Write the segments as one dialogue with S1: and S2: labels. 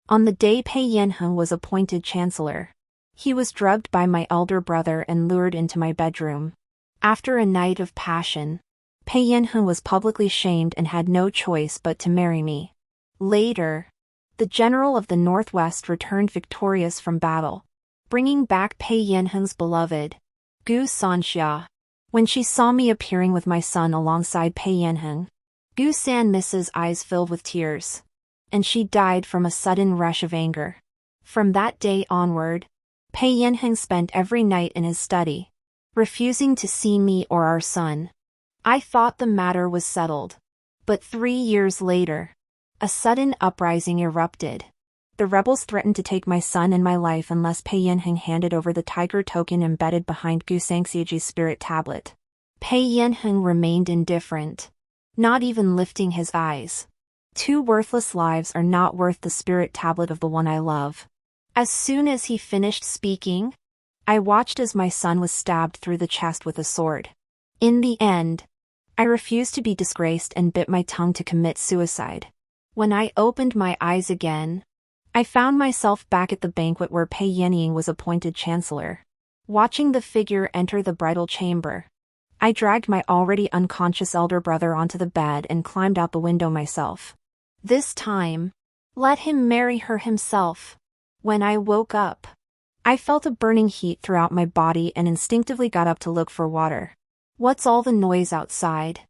S1: On the day Pei Yanheng was appointed chancellor, he was drugged by my elder brother and lured into my bedroom. After a night of passion, Pei Yanheng was publicly shamed and had no choice but to marry me. Later, the general of the Northwest returned victorious from battle, bringing back Pei Yanheng's beloved, Gu Sanxiaojie. When she saw me appearing with my son alongside Pei Yanheng, Gu Sanxiaojie's eyes filled with tears, and she died from a sudden rush of anger. From that day onward, Pei Yanheng spent every night in his study, refusing to see me or our son. I thought the matter was settled. But 3 years later, a sudden uprising erupted. The rebels threatened to take my son and my life unless Pei Yanheng handed over the tiger token embedded behind Gu Sanxiaojie's spirit tablet. Pei Yanheng remained indifferent, not even lifting his eyes. 2 worthless lives are not worth the spirit tablet of the one I love. As soon as he finished speaking, I watched as my son was stabbed through the chest with a sword. In the end, I refused to be disgraced and bit my tongue to commit suicide. When I opened my eyes again, I found myself back at the banquet where Pei Yanheng was appointed chancellor. Watching the figure enter the bridal chamber, I dragged my already unconscious elder brother onto the bed and climbed out the window myself. This time, let him marry her himself. When I woke up, I felt a burning heat throughout my body and instinctively got up to look for water. What's all the noise outside?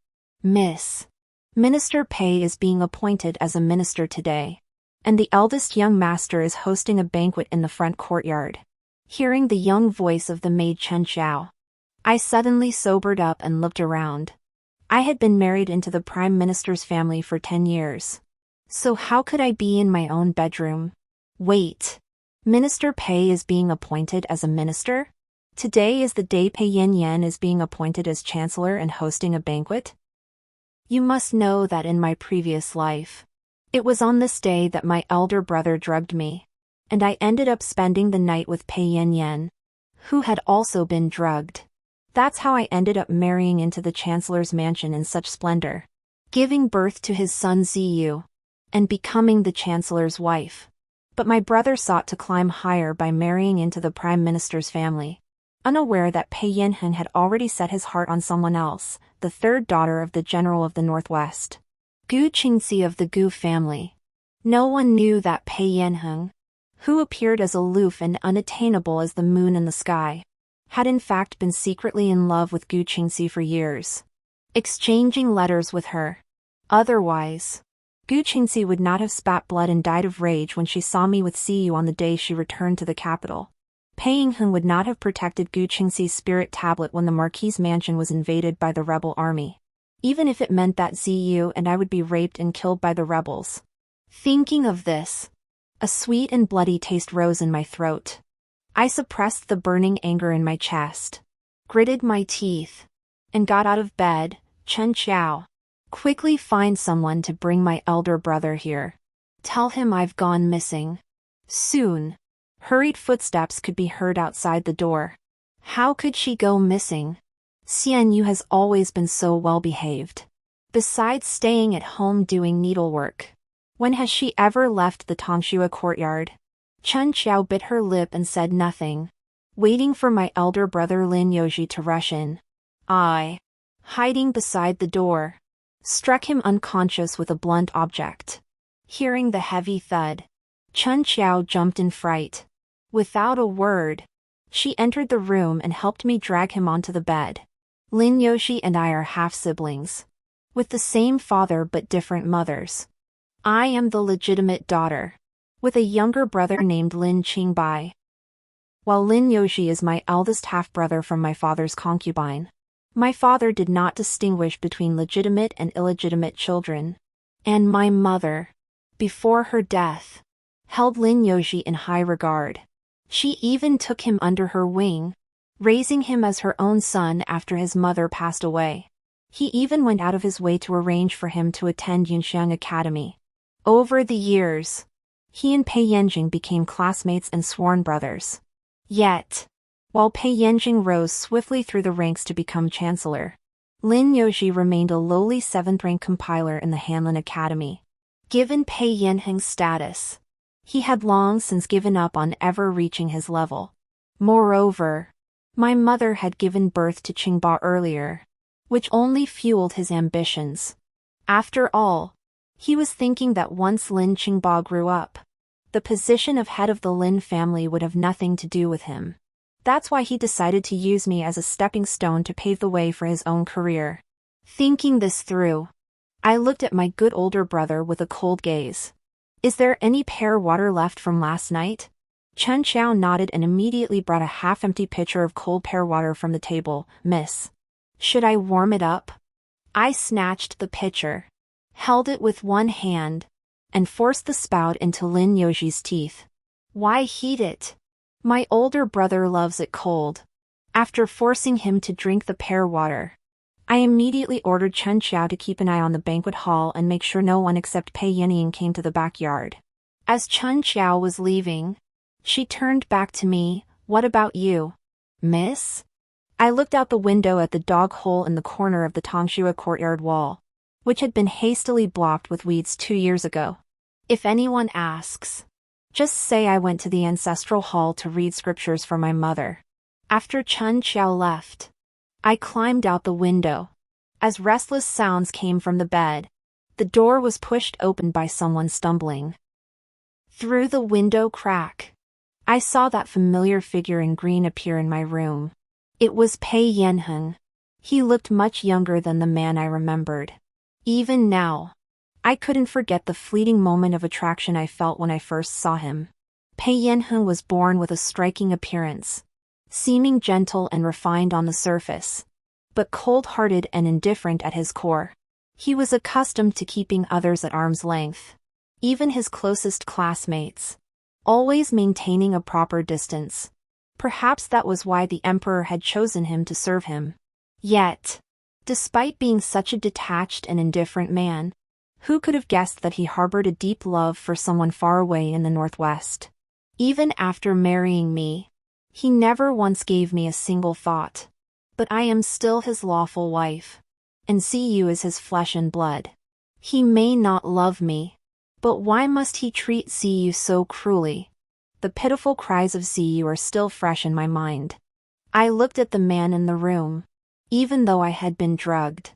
S1: Miss. Minister Pei is being appointed as a minister today, and the eldest young master is hosting a banquet in the front courtyard. Hearing the young voice of the maid Chen Xiao, I suddenly sobered up and looked around. I had been married into the prime minister's family for 10 years. So how could I be in my own bedroom? Wait. Minister Pei is being appointed as a minister? Today is the day Pei Yanheng is being appointed as chancellor and hosting a banquet? You must know that in my previous life, it was on this day that my elder brother drugged me, and I ended up spending the night with Pei Yanheng, who had also been drugged. That's how I ended up marrying into the chancellor's mansion in such splendor, giving birth to his son Ziyu, and becoming the chancellor's wife. But my brother sought to climb higher by marrying into the prime minister's family, unaware that Pei Yanheng had already set his heart on someone else, the third daughter of the general of the Northwest, Gu Qingxi of the Gu family. No one knew that Pei Yanheng, who appeared as aloof and unattainable as the moon in the sky, had in fact been secretly in love with Gu Qingxi for years, exchanging letters with her. Otherwise, Gu Qingxi would not have spat blood and died of rage when she saw me with Ziyu on the day she returned to the capital. Pei Yanheng would not have protected Gu Qingxi's spirit tablet when the Marquis's mansion was invaded by the rebel army, even if it meant that Ziyu and I would be raped and killed by the rebels. Thinking of this, a sweet and bloody taste rose in my throat. I suppressed the burning anger in my chest, gritted my teeth, and got out of bed. Chen Xiao, quickly find someone to bring my elder brother here. Tell him I've gone missing. Soon, hurried footsteps could be heard outside the door. How could she go missing? Xian Yu has always been so well behaved. Besides staying at home doing needlework, when has she ever left the Tongxue courtyard? Chen Xiao bit her lip and said nothing, waiting for my elder brother Lin Yoji to rush in. I, hiding beside the door, struck him unconscious with a blunt object. Hearing the heavy thud, Chen Xiao jumped in fright. Without a word, she entered the room and helped me drag him onto the bed. Lin Yoshi and I are half-siblings, with the same father but different mothers. I am the legitimate daughter, with a younger brother named Lin Qingbai, while Lin Yoshi is my eldest half-brother from my father's concubine. My father did not distinguish between legitimate and illegitimate children, and my mother, before her death, held Lin Yoshi in high regard. She even took him under her wing, raising him as her own son after his mother passed away. He even went out of his way to arrange for him to attend Yunxiang Academy. Over the years, he and Pei Yanheng became classmates and sworn brothers. Yet, while Pei Yanheng rose swiftly through the ranks to become chancellor, Lin Yoshi remained a lowly 7th-rank compiler in the Hanlin Academy. Given Pei Yanheng's status, He had long since given up on ever reaching his level. Moreover, my mother had given birth to Qingba earlier, which only fueled his ambitions. After all, he was thinking that once Lin Qingba grew up, the position of head of the Lin family would have nothing to do with him. That's why he decided to use me as a stepping stone to pave the way for his own career. Thinking this through, I looked at my good older brother with a cold gaze. Is there any pear water left from last night? Chen Xiao nodded and immediately brought a half-empty pitcher of cold pear water from the table. Miss, should I warm it up? I snatched the pitcher, held it with one hand, and forced the spout into Lin Yojie's teeth. Why heat it? My older brother loves it cold. After forcing him to drink the pear water, I immediately ordered Chen Xiao to keep an eye on the banquet hall and make sure no one except Pei Yanheng came to the backyard. As Chen Xiao was leaving, she turned back to me. What about you, miss? I looked out the window at the dog hole in the corner of the Sanxia courtyard wall, which had been hastily blocked with weeds 2 years ago. If anyone asks, just say I went to the ancestral hall to read scriptures for my mother. After Chen Xiao left, I climbed out the window. As restless sounds came from the bed, the door was pushed open by someone stumbling. Through the window crack, I saw that familiar figure in green appear in my room. It was Pei Yanheng. He looked much younger than the man I remembered. Even now, I couldn't forget the fleeting moment of attraction I felt when I first saw him. Pei Yanheng was born with a striking appearance, seeming gentle and refined on the surface, but cold-hearted and indifferent at his core. He was accustomed to keeping others at arm's length, even his closest classmates, always maintaining a proper distance. Perhaps that was why the emperor had chosen him to serve him. Yet, despite being such a detached and indifferent man, who could have guessed that he harbored a deep love for someone far away in the northwest? Even after marrying me, he never once gave me a single thought. But I am still his lawful wife, and see you as his flesh and blood. He may not love me, but why must he treat Ziyu so cruelly? The pitiful cries of Ziyu are still fresh in my mind. I looked at the man in the room. Even though I had been drugged,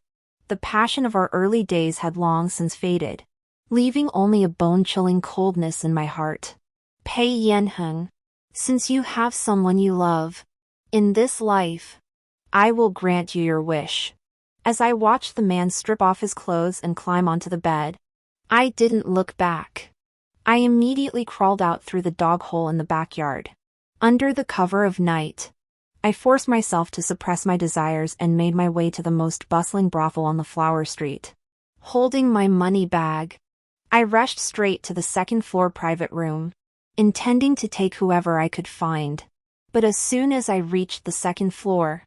S1: the passion of our early days had long since faded, leaving only a bone-chilling coldness in my heart. Pei Yanheng, since you have someone you love in this life, I will grant you your wish. As I watched the man strip off his clothes and climb onto the bed, I didn't look back. I immediately crawled out through the dog hole in the backyard. Under the cover of night, I forced myself to suppress my desires and made my way to the most bustling brothel on the Flower Street. Holding my money bag, I rushed straight to the second-floor private room, intending to take whoever I could find. But as soon as I reached the second floor,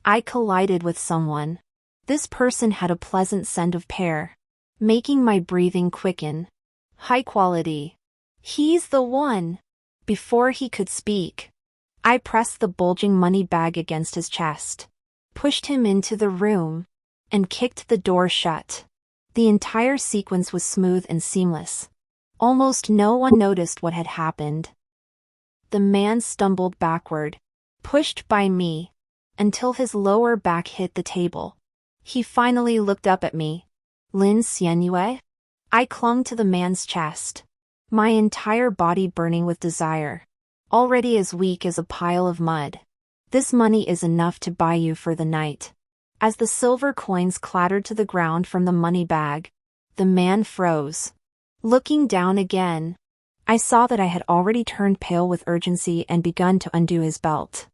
S1: I collided with someone. This person had a pleasant scent of pear, making my breathing quicken. High quality. He's the one. Before he could speak, I pressed the bulging money bag against his chest, pushed him into the room, and kicked the door shut. The entire sequence was smooth and seamless. Almost no one noticed what had happened. The man stumbled backward, pushed by me, until his lower back hit the table. He finally looked up at me. Lin Xianyue? I clung to the man's chest, my entire body burning with desire, already as weak as a pile of mud. This money is enough to buy you for the night. As the silver coins clattered to the ground from the money bag, the man froze. Looking down again, I saw that I had already turned pale with urgency and begun to undo his belt.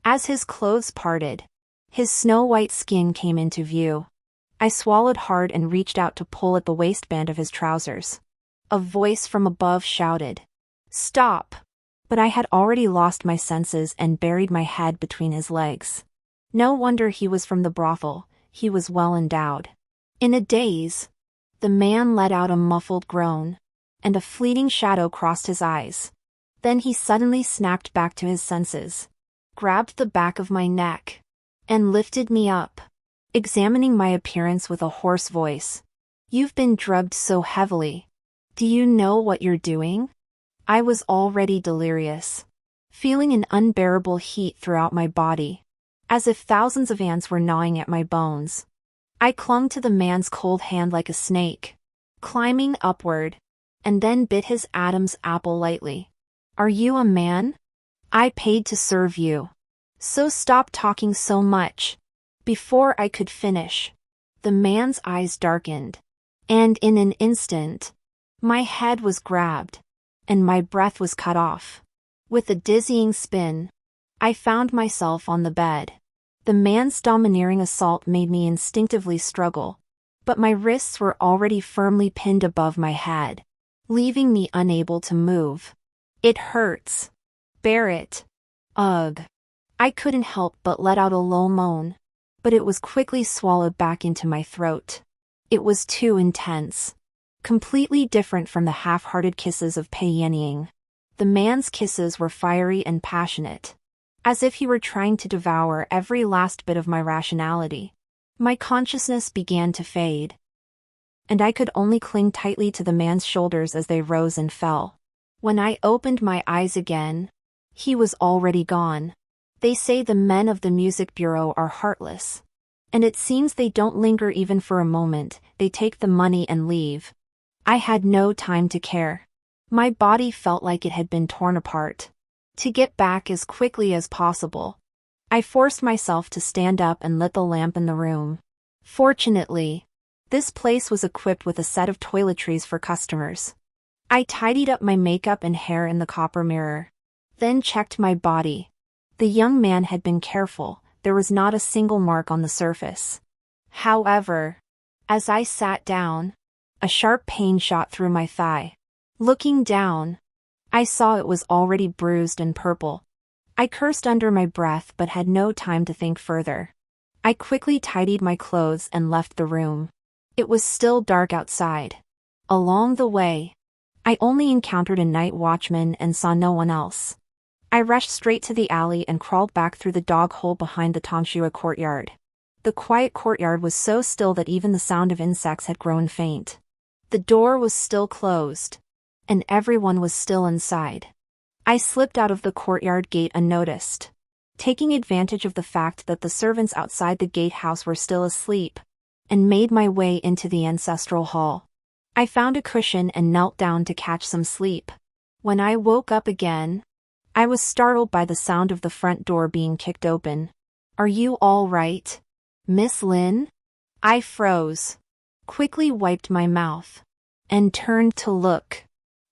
S1: As his clothes parted, his snow-white skin came into view. I swallowed hard and reached out to pull at the waistband of his trousers. A voice from above shouted, "Stop!" But I had already lost my senses and buried my head between his legs. No wonder he was from the brothel, he was well endowed. In a daze, the man let out a muffled groan, and a fleeting shadow crossed his eyes. Then he suddenly snapped back to his senses, grabbed the back of my neck, and lifted me up, examining my appearance with a hoarse voice. "You've been drugged so heavily. Do you know what you're doing?" I was already delirious, feeling an unbearable heat throughout my body, as if thousands of ants were gnawing at my bones. I clung to the man's cold hand like a snake, climbing upward, and then bit his Adam's apple lightly. "Are you a man? I paid to serve you. So stop talking so much." Before I could finish, the man's eyes darkened, and in an instant, my head was grabbed, and my breath was cut off. With a dizzying spin, I found myself on the bed. The man's domineering assault made me instinctively struggle, but my wrists were already firmly pinned above my head, leaving me unable to move. "It hurts. Bear it." Ugh. I couldn't help but let out a low moan, but it was quickly swallowed back into my throat. It was too intense. Completely different from the half-hearted kisses of Pei Yanheng. The man's kisses were fiery and passionate, as if he were trying to devour every last bit of my rationality. My consciousness began to fade, and I could only cling tightly to the man's shoulders as they rose and fell. When I opened my eyes again, he was already gone. They say the men of the music bureau are heartless, and it seems they don't linger even for a moment. They take the money and leave. I had no time to care. My body felt like it had been torn apart. To get back as quickly as possible, I forced myself to stand up and lit the lamp in the room. Fortunately, this place was equipped with a set of toiletries for customers. I tidied up my makeup and hair in the copper mirror, then checked my body. The young man had been careful. There was not a single mark on the surface. However, as I sat down, a sharp pain shot through my thigh. Looking down, I saw it was already bruised and purple. I cursed under my breath but had no time to think further. I quickly tidied my clothes and left the room. It was still dark outside. Along the way, I only encountered a night watchman and saw no one else. I rushed straight to the alley and crawled back through the dog hole behind the Sanxia courtyard. The quiet courtyard was so still that even the sound of insects had grown faint. The door was still closed, and everyone was still inside. I slipped out of the courtyard gate unnoticed, taking advantage of the fact that the servants outside the gatehouse were still asleep, and made my way into the ancestral hall. I found a cushion and knelt down to catch some sleep. When I woke up again, I was startled by the sound of the front door being kicked open. "Are you all right, Miss Lin?" I froze, quickly wiped my mouth, and turned to look.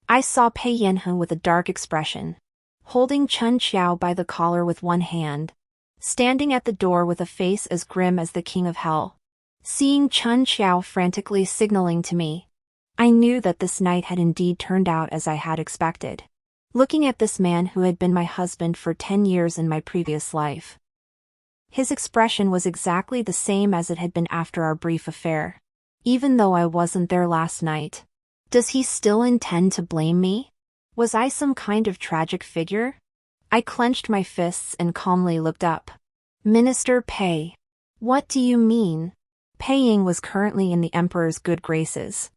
S1: I saw Pei Yanheng with a dark expression, holding Chen Xiao by the collar with one hand, standing at the door with a face as grim as the king of hell. Seeing Chen Xiao frantically signaling to me, I knew that this night had indeed turned out as I had expected. Looking at this man who had been my husband for 10 years in my previous life, his expression was exactly the same as it had been after our brief affair. Even though I wasn't there last night, does he still intend to blame me? Was I some kind of tragic figure? I clenched my fists and calmly looked up. "Minister Pei, what do you mean?" Pei Ying was currently in the emperor's good graces.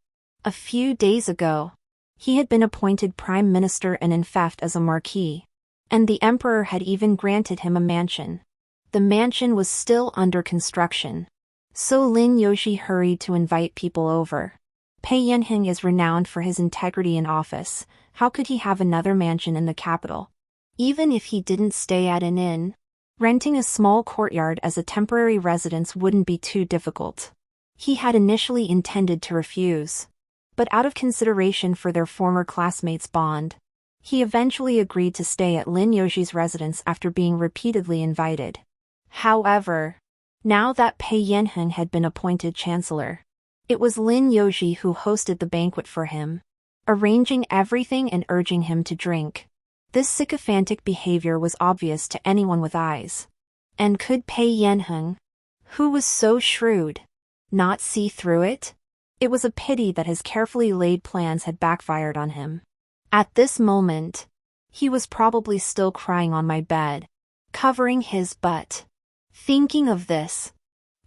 S1: A few days ago, he had been appointed prime minister and in fact as a marquis, and the emperor had even granted him a mansion. The mansion was still under construction, so Lin Yoshi hurried to invite people over. Pei Yanheng is renowned for his integrity in office. How could he have another mansion in the capital? Even if he didn't stay at an inn, renting a small courtyard as a temporary residence wouldn't be too difficult. He had initially intended to refuse, but out of consideration for their former classmates' bond, he eventually agreed to stay at Lin Yoshi's residence after being repeatedly invited. However, now that Pei Yanheng had been appointed chancellor, it was Lin Yoshi who hosted the banquet for him, arranging everything and urging him to drink. This sycophantic behavior was obvious to anyone with eyes. And could Pei Yanheng, who was so shrewd, not see through it? It was a pity that his carefully laid plans had backfired on him. At this moment, he was probably still crying on my bed, covering his butt. Thinking of this,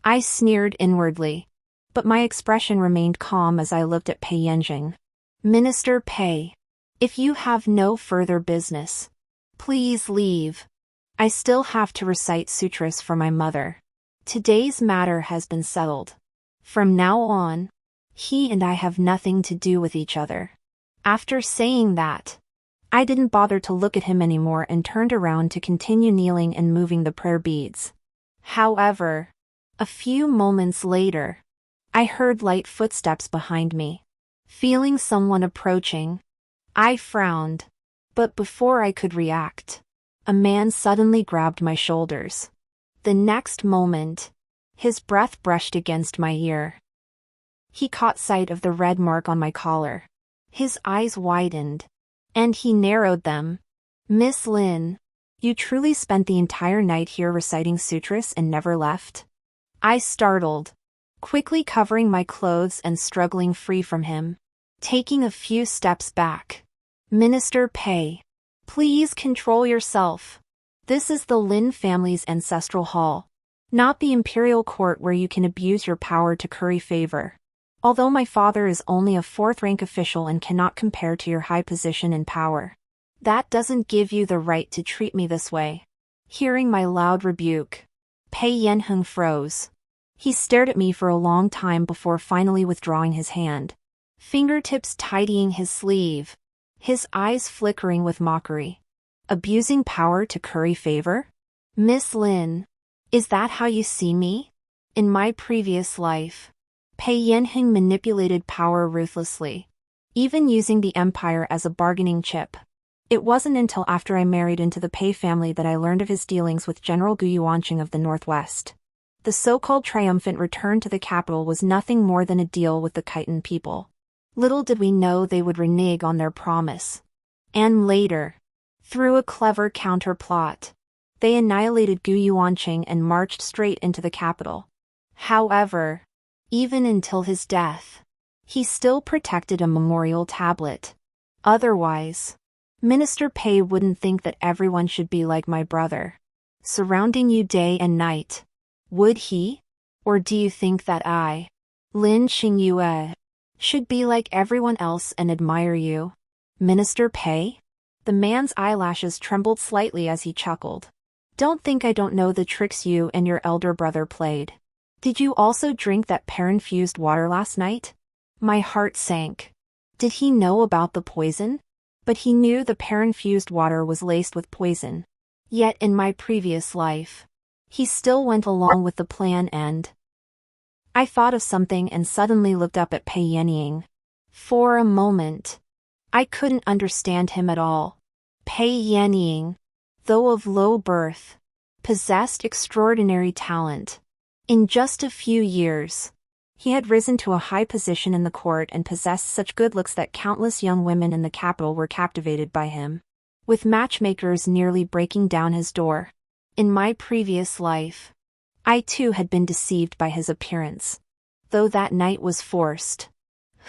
S1: I sneered inwardly, but my expression remained calm as I looked at Pei Yanheng. "Minister Pei, If you have no further business, please leave. I still have to recite sutras for my mother. Today's matter has been settled. From now on, he and I have nothing to do with each other. After saying that, I didn't bother to look at him anymore and turned around to continue kneeling and moving the prayer beads. However, a few moments later, I heard light footsteps behind me. Feeling someone approaching, I frowned, but before I could react, a man suddenly grabbed my shoulders. The next moment, his breath brushed against my ear. He caught sight of the red mark on my collar. His eyes widened, and he narrowed them. Miss Lin, you truly spent the entire night here reciting sutras and never left? I startled, quickly covering my clothes and struggling free from him. Taking a few steps back. Minister Pei, please control yourself. This is the Lin family's ancestral hall, not the imperial court where you can abuse your power to curry favor. Although my father is only a fourth-rank official and cannot compare to your high position and power, that doesn't give you the right to treat me this way. Hearing my loud rebuke, Pei Yanheng froze. He stared at me for a long time before finally withdrawing his hand, fingertips tidying his sleeve, his eyes flickering with mockery. Abusing power to curry favor? Miss Lin, is that how you see me? In my previous life, Pei Yanheng manipulated power ruthlessly, even using the empire as a bargaining chip. It wasn't until after I married into the Pei family that I learned of his dealings with General Gu Sanxiaojie of the Northwest. The so-called triumphant return to the capital was nothing more than a deal with the Khitan people. Little did we know they would renege on their promise. And later, through a clever counterplot, they annihilated Gu Sanxiaojie and marched straight into the capital. However, even until his death, he still protected a memorial tablet. Otherwise, Minister Pei wouldn't think that everyone should be like my brother, surrounding you day and night. Would he? Or do you think that I, Lin Xingyue, should be like everyone else and admire you? Minister Pei? The man's eyelashes trembled slightly as he chuckled. Don't think I don't know the tricks you and your elder brother played. Did you also drink that pear-infused water last night? My heart sank. Did he know about the poison? But he knew the pear-infused water was laced with poison. Yet in my previous life, he still went along with the plan and... I thought of something and suddenly looked up at Pei Yanheng. For a moment, I couldn't understand him at all. Pei Yanheng, though of low birth, possessed extraordinary talent. In just a few years, he had risen to a high position in the court and possessed such good looks that countless young women in the capital were captivated by him, with matchmakers nearly breaking down his door. In my previous life, I too had been deceived by his appearance, though that night was forced.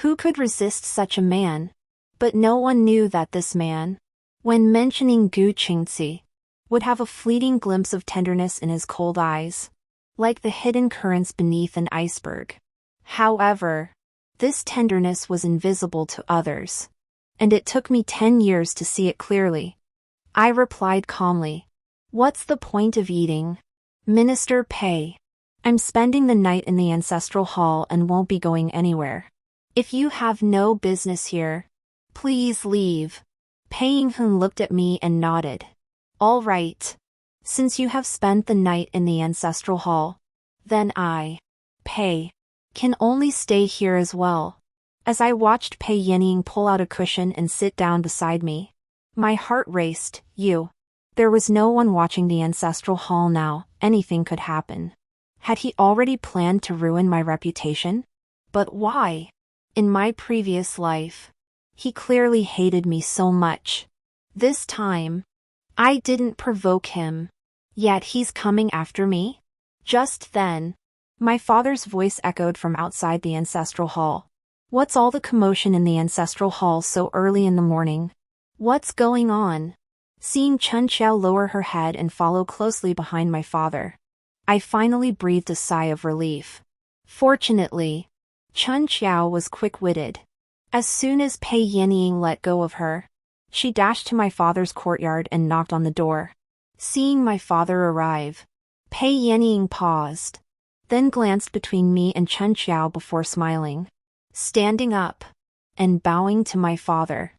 S1: Who could resist such a man? But no one knew that this man, when mentioning Gu Qingci, would have a fleeting glimpse of tenderness in his cold eyes, like the hidden currents beneath an iceberg. However, this tenderness was invisible to others, and it took me 10 years to see it clearly. I replied calmly, "What's the point of eating? Minister Pei, I'm spending the night in the ancestral hall and won't be going anywhere. If you have no business here, please leave." Pei Yanheng looked at me and nodded. "All right. Since you have spent the night in the ancestral hall, then I, Pei, can only stay here as well." As I watched Pei Yanheng pull out a cushion and sit down beside me, my heart raced. There was no one watching the ancestral hall now. Anything could happen. Had he already planned to ruin my reputation? But why? In my previous life, he clearly hated me so much. This time, I didn't provoke him. Yet he's coming after me? Just then, my father's voice echoed from outside the ancestral hall. "What's all the commotion in the ancestral hall so early in the morning? What's going on?" Seeing Chen Xiao lower her head and follow closely behind my father, I finally breathed a sigh of relief. Fortunately, Chen Xiao was quick-witted. As soon as Pei Yanheng let go of her, She dashed to my father's courtyard and knocked on the door. Seeing my father arrive, Pei Yanheng paused, then glanced between me and Chen Xiao before smiling, standing up, and bowing to my father.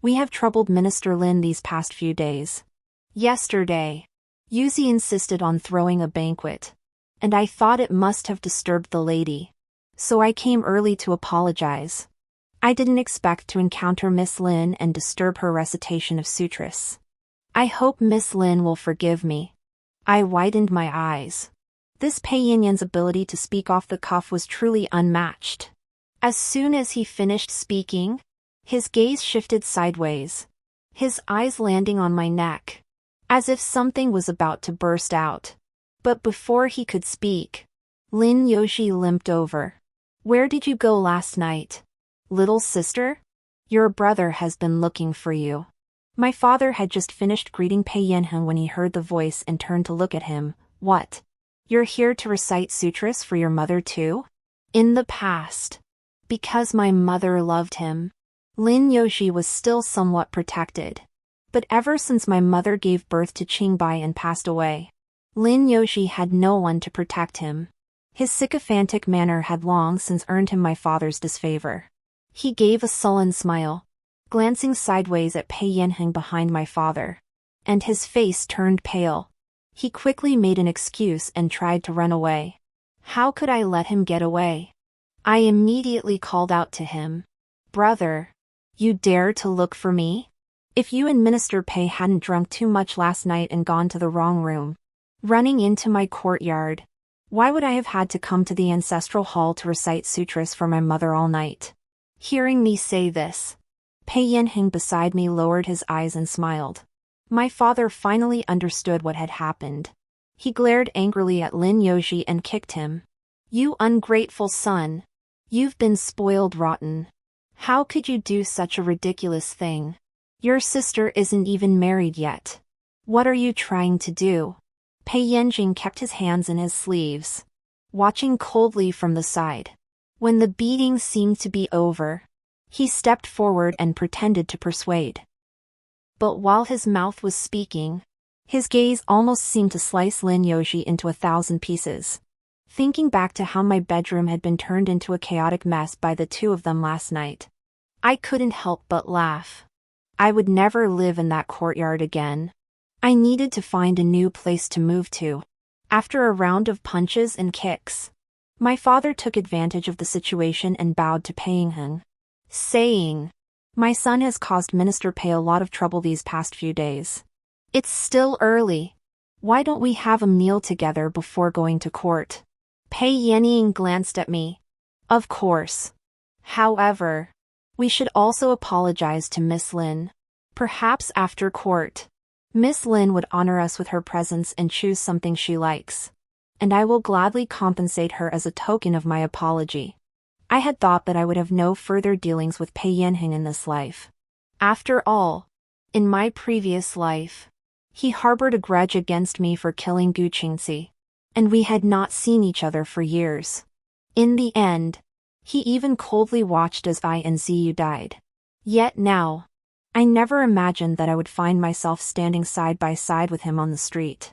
S1: We have troubled Minister Lin these past few days. Yesterday, Yuzi insisted on throwing a banquet, and I thought it must have disturbed the lady, so I came early to apologize. I didn't expect to encounter Miss Lin and disturb her recitation of sutras. I hope Miss Lin will forgive me. I widened my eyes. This Pei Yanheng's ability to speak off the cuff was truly unmatched. As soon as he finished speaking, his gaze shifted sideways, his eyes landing on my neck, as if something was about to burst out. But before he could speak, Lin Yoshi limped over. Where did you go last night? Little sister? Your brother has been looking for you. My father had just finished greeting Pei Yanheng when he heard the voice and turned to look at him. What? You're here to recite sutras for your mother too? In the past, because my mother loved him, Lin Yoshi was still somewhat protected. But ever since my mother gave birth to Qingbai and passed away, Lin Yoshi had no one to protect him. His sycophantic manner had long since earned him my father's disfavor. He gave a sullen smile, glancing sideways at Pei Yanheng behind my father, and his face turned pale. He quickly made an excuse and tried to run away. How could I let him get away? I immediately called out to him. Brother, you dare to look for me? If you and Minister Pei hadn't drunk too much last night and gone to the wrong room, running into my courtyard, why would I have had to come to the ancestral hall to recite sutras for my mother all night? Hearing me say this, Pei Yanheng beside me lowered his eyes and smiled. My father finally understood what had happened. He glared angrily at Lin Yoshi and kicked him. You ungrateful son! You've been spoiled rotten. How could you do such a ridiculous thing? Your sister isn't even married yet. What are you trying to do? Pei Yanheng kept his hands in his sleeves, watching coldly from the side. When the beating seemed to be over, he stepped forward and pretended to persuade. But while his mouth was speaking, his gaze almost seemed to slice Lin Yoshi into 1,000 pieces. Thinking back to how my bedroom had been turned into a chaotic mess by the two of them last night, I couldn't help but laugh. I would never live in that courtyard again. I needed to find a new place to move to. After a round of punches and kicks, my father took advantage of the situation and bowed to Pei Yanheng, saying, My son has caused Minister Pei a lot of trouble these past few days. It's still early. Why don't we have a meal together before going to court? Pei Yanheng glanced at me. Of course. However, we should also apologize to Miss Lin. Perhaps after court, Miss Lin would honor us with her presence and choose something she likes. And I will gladly compensate her as a token of my apology. I had thought that I would have no further dealings with Pei Yanheng in this life. After all, in my previous life, he harbored a grudge against me for killing Gu Sanxiaojie, and we had not seen each other for years. In the end, he even coldly watched as I and Ziyu died. Yet now, I never imagined that I would find myself standing side by side with him on the street.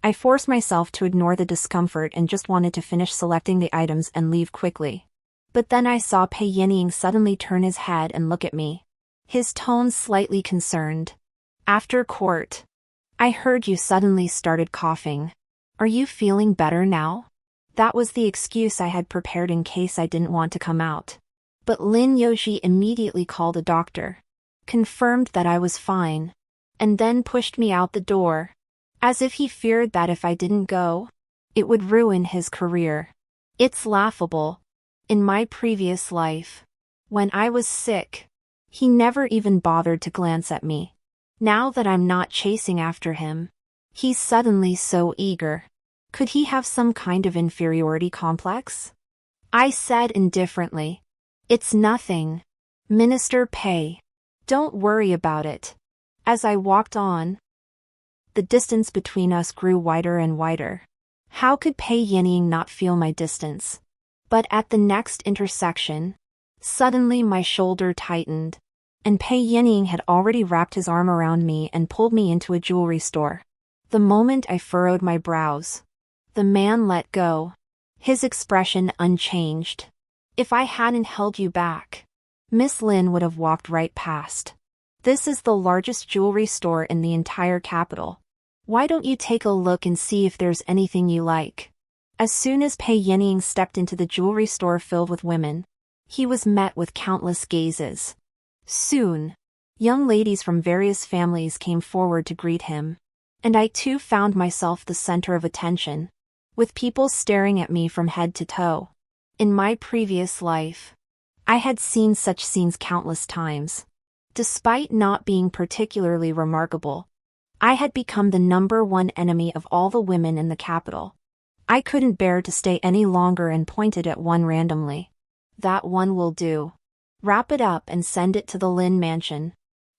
S1: I forced myself to ignore the discomfort and just wanted to finish selecting the items and leave quickly. But then I saw Pei Yanheng suddenly turn his head and look at me, his tone slightly concerned. After court, I heard you suddenly started coughing. Are you feeling better now? That was the excuse I had prepared in case I didn't want to come out. But Lin Yoshi immediately called a doctor, confirmed that I was fine, and then pushed me out the door, as if he feared that if I didn't go, it would ruin his career. It's laughable. In my previous life, when I was sick, he never even bothered to glance at me. Now that I'm not chasing after him, he's suddenly so eager. Could he have some kind of inferiority complex? I said indifferently, It's nothing. Minister Pei. Don't worry about it. As I walked on, the distance between us grew wider and wider. How could Pei Yanheng not feel my distance? But at the next intersection, suddenly my shoulder tightened. and Pei Yanheng had already wrapped his arm around me and pulled me into a jewelry store. The moment I furrowed my brows, the man let go, his expression unchanged. If I hadn't held you back, Miss Lin would have walked right past. This is the largest jewelry store in the entire capital. Why don't you take a look and see if there's anything you like? As soon as Pei Yanheng stepped into the jewelry store filled with women, he was met with countless gazes. Soon, young ladies from various families came forward to greet him, and I too found myself the center of attention, with people staring at me from head to toe. In my previous life, I had seen such scenes countless times. Despite not being particularly remarkable, I had become the #1 enemy of all the women in the capital. I couldn't bear to stay any longer and pointed at one randomly. That one will do. Wrap it up and send it to the Lin mansion.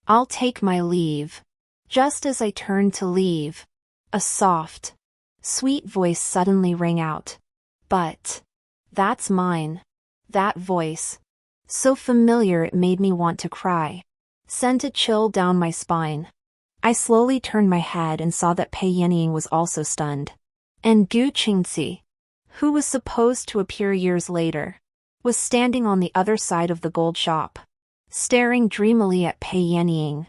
S1: I'll take my leave. Just as I turned to leave, a soft, sweet voice suddenly rang out. But that's mine. That voice, so familiar it made me want to cry, sent a chill down my spine. I slowly turned my head and saw that Pei Yanheng was also stunned. And Gu Sanxiaojie, who was supposed to appear years later, was standing on the other side of the gold shop, staring dreamily at Pei Yanheng.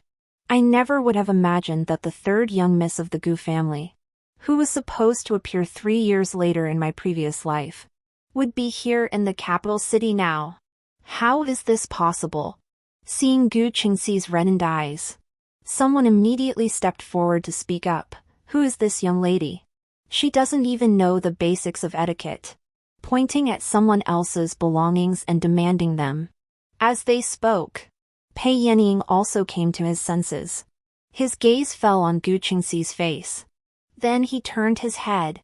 S1: I never would have imagined that the third young miss of the Gu family, who was supposed to appear 3 years later in my previous life, would be here in the capital city now. How is this possible? Seeing Gu Sanxiaojie's reddened eyes, someone immediately stepped forward to speak up. Who is this young lady? She doesn't even know the basics of etiquette. Pointing at someone else's belongings and demanding them. As they spoke, Pei Yanheng also came to his senses. His gaze fell on Gu Sanxiaojie's face. Then he turned his head,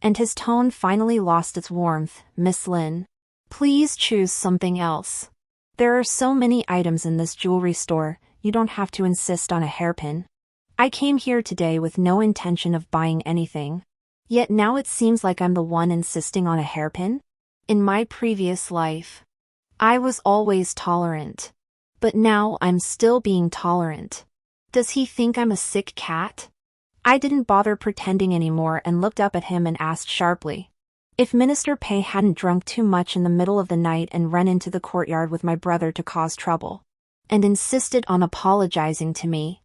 S1: and his tone finally lost its warmth. Miss Lin, please choose something else. There are so many items in this jewelry store, you don't have to insist on a hairpin. I came here today with no intention of buying anything. Yet now it seems like I'm the one insisting on a hairpin? In my previous life, I was always tolerant. But now I'm still being tolerant. Does he think I'm a sick cat? I didn't bother pretending anymore and looked up at him and asked sharply. If Minister Pei hadn't drunk too much in the middle of the night and run into the courtyard with my brother to cause trouble, and insisted on apologizing to me,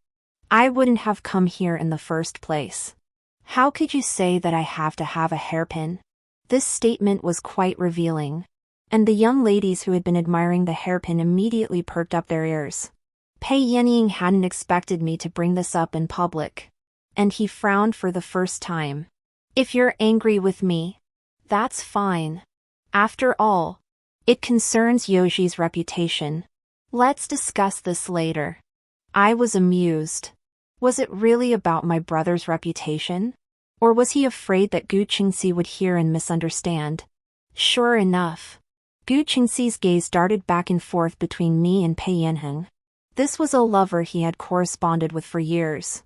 S1: I wouldn't have come here in the first place. How could you say that I have to have a hairpin? This statement was quite revealing, and the young ladies who had been admiring the hairpin immediately perked up their ears. Pei Yanheng hadn't expected me to bring this up in public, and he frowned for the first time. If you're angry with me, that's fine. After all, it concerns Yoji's reputation. Let's discuss this later. I was amused. Was it really about my brother's reputation? Or was he afraid that Gu Sanxiaojie would hear and misunderstand? Sure enough, Gu Sanxiaojie's gaze darted back and forth between me and Pei Yanheng. This was a lover he had corresponded with for years.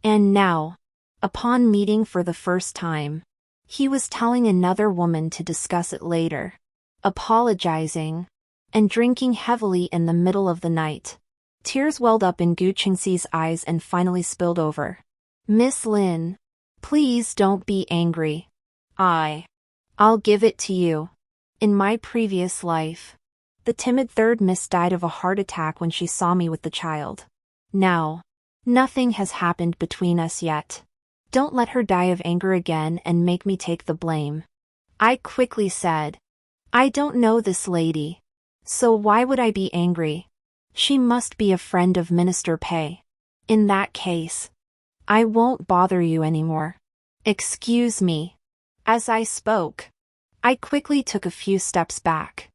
S1: And now, upon meeting for the first time, he was telling another woman to discuss it later, apologizing, and drinking heavily in the middle of the night. Tears welled up in Gu Sanxiaojie's eyes and finally spilled over. Miss Lin, please don't be angry. I'll give it to you. In my previous life, the timid third miss died of a heart attack when she saw me with the child. Now, nothing has happened between us yet. Don't let her die of anger again and make me take the blame. I quickly said. I don't know this lady, so why would I be angry? She must be a friend of Minister Pei. In that case, I won't bother you anymore. Excuse me. As I spoke, I quickly took a few steps back,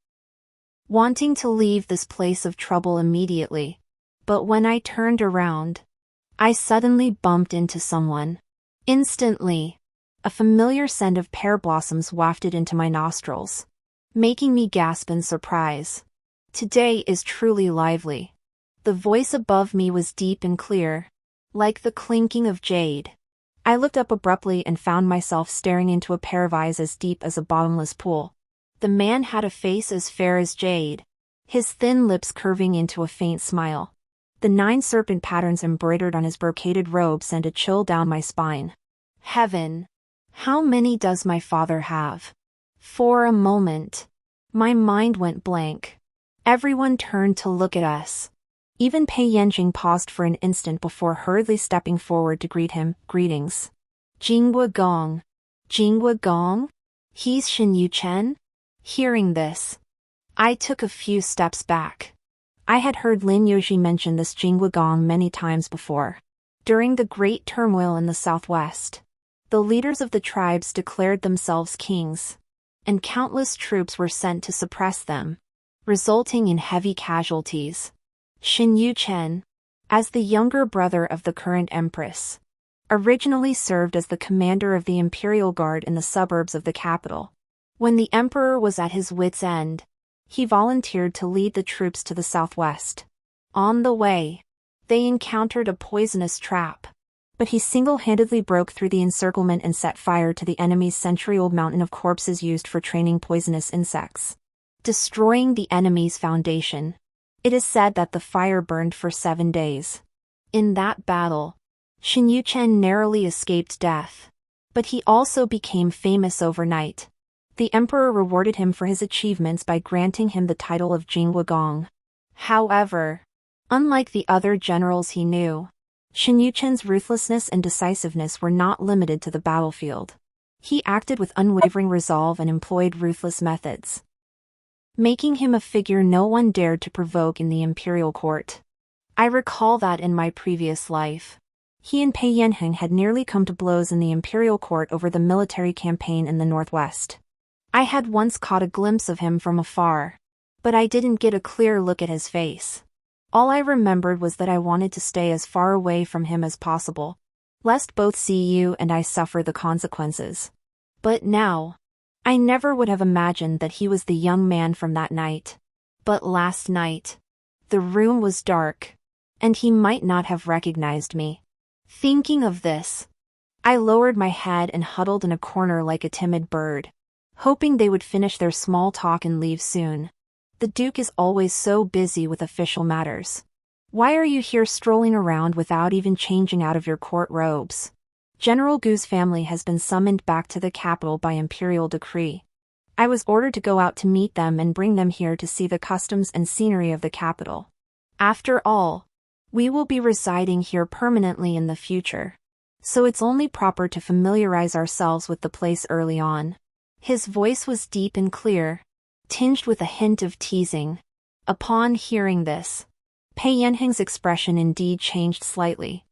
S1: wanting to leave this place of trouble immediately. But when I turned around, I suddenly bumped into someone. Instantly, a familiar scent of pear blossoms wafted into my nostrils, making me gasp in surprise. Today is truly lively. The voice above me was deep and clear, like the clinking of jade. I looked up abruptly and found myself staring into a pair of eyes as deep as a bottomless pool. The man had a face as fair as jade, his thin lips curving into a faint smile. The 9 serpent patterns embroidered on his brocaded robe sent a chill down my spine. Heaven! How many does my father have? For a moment, my mind went blank. Everyone turned to look at us. Even Pei Yanheng paused for an instant before hurriedly stepping forward to greet him. Greetings. Jingwu Gong. Jingwu Gong? He's Xin Yuchen? Hearing this, I took a few steps back. I had heard Lin Yoji mention this Jingwu Gong many times before. During the great turmoil in the southwest, the leaders of the tribes declared themselves kings, and countless troops were sent to suppress them, resulting in heavy casualties. Xin Yuchen, as the younger brother of the current empress, originally served as the commander of the imperial guard in the suburbs of the capital. When the emperor was at his wits' end, he volunteered to lead the troops to the southwest. On the way, they encountered a poisonous trap, but he single-handedly broke through the encirclement and set fire to the enemy's century-old mountain of corpses used for training poisonous insects, destroying the enemy's foundation. It is said that the fire burned for 7 days. In that battle, Xin Yuchen narrowly escaped death, but he also became famous overnight. The emperor rewarded him for his achievements by granting him the title of Jingwu Gong. However, unlike the other generals he knew, Xin Yuchen's ruthlessness and decisiveness were not limited to the battlefield. He acted with unwavering resolve and employed ruthless methods, making him a figure no one dared to provoke in the imperial court. I recall that in my previous life, he and Pei Yanheng had nearly come to blows in the imperial court over the military campaign in the northwest. I had once caught a glimpse of him from afar, but I didn't get a clear look at his face. All I remembered was that I wanted to stay as far away from him as possible, lest both CU and I suffer the consequences. But now, I never would have imagined that he was the young man from that night. But last night, the room was dark, and he might not have recognized me. Thinking of this, I lowered my head and huddled in a corner like a timid bird, hoping they would finish their small talk and leave soon. The Duke is always so busy with official matters. Why are you here strolling around without even changing out of your court robes? General Gu's family has been summoned back to the capital by imperial decree. I was ordered to go out to meet them and bring them here to see the customs and scenery of the capital. After all, we will be residing here permanently in the future, so it's only proper to familiarize ourselves with the place early on. His voice was deep and clear, tinged with a hint of teasing. Upon hearing this, Pei Yanheng's expression indeed changed slightly.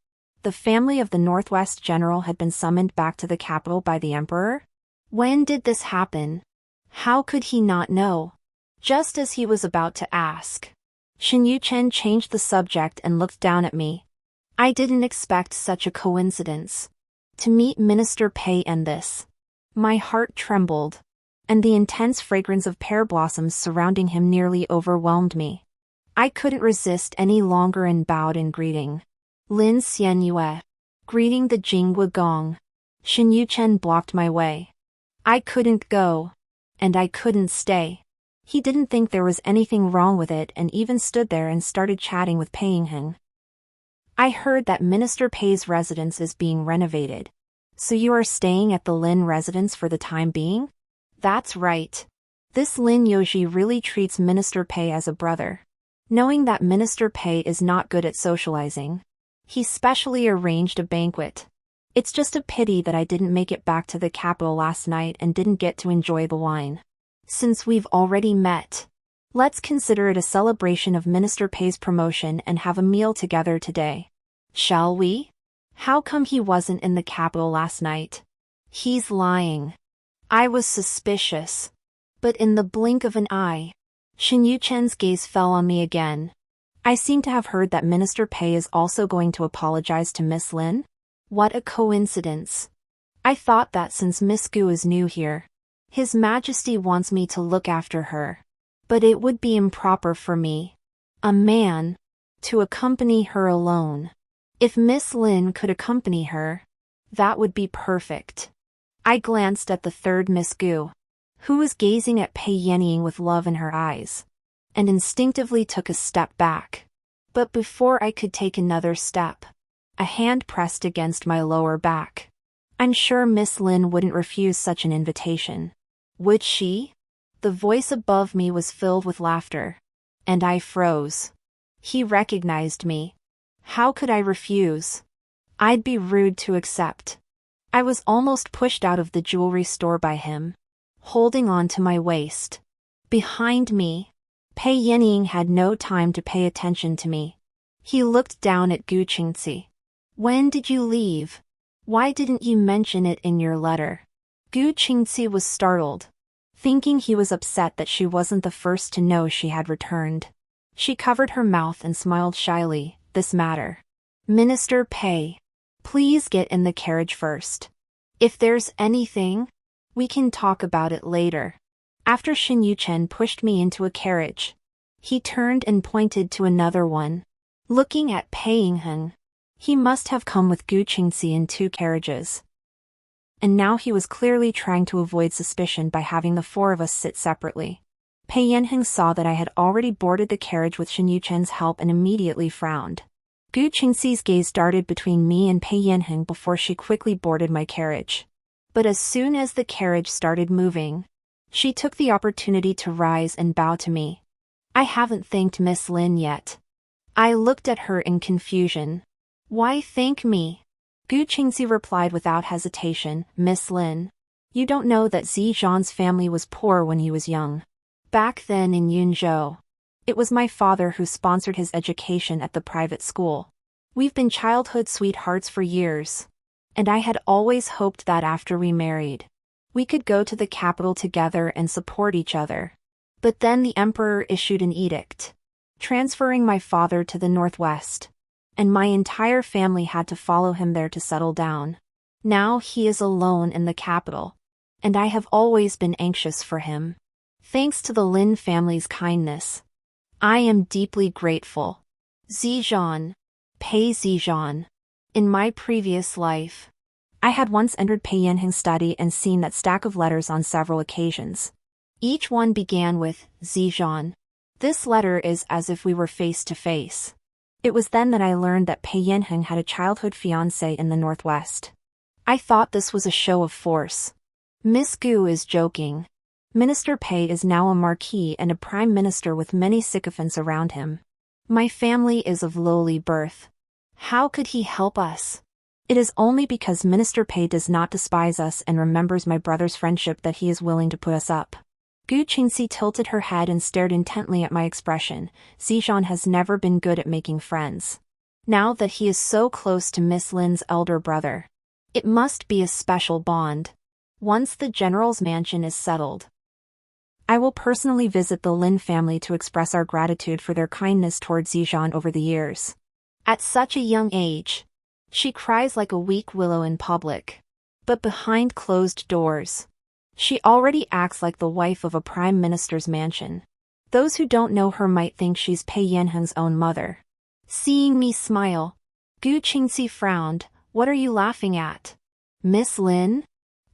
S1: The family of the Northwest general had been summoned back to the capital by the emperor? When did this happen? How could he not know? Just as he was about to ask, Xin Yuchen changed the subject and looked down at me. I didn't expect such a coincidence. To meet Minister Pei and this. My heart trembled, and the intense fragrance of pear blossoms surrounding him nearly overwhelmed me. I couldn't resist any longer and bowed in greeting. Lin Xianyue. Greeting the Jingwu Gong. Xin Yuchen blocked my way. I couldn't go, and I couldn't stay. He didn't think there was anything wrong with it and even stood there and started chatting with Pei Yanheng. I heard that Minister Pei's residence is being renovated. So you are staying at the Lin residence for the time being? That's right. This Lin Yoji really treats Minister Pei as a brother. Knowing that Minister Pei is not good at socializing, he specially arranged a banquet. It's just a pity that I didn't make it back to the capital last night and didn't get to enjoy the wine. Since we've already met, let's consider it a celebration of Minister Pei's promotion and have a meal together today. Shall we? How come he wasn't in the capital last night? He's lying. I was suspicious. But in the blink of an eye, Xin Yuchen's gaze fell on me again. I seem to have heard that Minister Pei is also going to apologize to Miss Lin. What a coincidence. I thought that since Miss Gu is new here, His Majesty wants me to look after her. But it would be improper for me, a man, to accompany her alone. If Miss Lin could accompany her, that would be perfect. I glanced at the third Miss Gu, who was gazing at Pei Yanheng with love in her eyes. and instinctively took a step back. But before I could take another step, a hand pressed against my lower back. I'm sure Miss Lin wouldn't refuse such an invitation. Would she? The voice above me was filled with laughter, and I froze. He recognized me. How could I refuse? I'd be rude to accept. I was almost pushed out of the jewelry store by him, holding on to my waist. Behind me, Pei Yanheng had no time to pay attention to me. He looked down at Gu Sanxiaojie. When did you leave? Why didn't you mention it in your letter? Gu Sanxiaojie was startled, thinking he was upset that she wasn't the first to know she had returned. She covered her mouth and smiled shyly. This matter. Minister Pei, please get in the carriage first. If there's anything, we can talk about it later. After Xin Yuchen pushed me into a carriage, he turned and pointed to another one. Looking at Pei Yanheng, he must have come with Gu Sanxiaojie in 2 carriages. And now he was clearly trying to avoid suspicion by having the 4 of us sit separately. Pei Yanheng saw that I had already boarded the carriage with Xin Yuchen's help and immediately frowned. Gu Sanxiaojie's gaze darted between me and Pei Yanheng before she quickly boarded my carriage. But as soon as the carriage started moving, she took the opportunity to rise and bow to me. I haven't thanked Miss Lin yet. I looked at her in confusion. Why thank me? Gu Sanxiaojie replied without hesitation. Miss Lin, you don't know that Zizhan's family was poor when he was young. Back then in Yunzhou, it was my father who sponsored his education at the private school. We've been childhood sweethearts for years, and I had always hoped that after we married, we could go to the capital together and support each other. But then the emperor issued an edict, transferring my father to the northwest, and my entire family had to follow him there to settle down. Now he is alone in the capital, and I have always been anxious for him. Thanks to the Lin family's kindness, I am deeply grateful. Zizhan, Pei Zizhan. In my previous life, I had once entered Pei Yanheng's study and seen that stack of letters on several occasions. Each one began with Zizhan. This letter is as if we were face to face. It was then that I learned that Pei Yanheng had a childhood fiancé in the northwest. I thought this was a show of force. Miss Gu is joking. Minister Pei is now a marquis and a prime minister with many sycophants around him. My family is of lowly birth. How could he help us? It is only because Minister Pei does not despise us and remembers my brother's friendship that he is willing to put us up. Gu Sanxiaojie tilted her head and stared intently at my expression. Zizhan has never been good at making friends. Now that he is so close to Miss Lin's elder brother, it must be a special bond. Once the general's mansion is settled, I will personally visit the Lin family to express our gratitude for their kindness towards Zizhan over the years. At such a young age, she cries like a weak willow in public. But behind closed doors, she already acts like the wife of a prime minister's mansion. Those who don't know her might think she's Pei Yanheng's own mother. Seeing me smile, Gu Sanxiaojie frowned. What are you laughing at? Miss Lin?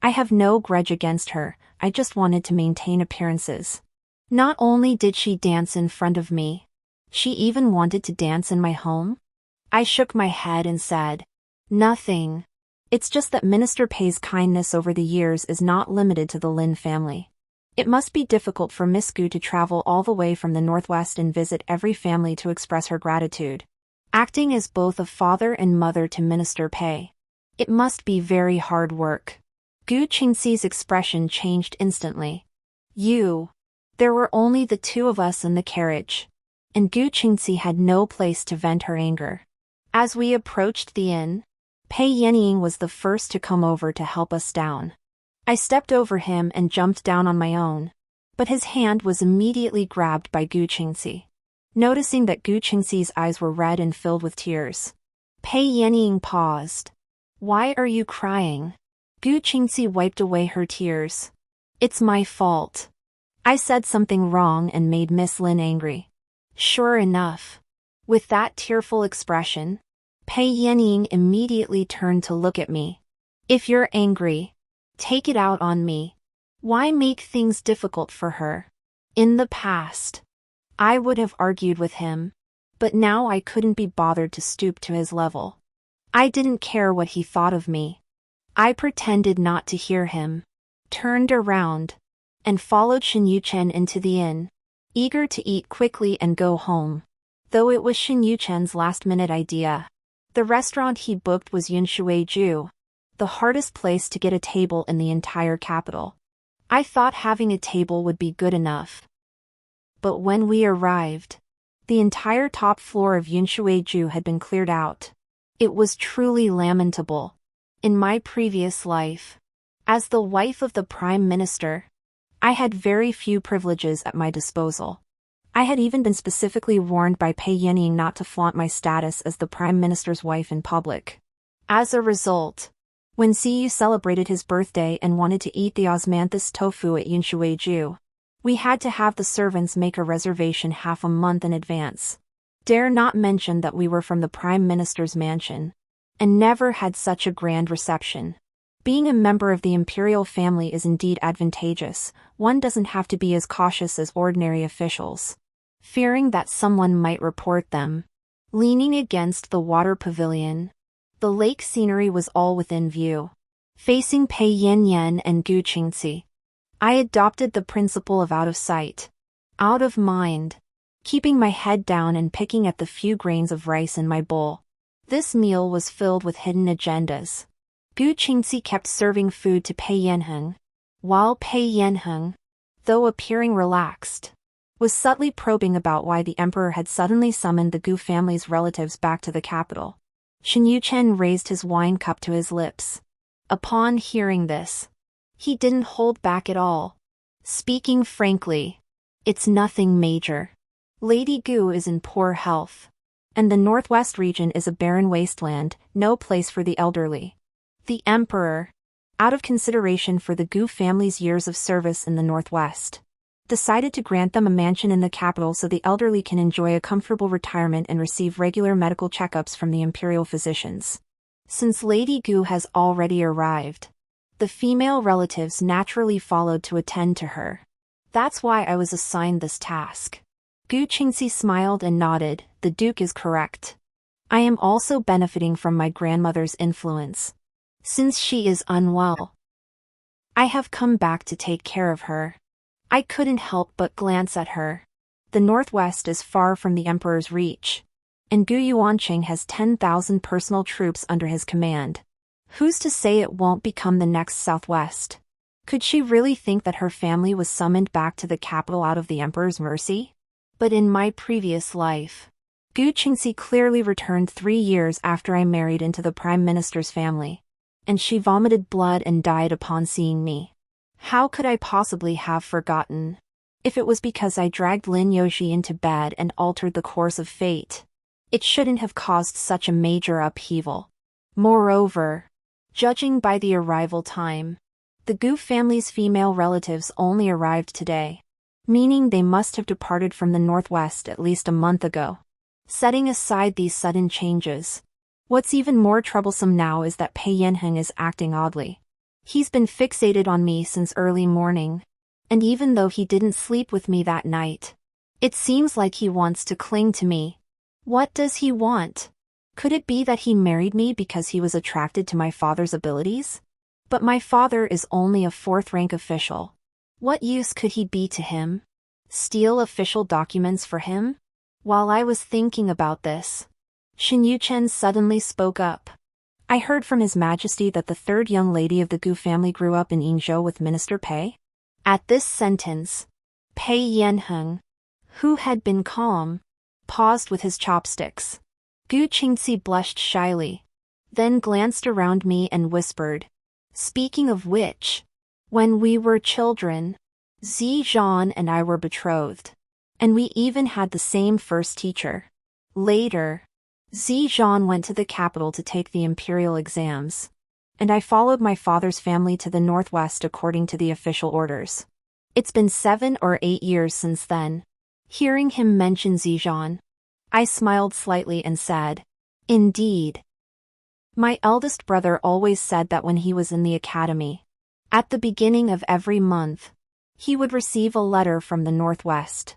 S1: I have no grudge against her, I just wanted to maintain appearances. Not only did she dance in front of me, she even wanted to dance in my home? I shook my head and said, nothing. It's just that Minister Pei's kindness over the years is not limited to the Lin family. It must be difficult for Miss Gu to travel all the way from the northwest and visit every family to express her gratitude. Acting as both a father and mother to Minister Pei, it must be very hard work. Gu Sanxiaojie's expression changed instantly. There were only the 2 of us in the carriage, and Gu Sanxiaojie had no place to vent her anger. As we approached the inn, Pei Yanheng was the first to come over to help us down. I stepped over him and jumped down on my own, but his hand was immediately grabbed by Gu Sanxiaojie. Noticing that Gu Sanxiaojie's eyes were red and filled with tears, Pei Yanheng paused. Why are you crying? Gu Sanxiaojie wiped away her tears. It's my fault. I said something wrong and made Miss Lin angry. Sure enough, with that tearful expression, Pei Yanheng immediately turned to look at me. If you're angry, take it out on me. Why make things difficult for her? In the past, I would have argued with him. But now I couldn't be bothered to stoop to his level. I didn't care what he thought of me. I pretended not to hear him, turned around, and followed Shen Yuchen into the inn, eager to eat quickly and go home. Though it was Shen Yuchen's last-minute idea. The restaurant he booked was Yunshuiju, the hardest place to get a table in the entire capital. I thought having a table would be good enough. But when we arrived, the entire top floor of Yunshuiju had been cleared out. It was truly lamentable. In my previous life, as the wife of the Prime Minister, I had very few privileges at my disposal. I had even been specifically warned by Pei Yanheng not to flaunt my status as the Prime Minister's wife in public. As a result, when Ziyu celebrated his birthday and wanted to eat the osmanthus tofu at Yunshuiju, we had to have the servants make a reservation half a month in advance. Dare not mention that we were from the Prime Minister's mansion, and never had such a grand reception. Being a member of the imperial family is indeed advantageous. One doesn't have to be as cautious as ordinary officials, fearing that someone might report them. Leaning against the water pavilion, the lake scenery was all within view. Facing Pei Yanheng and Gu Sanxiaojie, I adopted the principle of out of sight, out of mind, keeping my head down and picking at the few grains of rice in my bowl. This meal was filled with hidden agendas. Gu Sanxiaojie kept serving food to Pei Yanheng, while Pei Yanheng, though appearing relaxed, was subtly probing about why the emperor had suddenly summoned the Gu family's relatives back to the capital. Shen Yuchen raised his wine cup to his lips. Upon hearing this, he didn't hold back at all. Speaking frankly, it's nothing major. Lady Gu is in poor health, and the northwest region is a barren wasteland, no place for the elderly. The emperor, out of consideration for the Gu family's years of service in the northwest, decided to grant them a mansion in the capital so the elderly can enjoy a comfortable retirement and receive regular medical checkups from the imperial physicians. Since Lady Gu has already arrived, the female relatives naturally followed to attend to her. That's why I was assigned this task. Gu Sanxiaojie smiled and nodded. The Duke is correct. I am also benefiting from my grandmother's influence. Since she is unwell, I have come back to take care of her. I couldn't help but glance at her. The northwest is far from the emperor's reach, and Gu Yuanqing has 10,000 personal troops under his command. Who's to say it won't become the next southwest? Could she really think that her family was summoned back to the capital out of the emperor's mercy? But in my previous life, Gu Sanxiaojie clearly returned 3 years after I married into the Prime Minister's family, and she vomited blood and died upon seeing me. How could I possibly have forgotten? If it was because I dragged Lin Yoshi into bed and altered the course of fate, it shouldn't have caused such a major upheaval. Moreover, judging by the arrival time, the Gu family's female relatives only arrived today, meaning they must have departed from the northwest at least a month ago. Setting aside these sudden changes, what's even more troublesome now is that Pei Yanheng is acting oddly. He's been fixated on me since early morning, and even though he didn't sleep with me that night, it seems like he wants to cling to me. What does he want? Could it be that he married me because he was attracted to my father's abilities? But my father is only a 4th-rank official. What use could he be to him? Steal official documents for him? While I was thinking about this, Shen Yuchen suddenly spoke up. I heard from His Majesty that the 3rd young lady of the Gu family grew up in Yingzhou with Minister Pei. At this sentence, Pei Yanheng, who had been calm, paused with his chopsticks. Gu Sanxiaojie blushed shyly, then glanced around me and whispered, "Speaking of which, when we were children, Zizhan and I were betrothed, and we even had the same first teacher. Later, Zizhan went to the capital to take the imperial exams, and I followed my father's family to the northwest according to the official orders. It's been 7 or 8 years since then." Hearing him mention Zizhan, I smiled slightly and said, "Indeed. My eldest brother always said that when he was in the academy, at the beginning of every month, he would receive a letter from the northwest.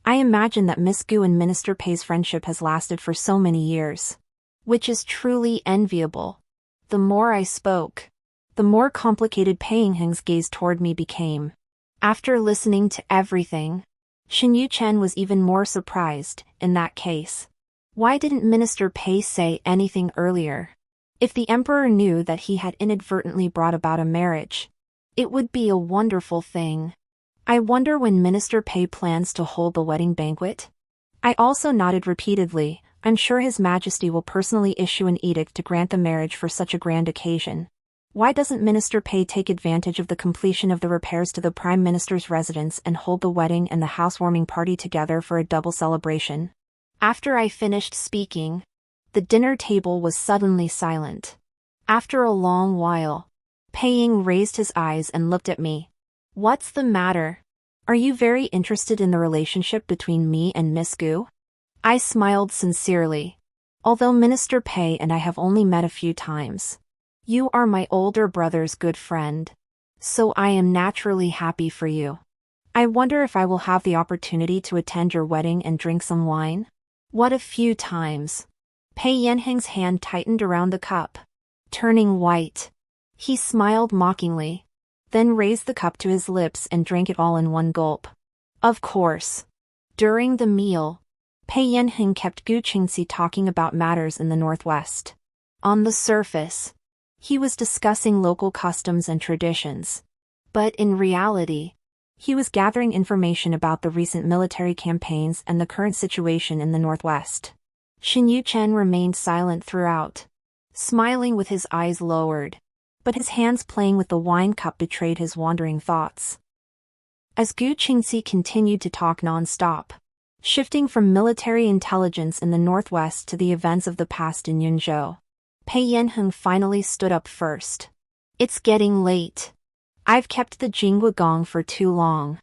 S1: I imagine that Miss Gu and Minister Pei's friendship has lasted for so many years. Which is truly enviable. The more I spoke, the more complicated Pei Yanheng's gaze toward me became. After listening to everything, Shen Yuchen was even more surprised. In that case, why didn't Minister Pei say anything earlier? If the emperor knew that he had inadvertently brought about a marriage, it would be a wonderful thing. I wonder when Minister Pei plans to hold the wedding banquet? I also nodded repeatedly. I'm sure His Majesty will personally issue an edict to grant the marriage for such a grand occasion. Why doesn't Minister Pei take advantage of the completion of the repairs to the Prime Minister's residence and hold the wedding and the housewarming party together for a double celebration? After I finished speaking, the dinner table was suddenly silent. After a long while, Pei Ying raised his eyes and looked at me. What's the matter? Are you very interested in the relationship between me and Miss Gu? I smiled sincerely. Although Minister Pei and I have only met a few times, you are my older brother's good friend, so I am naturally happy for you. I wonder if I will have the opportunity to attend your wedding and drink some wine? What a few times. Pei Yanheng's hand tightened around the cup, turning white. He smiled mockingly, then raised the cup to his lips and drank it all in one gulp. Of course. During the meal, Pei Yanheng kept Gu Qingxi talking about matters in the northwest. On the surface, he was discussing local customs and traditions. But in reality, he was gathering information about the recent military campaigns and the current situation in the northwest. Shen Yuchen remained silent throughout, smiling with his eyes lowered, but his hands playing with the wine cup betrayed his wandering thoughts. As Gu Qingxi continued to talk non-stop, shifting from military intelligence in the northwest to the events of the past in Yunzhou, Pei Yanheng finally stood up first. It's getting late. I've kept the Jingwa Gong for too long.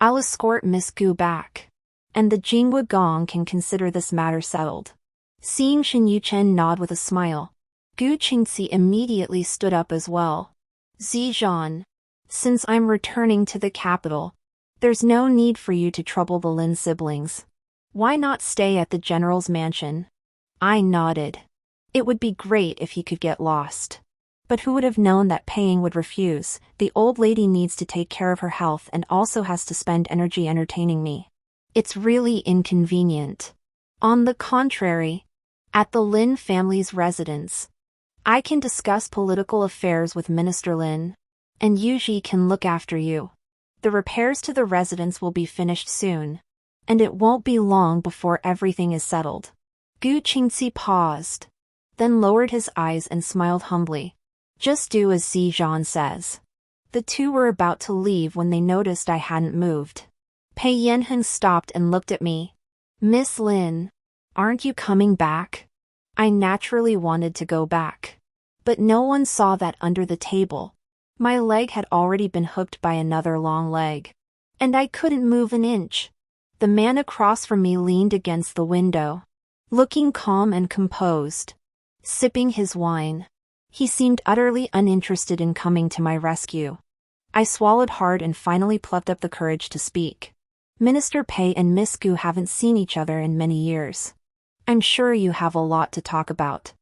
S1: I'll escort Miss Gu back, and the Jingwa Gong can consider this matter settled. Seeing Shen Yuchen nod with a smile, Gu Qingxi immediately stood up as well. Zizhan, since I'm returning to the capital, there's no need for you to trouble the Lin siblings. Why not stay at the general's mansion? I nodded. It would be great if he could get lost. But who would have known that Pei Ying would refuse? The old lady needs to take care of her health and also has to spend energy entertaining me. It's really inconvenient. On the contrary, at the Lin family's residence, I can discuss political affairs with Minister Lin, and Yuji can look after you. The repairs to the residence will be finished soon, and it won't be long before everything is settled. Gu Qingxi paused, then lowered his eyes and smiled humbly. Just do as Zizhan says. The two were about to leave when they noticed I hadn't moved. Pei Yanheng stopped and looked at me. Miss Lin, aren't you coming back? I naturally wanted to go back, but no one saw that under the table. My leg had already been hooked by another long leg, and I couldn't move an inch. The man across from me leaned against the window, looking calm and composed, sipping his wine. He seemed utterly uninterested in coming to my rescue. I swallowed hard and finally plucked up the courage to speak. Minister Pei and Miss Gu haven't seen each other in many years. I'm sure you have a lot to talk about.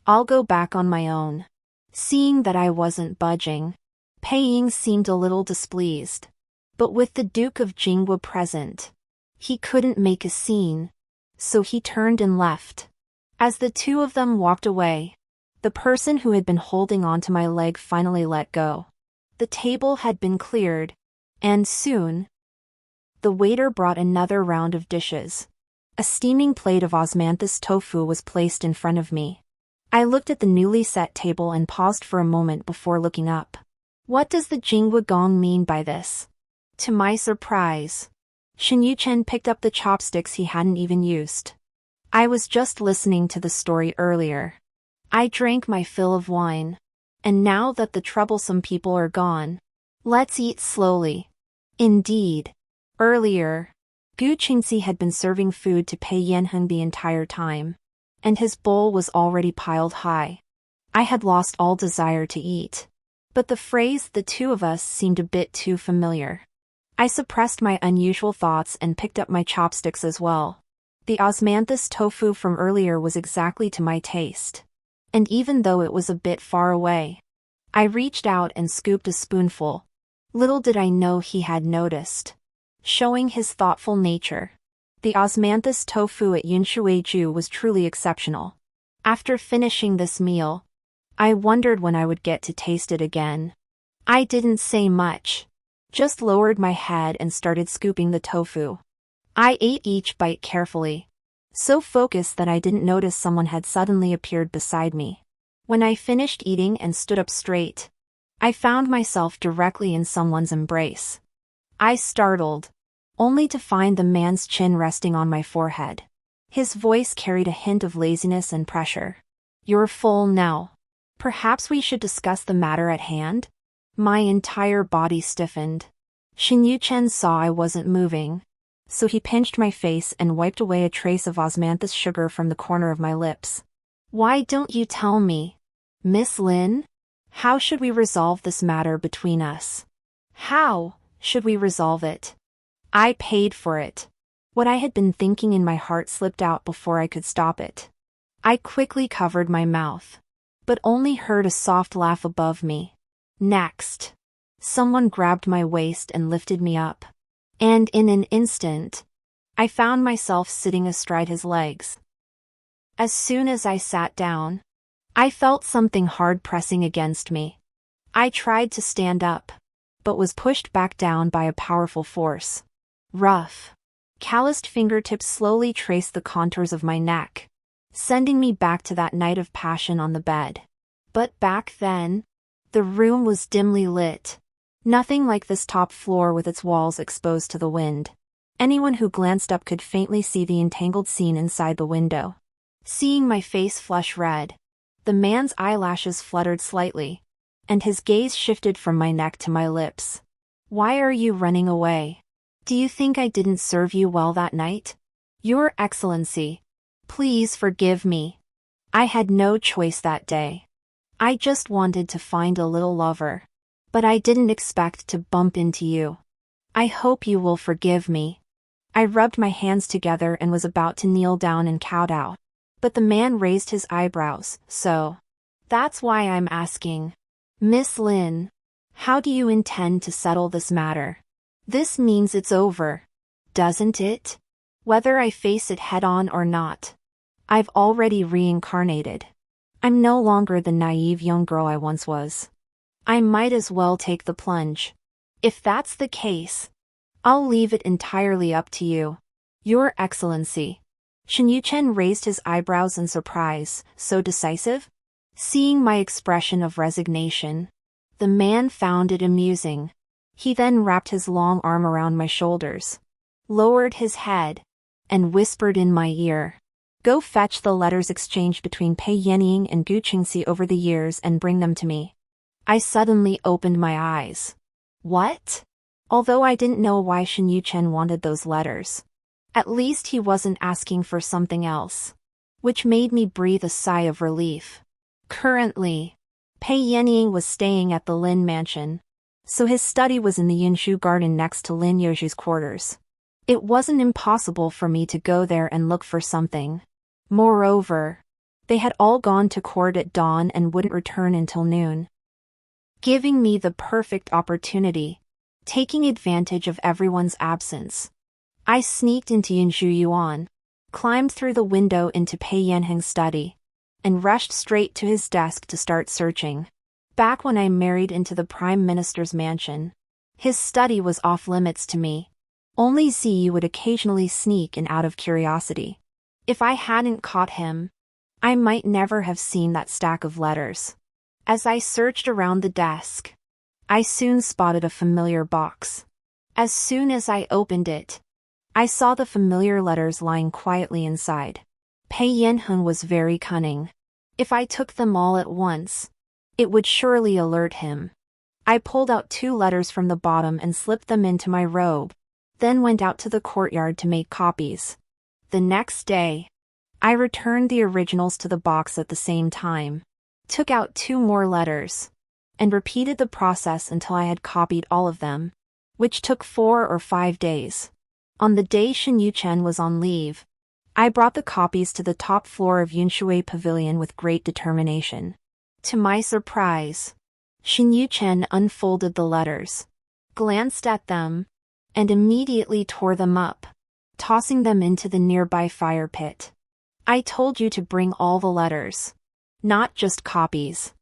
S1: I'll go back on my own. Seeing that I wasn't budging, Pei Ying seemed a little displeased. But with the Duke of Jingwa present, he couldn't make a scene, so he turned and left. As the two of them walked away, the person who had been holding onto my leg finally let go. The table had been cleared, and soon, the waiter brought another round of dishes. A steaming plate of osmanthus tofu was placed in front of me. I looked at the newly set table and paused for a moment before looking up. What does the Jingwa Gong mean by this? To my surprise, Shen Yuchen picked up the chopsticks he hadn't even used. I was just listening to the story earlier. I drank my fill of wine, and now that the troublesome people are gone, let's eat slowly. Indeed, earlier, Gu Qingxi had been serving food to Pei Yanheng the entire time, and his bowl was already piled high. I had lost all desire to eat, but the phrase "the two of us" seemed a bit too familiar. I suppressed my unusual thoughts and picked up my chopsticks as well. The osmanthus tofu from earlier was exactly to my taste. And even though it was a bit far away, I reached out and scooped a spoonful. Little did I know he had noticed. Showing his thoughtful nature, the osmanthus tofu at Yanshuiju was truly exceptional. After finishing this meal, I wondered when I would get to taste it again. I didn't say much, just lowered my head and started scooping the tofu. I ate each bite carefully, so focused that I didn't notice someone had suddenly appeared beside me. When I finished eating and stood up straight, I found myself directly in someone's embrace. I startled, only to find the man's chin resting on my forehead. His voice carried a hint of laziness and pressure. "You're full now. Perhaps we should discuss the matter at hand?" My entire body stiffened. Shen Yuchen saw I wasn't moving, so he pinched my face and wiped away a trace of osmanthus sugar from the corner of my lips. "Why don't you tell me, Miss Lin? How should we resolve this matter between us? How should we resolve it? I paid for it." What I had been thinking in my heart slipped out before I could stop it. I quickly covered my mouth, but only heard a soft laugh above me. Next, someone grabbed my waist and lifted me up. And in an instant, I found myself sitting astride his legs. As soon as I sat down, I felt something hard pressing against me. I tried to stand up, but was pushed back down by a powerful force. Rough, calloused fingertips slowly traced the contours of my neck, sending me back to that night of passion on the bed. But back then, the room was dimly lit. Nothing like this top floor with its walls exposed to the wind. Anyone who glanced up could faintly see the entangled scene inside the window. Seeing my face flush red, the man's eyelashes fluttered slightly, and his gaze shifted from my neck to my lips. "Why are you running away? Do you think I didn't serve you well that night? Your Excellency, please forgive me. I had no choice that day. I just wanted to find a little lover. But I didn't expect to bump into you. I hope you will forgive me." I rubbed my hands together and was about to kneel down and kowtow. But the man raised his eyebrows. "So, that's why I'm asking. Miss Lin, how do you intend to settle this matter? This means it's over, doesn't it? Whether I face it head-on or not. I've already reincarnated. I'm no longer the naive young girl I once was. I might as well take the plunge. If that's the case, I'll leave it entirely up to you, Your Excellency." Shen Yuchen raised his eyebrows in surprise. "So decisive?" Seeing my expression of resignation, the man found it amusing. He then wrapped his long arm around my shoulders, lowered his head, and whispered in my ear, "Go fetch the letters exchanged between Pei Yanheng and Gu Sanxiaojie over the years and bring them to me." I suddenly opened my eyes. What? Although I didn't know why Shen Yuchen wanted those letters, at least he wasn't asking for something else, which made me breathe a sigh of relief. Currently, Pei Yanheng was staying at the Lin mansion, so his study was in the Yanshu garden next to Lin Youju's quarters. It wasn't impossible for me to go there and look for something. Moreover, they had all gone to court at dawn and wouldn't return until noon, giving me the perfect opportunity, taking advantage of everyone's absence. I sneaked into Yanshu Yuan, climbed through the window into Pei Yanheng's study, and rushed straight to his desk to start searching. Back when I married into the Prime Minister's mansion, his study was off limits to me. Only Ziyu would occasionally sneak in out of curiosity. If I hadn't caught him, I might never have seen that stack of letters. As I searched around the desk, I soon spotted a familiar box. As soon as I opened it, I saw the familiar letters lying quietly inside. Pei Yanheng was very cunning. If I took them all at once, it would surely alert him. I pulled out 2 letters from the bottom and slipped them into my robe, then went out to the courtyard to make copies. The next day, I returned the originals to the box at the same time, took out 2 more letters, and repeated the process until I had copied all of them. which took 4 or 5 days. On the day Shen Yuchen was on leave, I brought the copies to the top floor of Yunshui Pavilion with great determination. To my surprise, Shen Yuchen unfolded the letters, glanced at them, and immediately tore them up, tossing them into the nearby fire pit. I told you to bring all the letters, not just copies.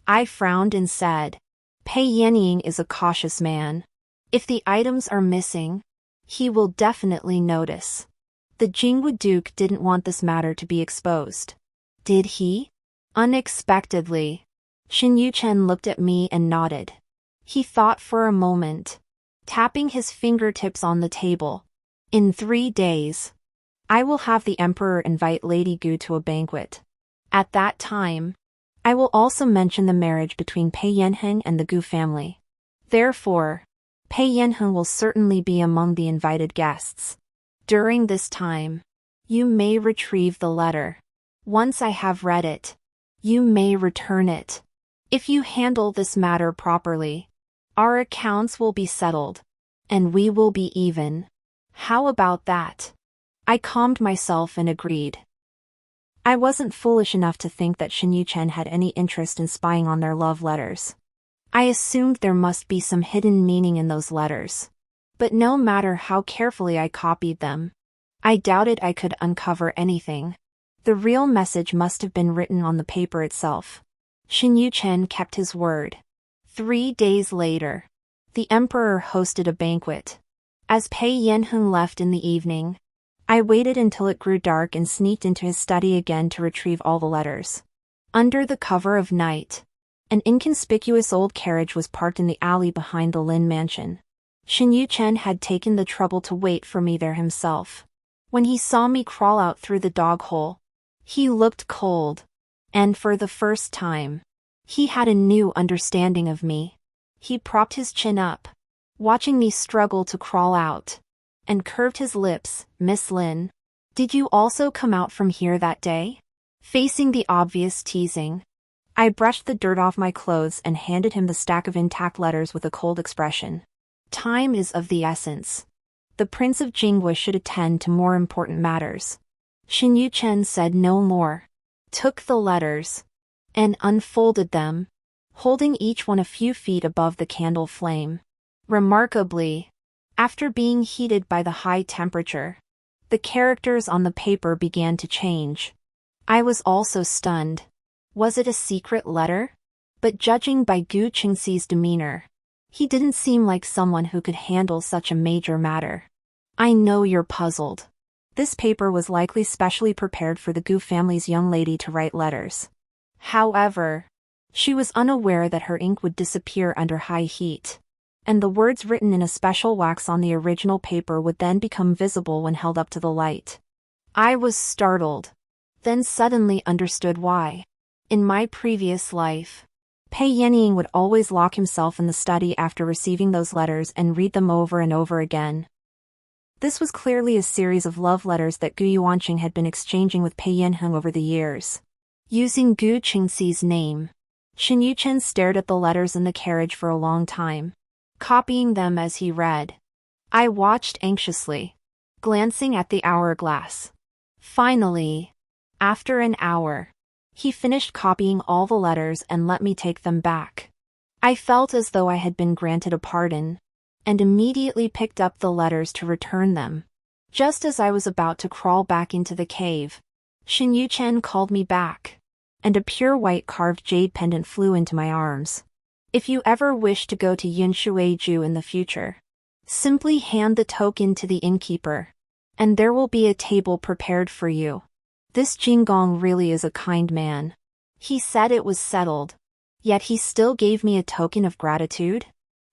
S1: I frowned and said, Pei Yanheng is a cautious man. If the items are missing, he will definitely notice. The Jingwu Duke didn't want this matter to be exposed. Did he? Unexpectedly, Shen Yuchen looked at me and nodded. He thought for a moment, tapping his fingertips on the table. In 3 days, I will have the emperor invite Lady Gu to a banquet. At that time, I will also mention the marriage between Pei Yanheng and the Gu family. Therefore, Pei Yanheng will certainly be among the invited guests. During this time, you may retrieve the letter. Once I have read it, you may return it. If you handle this matter properly, our accounts will be settled, and we will be even. How about that? I calmed myself and agreed. I wasn't foolish enough to think that Shen Yuchen had any interest in spying on their love letters. I assumed there must be some hidden meaning in those letters. But no matter how carefully I copied them, I doubted I could uncover anything. The real message must have been written on the paper itself. Shen Yuchen kept his word. 3 days later, the emperor hosted a banquet. As Pei Yanheng left in the evening, I waited until it grew dark and sneaked into his study again to retrieve all the letters. Under the cover of night, an inconspicuous old carriage was parked in the alley behind the Lin mansion. Shen Yuchen had taken the trouble to wait for me there himself. When he saw me crawl out through the dog hole, he looked cold, and for the first time, he had a new understanding of me. He propped his chin up, watching me struggle to crawl out, and curved his lips. Miss Lin, did you also come out from here that day? Facing the obvious teasing, I brushed the dirt off my clothes and handed him the stack of intact letters with a cold expression. Time is of the essence. The Prince of Jingwu should attend to more important matters. Shen Yuchen said no more, took the letters, and unfolded them, holding each one a few feet above the candle flame. Remarkably, after being heated by the high temperature, the characters on the paper began to change. I was also stunned. Was it a secret letter? But judging by Gu Qingxi's demeanor, he didn't seem like someone who could handle such a major matter. I know you're puzzled. This paper was likely specially prepared for the Gu family's young lady to write letters. However, she was unaware that her ink would disappear under high heat, and the words written in a special wax on the original paper would then become visible when held up to the light. I was startled, then suddenly understood why. In my previous life, Pei Yanheng would always lock himself in the study after receiving those letters and read them over and over again. This was clearly a series of love letters that Gu Yuanqing had been exchanging with Pei Yanheng over the years. Using Gu Qingxi's name, Shen Yuchen stared at the letters in the carriage for a long time, copying them as he read. I watched anxiously, glancing at the hourglass. Finally, after an hour, he finished copying all the letters and let me take them back. I felt as though I had been granted a pardon, and immediately picked up the letters to return them. Just as I was about to crawl back into the cave, Shen Yuchen called me back, and a pure white carved jade pendant flew into my arms. If you ever wish to go to Yunshuiju in the future, simply hand the token to the innkeeper, and there will be a table prepared for you. This Jinggong really is a kind man. He said it was settled, yet he still gave me a token of gratitude?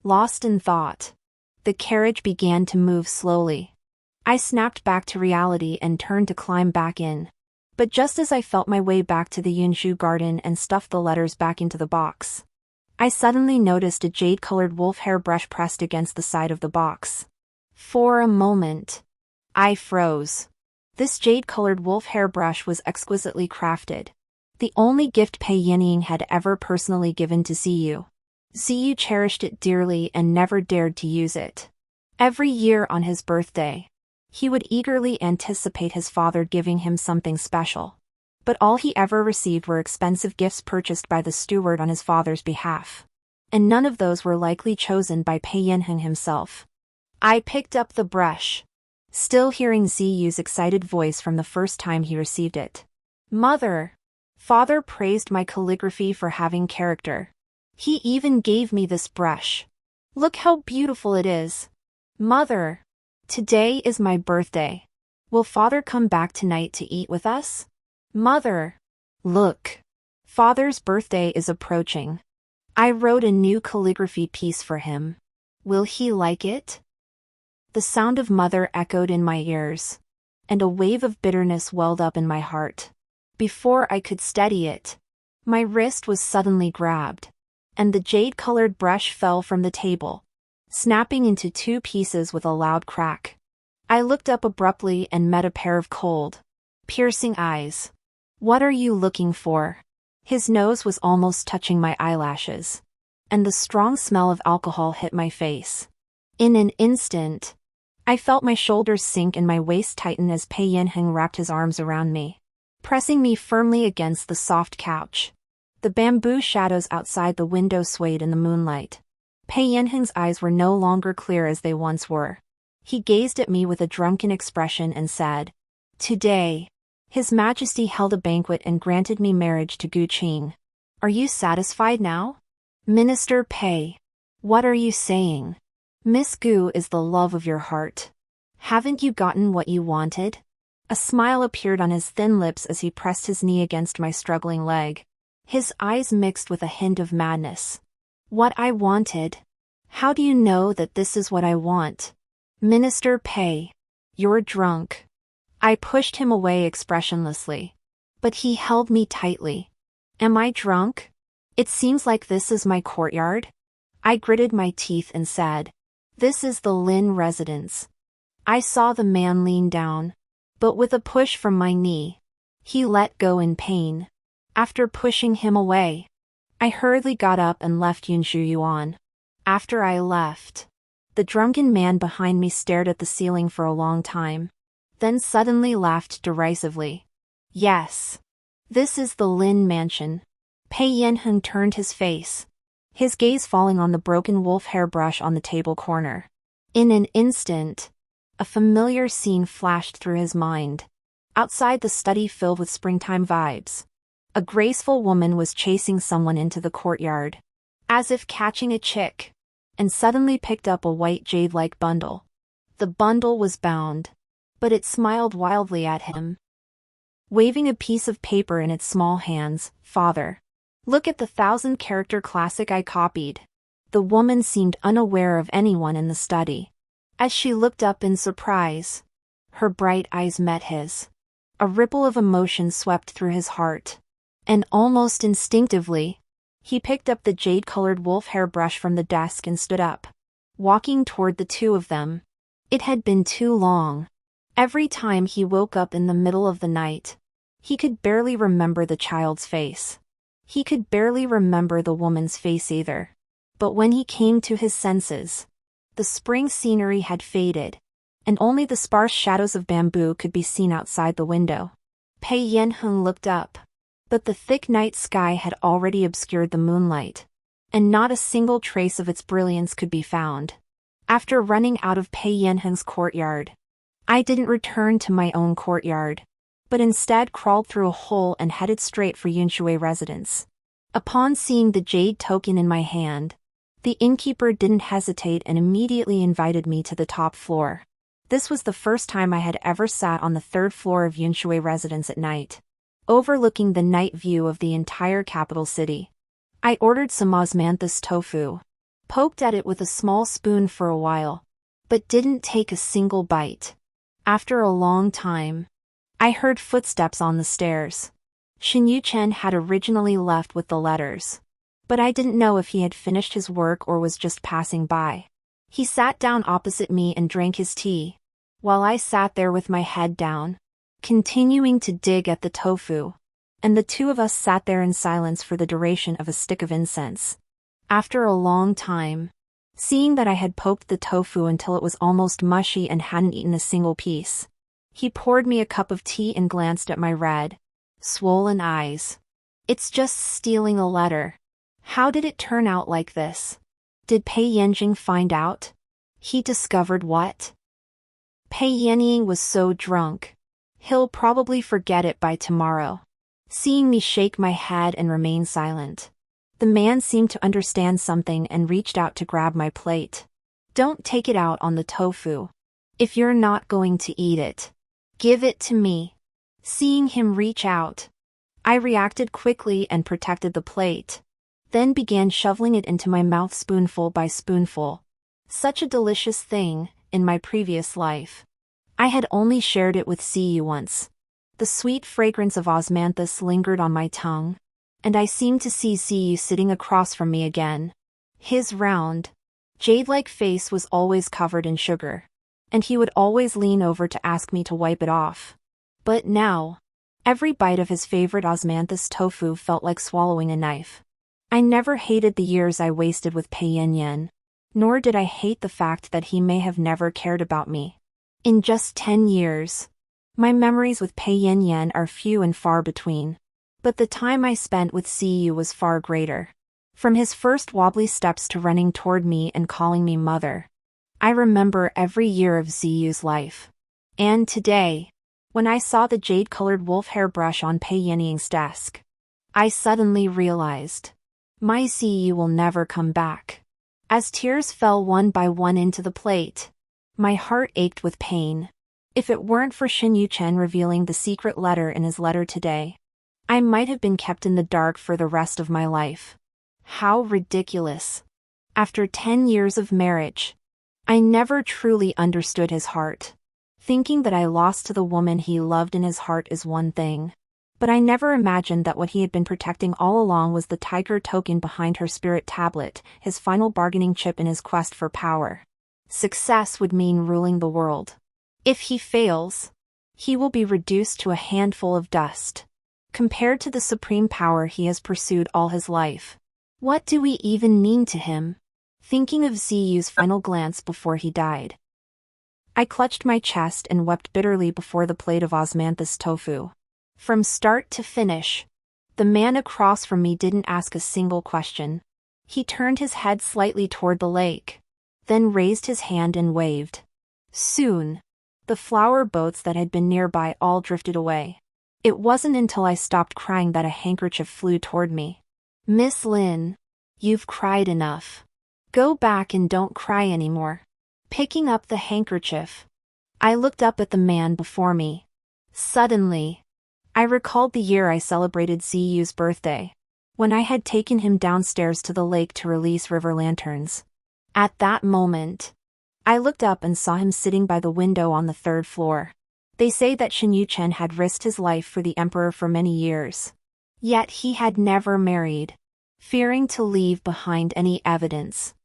S1: Lost in thought, the carriage began to move slowly. I snapped back to reality and turned to climb back in. But just as I felt my way back to the Yunshu garden and stuffed the letters back into the box, I suddenly noticed a jade-colored wolf hair brush pressed against the side of the box. For a moment, I froze. This jade-colored wolf hair brush was exquisitely crafted, the only gift Pei Yanheng had ever personally given to Ziyu. Ziyu cherished it dearly and never dared to use it. Every year on his birthday, he would eagerly anticipate his father giving him something special. But all he ever received were expensive gifts purchased by the steward on his father's behalf. And none of those were likely chosen by Pei Yanheng himself. I picked up the brush, still hearing Ziyu's excited voice from the first time he received it. Mother! Father praised my calligraphy for having character. He even gave me this brush. Look how beautiful it is. Mother! Today is my birthday. Will Father come back tonight to eat with us? Mother! Look! Father's birthday is approaching. I wrote a new calligraphy piece for him. Will he like it? The sound of mother echoed in my ears, and a wave of bitterness welled up in my heart. Before I could steady it, my wrist was suddenly grabbed, and the jade-colored brush fell from the table, snapping into two pieces with a loud crack. I looked up abruptly and met a pair of cold, piercing eyes. What are you looking for? His nose was almost touching my eyelashes, and the strong smell of alcohol hit my face. In an instant, I felt my shoulders sink and my waist tighten as Pei Yanheng wrapped his arms around me, pressing me firmly against the soft couch. The bamboo shadows outside the window swayed in the moonlight. Pei Yanheng's eyes were no longer clear as they once were. He gazed at me with a drunken expression and said, "Today, His Majesty held a banquet and granted me marriage to Gu Qing. Are you satisfied now? Minister Pei, what are you saying? Miss Gu is the love of your heart. Haven't you gotten what you wanted?" A smile appeared on his thin lips as he pressed his knee against my struggling leg. His eyes mixed with a hint of madness. What I wanted? How do you know that this is what I want? Minister Pei, you're drunk. I pushed him away expressionlessly. But he held me tightly. Am I drunk? It seems like this is my courtyard. I gritted my teeth and said, "This is the Lin residence." I saw the man lean down, but with a push from my knee, he let go in pain. After pushing him away, I hurriedly got up and left Yuan. After I left, the drunken man behind me stared at the ceiling for a long time, then suddenly laughed derisively. Yes, this is the Lin mansion. Pei Yanheng turned his face, his gaze falling on the broken wolf hair brush on the table corner. In an instant, a familiar scene flashed through his mind. Outside the study filled with springtime vibes, a graceful woman was chasing someone into the courtyard, as if catching a chick, and suddenly picked up a white jade-like bundle. The bundle was bound, but it smiled wildly at him, waving a piece of paper in its small hands. "Father, look at the 1,000-character classic I copied." The woman seemed unaware of anyone in the study. As she looked up in surprise, her bright eyes met his. A ripple of emotion swept through his heart, and almost instinctively, he picked up the jade-colored wolf hair brush from the desk and stood up, walking toward the two of them. It had been too long. Every time he woke up in the middle of the night, he could barely remember the child's face. He could barely remember the woman's face either. But when he came to his senses, the spring scenery had faded, and only the sparse shadows of bamboo could be seen outside the window. Pei Yanheng looked up, but the thick night sky had already obscured the moonlight, and not a single trace of its brilliance could be found. After running out of Pei Yanheng's courtyard, I didn't return to my own courtyard, but instead crawled through a hole and headed straight for Yunshui residence. Upon seeing the jade token in my hand, the innkeeper didn't hesitate and immediately invited me to the top floor. This was the first time I had ever sat on the third floor of Yunshui residence at night, overlooking the night view of the entire capital city. I ordered some osmanthus tofu, poked at it with a small spoon for a while, but didn't take a single bite. After a long time, I heard footsteps on the stairs. Xinyu Chen had originally left with the letters, but I didn't know if he had finished his work or was just passing by. He sat down opposite me and drank his tea, while I sat there with my head down, continuing to dig at the tofu, and the two of us sat there in silence for the duration of a stick of incense. After a long time, Seeing that I had poked the tofu until it was almost mushy and hadn't eaten a single piece, he poured me a cup of tea and glanced at my red, swollen eyes. "It's just stealing a letter. How did it turn out like this? Did Pei Yanheng find out? He discovered what?" Pei Yanheng was so drunk. "He'll probably forget it by tomorrow." Seeing me shake my head and remain silent, the man seemed to understand something and reached out to grab my plate. "Don't take it out on the tofu. If you're not going to eat it, give it to me." Seeing him reach out, I reacted quickly and protected the plate, then began shoveling it into my mouth spoonful by spoonful. Such a delicious thing. In my previous life, I had only shared it with Siyu once. The sweet fragrance of osmanthus lingered on my tongue, and I seemed to see Siyu sitting across from me again. His round, jade-like face was always covered in sugar, and he would always lean over to ask me to wipe it off. But now, every bite of his favorite osmanthus tofu felt like swallowing a knife. I never hated the years I wasted with Pei Yanheng, nor did I hate the fact that he may have never cared about me. In just 10 years, my memories with Pei Yanheng are few and far between. But the time I spent with Siyu was far greater. From his first wobbly steps to running toward me and calling me mother, I remember every year of Ziyu's life. And today, when I saw the jade-colored wolf hair brush on Pei Yanheng's desk, I suddenly realized, my Ziyu will never come back. As tears fell one by one into the plate, my heart ached with pain. If it weren't for Xinyu Chen revealing the secret letter in his letter today, I might have been kept in the dark for the rest of my life. How ridiculous. After 10 years of marriage, I never truly understood his heart. Thinking that I lost to the woman he loved in his heart is one thing, but I never imagined that what he had been protecting all along was the tiger token behind her spirit tablet, his final bargaining chip in his quest for power. Success would mean ruling the world. If he fails, he will be reduced to a handful of dust, compared to the supreme power he has pursued all his life. What do we even mean to him? Thinking of Ziyu's final glance before he died, I clutched my chest and wept bitterly before the plate of osmanthus tofu. From start to finish, the man across from me didn't ask a single question. He turned his head slightly toward the lake, then raised his hand and waved. Soon, the flower boats that had been nearby all drifted away. It wasn't until I stopped crying that a handkerchief flew toward me. "Miss Lin, you've cried enough. Go back and don't cry anymore." Picking up the handkerchief, I looked up at the man before me. Suddenly, I recalled the year I celebrated Ziyu's birthday, when I had taken him downstairs to the lake to release river lanterns. At that moment, I looked up and saw him sitting by the window on the 3rd floor. They say that Xinyu Chen had risked his life for the emperor for many years. Yet he had never married, fearing to leave behind any evidence.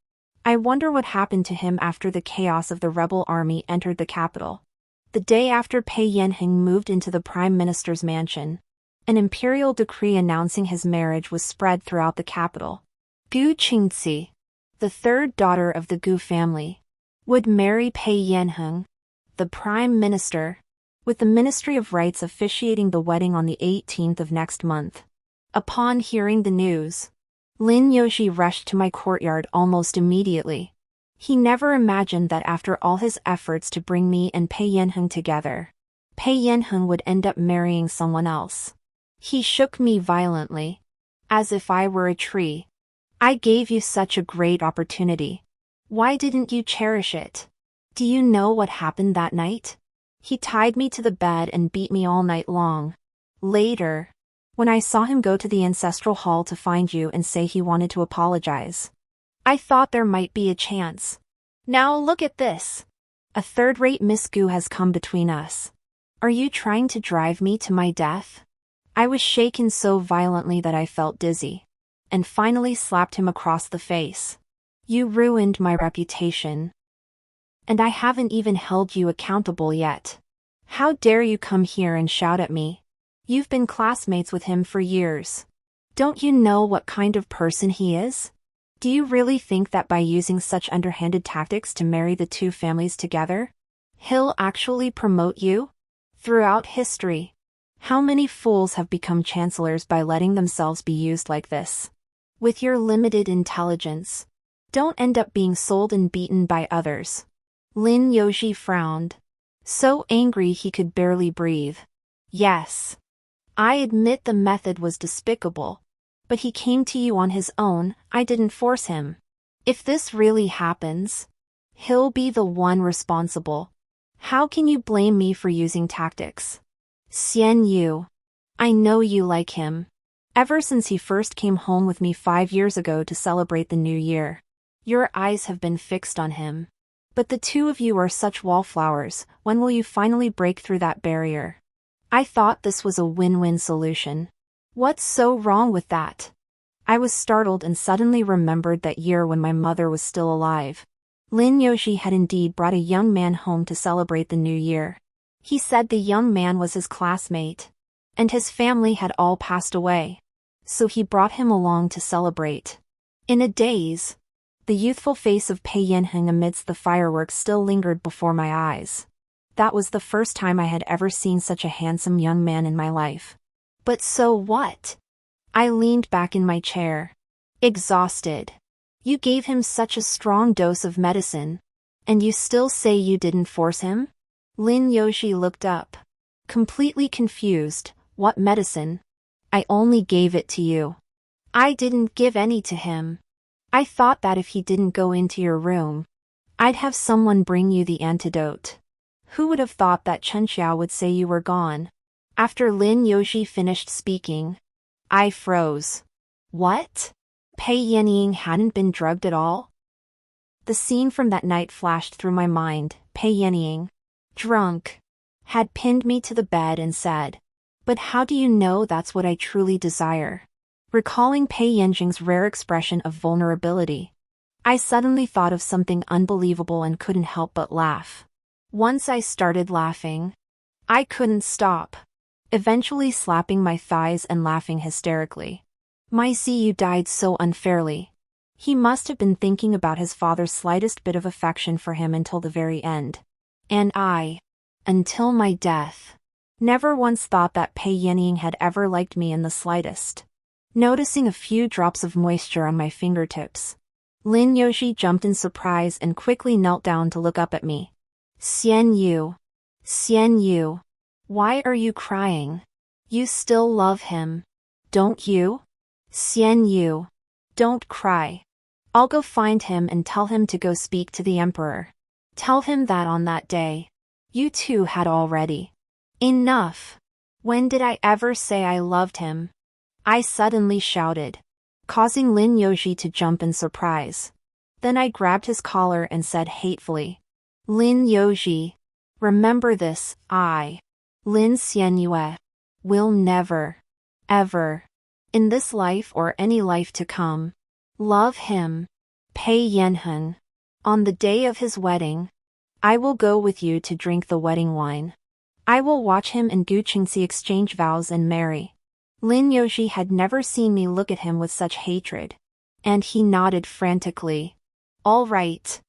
S1: I wonder what happened to him after the chaos of the rebel army entered the capital. The day after Pei Yanheng moved into the prime minister's mansion, an imperial decree announcing his marriage was spread throughout the capital. Gu Sanxiaojie, the 3rd daughter of the Gu family, would marry Pei Yanheng, the prime minister, with the Ministry of Rites officiating the wedding on the 18th of next month. Upon hearing the news, Lin Yoshi rushed to my courtyard almost immediately. He never imagined that after all his efforts to bring me and Pei Yanheng together, Pei Yanheng would end up marrying someone else. He shook me violently, as if I were a tree. "I gave you such a great opportunity. Why didn't you cherish it? Do you know what happened that night?" He tied me to the bed and beat me all night long. Later, when I saw him go to the ancestral hall to find you and say he wanted to apologize, I thought there might be a chance. Now look at this. A third-rate Miss Gu has come between us. Are you trying to drive me to my death? I was shaken so violently that I felt dizzy, and finally slapped him across the face. "You ruined my reputation. And I haven't even held you accountable yet. How dare you come here and shout at me? You've been classmates with him for years. Don't you know what kind of person he is? Do you really think that by using such underhanded tactics to marry the two families together, he'll actually promote you? Throughout history, how many fools have become chancellors by letting themselves be used like this? With your limited intelligence, don't end up being sold and beaten by others. Lin Yoji frowned, so angry he could barely breathe. Yes, I admit the method was despicable, but he came to you on his own, I didn't force him. If this really happens, he'll be the one responsible. How can you blame me for using tactics? Xian Yu, I know you like him. Ever since he first came home with me 5 years ago to celebrate the new year, your eyes have been fixed on him. But the two of you are such wallflowers, when will you finally break through that barrier? I thought this was a win-win solution. What's so wrong with that? I was startled and suddenly remembered that year when my mother was still alive. Lin Yoshi had indeed brought a young man home to celebrate the new year. He said the young man was his classmate, and his family had all passed away, so he brought him along to celebrate. In a daze, the youthful face of Pei Yanheng amidst the fireworks still lingered before my eyes. That was the first time I had ever seen such a handsome young man in my life. But so what? I leaned back in my chair, exhausted. You gave him such a strong dose of medicine, and you still say you didn't force him? Lin Yoshi looked up, completely confused. What medicine? I only gave it to you. I didn't give any to him. I thought that if he didn't go into your room, I'd have someone bring you the antidote. Who would have thought that Sanxia would say you were gone? After Lin Yoshi finished speaking, I froze. What? Pei Yanheng hadn't been drugged at all? The scene from that night flashed through my mind. Pei Yanheng, drunk, had pinned me to the bed and said, "But how do you know that's what I truly desire?" Recalling Pei Yanheng's rare expression of vulnerability, I suddenly thought of something unbelievable and couldn't help but laugh. Once I started laughing, I couldn't stop, eventually slapping my thighs and laughing hysterically. My Ziyu died so unfairly. He must have been thinking about his father's slightest bit of affection for him until the very end. And I, until my death, never once thought that Pei Yanheng had ever liked me in the slightest. Noticing a few drops of moisture on my fingertips, Lin Yoshi jumped in surprise and quickly knelt down to look up at me. Xian Yu, why are you crying? You still love him, don't you? Xian Yu, don't cry. I'll go find him and tell him to go speak to the emperor. Tell him that on that day, you two had already. Enough. When did I ever say I loved him? I suddenly shouted, causing Lin Yoshi to jump in surprise. Then I grabbed his collar and said hatefully, Lin Yoshi, remember this, Lin Xianyue, will never, ever, in this life or any life to come, love him. Pei Yanheng. On the day of his wedding, I will go with you to drink the wedding wine. I will watch him and Gu Qingxi exchange vows and marry. Lin Yoshi had never seen me look at him with such hatred, and he nodded frantically. All right.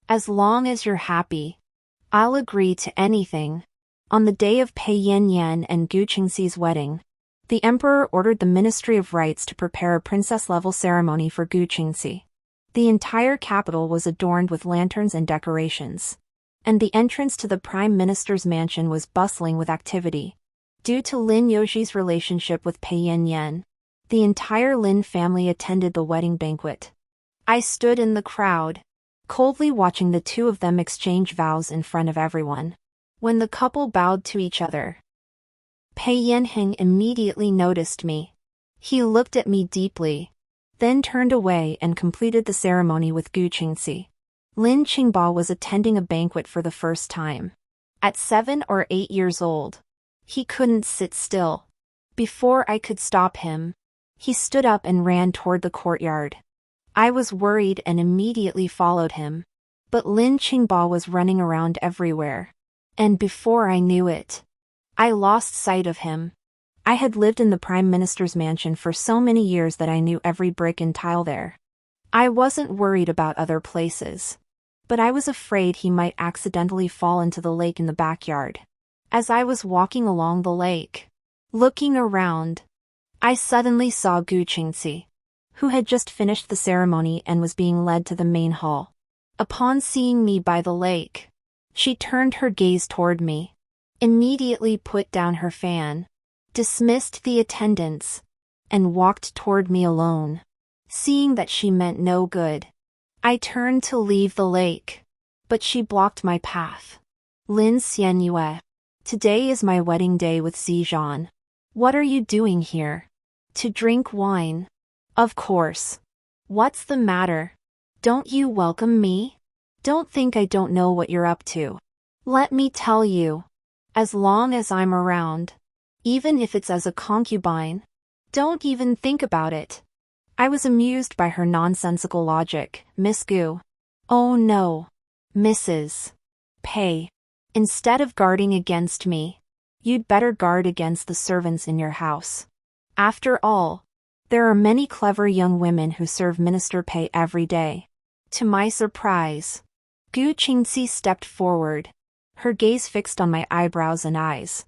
S1: As long as you're happy, I'll agree to anything. On the day of Pei Yanheng and Gu Qingxi's wedding, the emperor ordered the Ministry of Rites to prepare a princess-level ceremony for Gu Qingxi. The entire capital was adorned with lanterns and decorations, and the entrance to the prime minister's mansion was bustling with activity. Due to Lin Yoshi's relationship with Pei Yanheng, the entire Lin family attended the wedding banquet. I stood in the crowd, coldly watching the two of them exchange vows in front of everyone. When the couple bowed to each other, Pei Yanheng immediately noticed me. He looked at me deeply, then turned away and completed the ceremony with Gu Qingxi. Lin Qingba was attending a banquet for the first time. At 7 or 8 years old, he couldn't sit still. Before I could stop him, he stood up and ran toward the courtyard. I was worried and immediately followed him. But Lin Qingba was running around everywhere, and before I knew it, I lost sight of him. I had lived in the Prime Minister's mansion for so many years that I knew every brick and tile there. I wasn't worried about other places. But I was afraid he might accidentally fall into the lake in the backyard. As I was walking along the lake, looking around, I suddenly saw Gu Qingxi, who had just finished the ceremony and was being led to the main hall. Upon seeing me by the lake, she turned her gaze toward me, immediately put down her fan, dismissed the attendants, and walked toward me alone. Seeing that she meant no good, I turned to leave the lake, but she blocked my path. Lin Xianyue, today is my wedding day with Zizhan. What are you doing here? To drink wine? Of course. What's the matter? Don't you welcome me? Don't think I don't know what you're up to. Let me tell you. As long as I'm around, even if it's as a concubine, don't even think about it. I was amused by her nonsensical logic, Miss Gu. Oh no. Mrs. Pei. Instead of guarding against me, you'd better guard against the servants in your house. After all, there are many clever young women who serve Minister Pei every day. To my surprise, Gu Qingxi stepped forward, her gaze fixed on my eyebrows and eyes.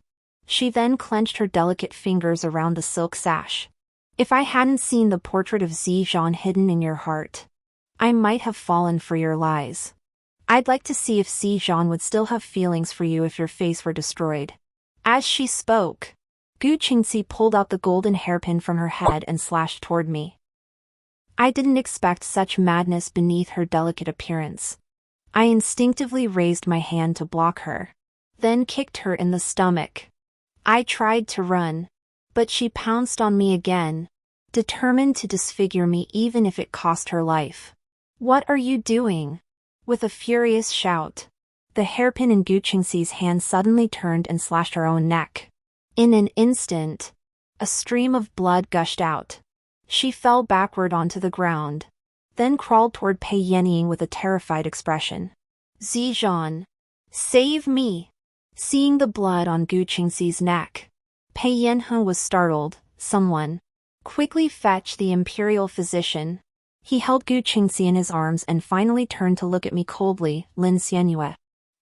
S1: She then clenched her delicate fingers around the silk sash. If I hadn't seen the portrait of Zizhan hidden in your heart, I might have fallen for your lies. I'd like to see if Zizhan would still have feelings for you if your face were destroyed. As she spoke, Gu Qingxi pulled out the golden hairpin from her head and slashed toward me. I didn't expect such madness beneath her delicate appearance. I instinctively raised my hand to block her, then kicked her in the stomach. I tried to run, but she pounced on me again, determined to disfigure me even if it cost her life. What are you doing? With a furious shout, the hairpin in Gu Qingxi's hand suddenly turned and slashed her own neck. In an instant, a stream of blood gushed out. She fell backward onto the ground, then crawled toward Pei Yanheng with a terrified expression. Zizhan, save me! Seeing the blood on Gu Qingxi's neck, Pei Yanheng was startled. Someone, quickly fetch the imperial physician. He held Gu Qingxi in his arms and finally turned to look at me coldly. Lin Xianyue.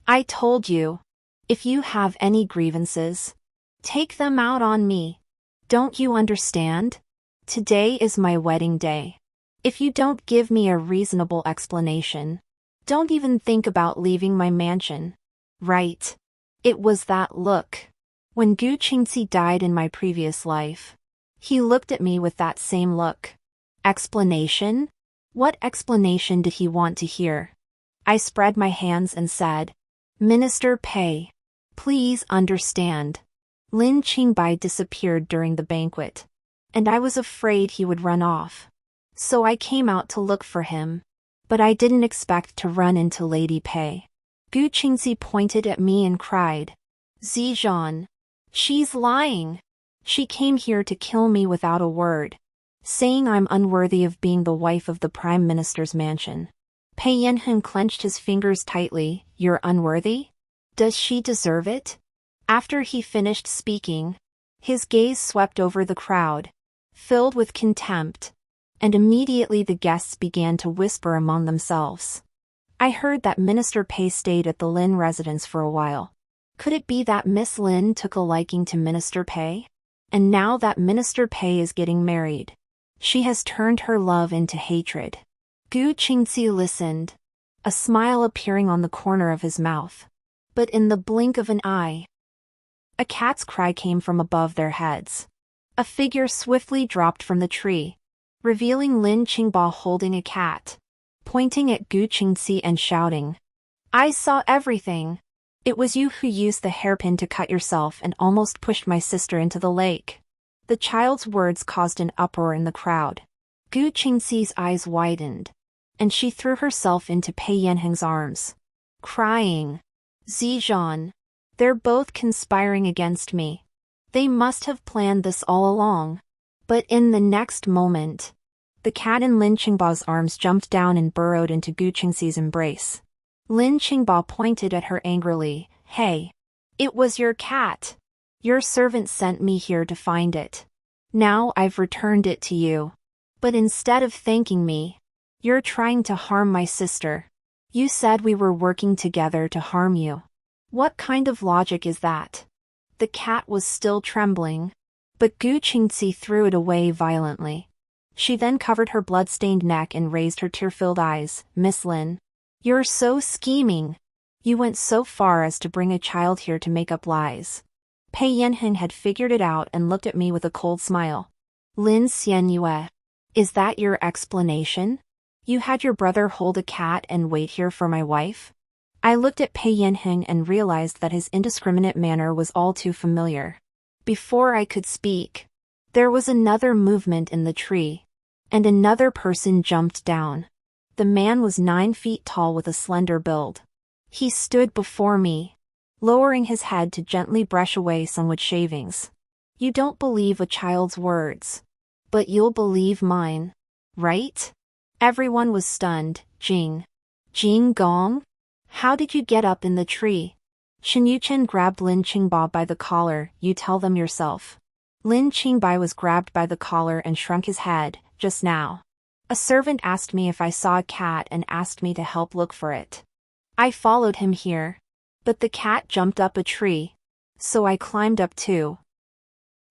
S1: I told you. If you have any grievances, take them out on me. Don't you understand? Today is my wedding day. If you don't give me a reasonable explanation, don't even think about leaving my mansion. Right. It was that look. When Gu Qingxi died in my previous life, he looked at me with that same look. Explanation? What explanation did he want to hear? I spread my hands and said, Minister Pei, please understand. Lin Qingbai disappeared during the banquet, and I was afraid he would run off. So I came out to look for him, but I didn't expect to run into Lady Pei. Gu Qingxi pointed at me and cried, Zizhan. She's lying. She came here to kill me without a word, saying I'm unworthy of being the wife of the Prime Minister's mansion. Pei Yanheng clenched his fingers tightly. You're unworthy? Does she deserve it? After he finished speaking, his gaze swept over the crowd, filled with contempt, and immediately the guests began to whisper among themselves. I heard that Minister Pei stayed at the Lin residence for a while. Could it be that Miss Lin took a liking to Minister Pei? And now that Minister Pei is getting married, she has turned her love into hatred. Gu Qingxi listened, a smile appearing on the corner of his mouth. But in the blink of an eye, a cat's cry came from above their heads. A figure swiftly dropped from the tree, revealing Lin Qingba holding a cat, pointing at Gu Qingxi and shouting, I saw everything. It was you who used the hairpin to cut yourself and almost pushed my sister into the lake. The child's words caused an uproar in the crowd. Gu Qingxi's eyes widened, and she threw herself into Pei Yanheng's arms, crying, Zizhan, they're both conspiring against me. They must have planned this all along. But in the next moment, the cat in Lin Qingba's arms jumped down and burrowed into Gu Qingxi's embrace. Lin Qingba pointed at her angrily. Hey! It was your cat! Your servant sent me here to find it. Now I've returned it to you. But instead of thanking me, you're trying to harm my sister. You said we were working together to harm you. What kind of logic is that? The cat was still trembling, but Gu Qingxi threw it away violently. She then covered her blood-stained neck and raised her tear-filled eyes. Miss Lin, you're so scheming. You went so far as to bring a child here to make up lies. Pei Yanheng had figured it out and looked at me with a cold smile. Lin Xianyue, is that your explanation? You had your brother hold a cat and wait here for my wife? I looked at Pei Yanheng and realized that his indiscriminate manner was all too familiar. Before I could speak, there was another movement in the tree, and another person jumped down. The man was 9 feet tall with a slender build. He stood before me, lowering his head to gently brush away some wood shavings. You don't believe a child's words, but you'll believe mine, right? Everyone was stunned. Jing Gong? How did you get up in the tree? Shen Yuchen grabbed Lin Qingba by the collar. You tell them yourself. Lin Qingbai was grabbed by the collar and shrunk his head. Just now, a servant asked me if I saw a cat and asked me to help look for it. I followed him here, but the cat jumped up a tree, so I climbed up too.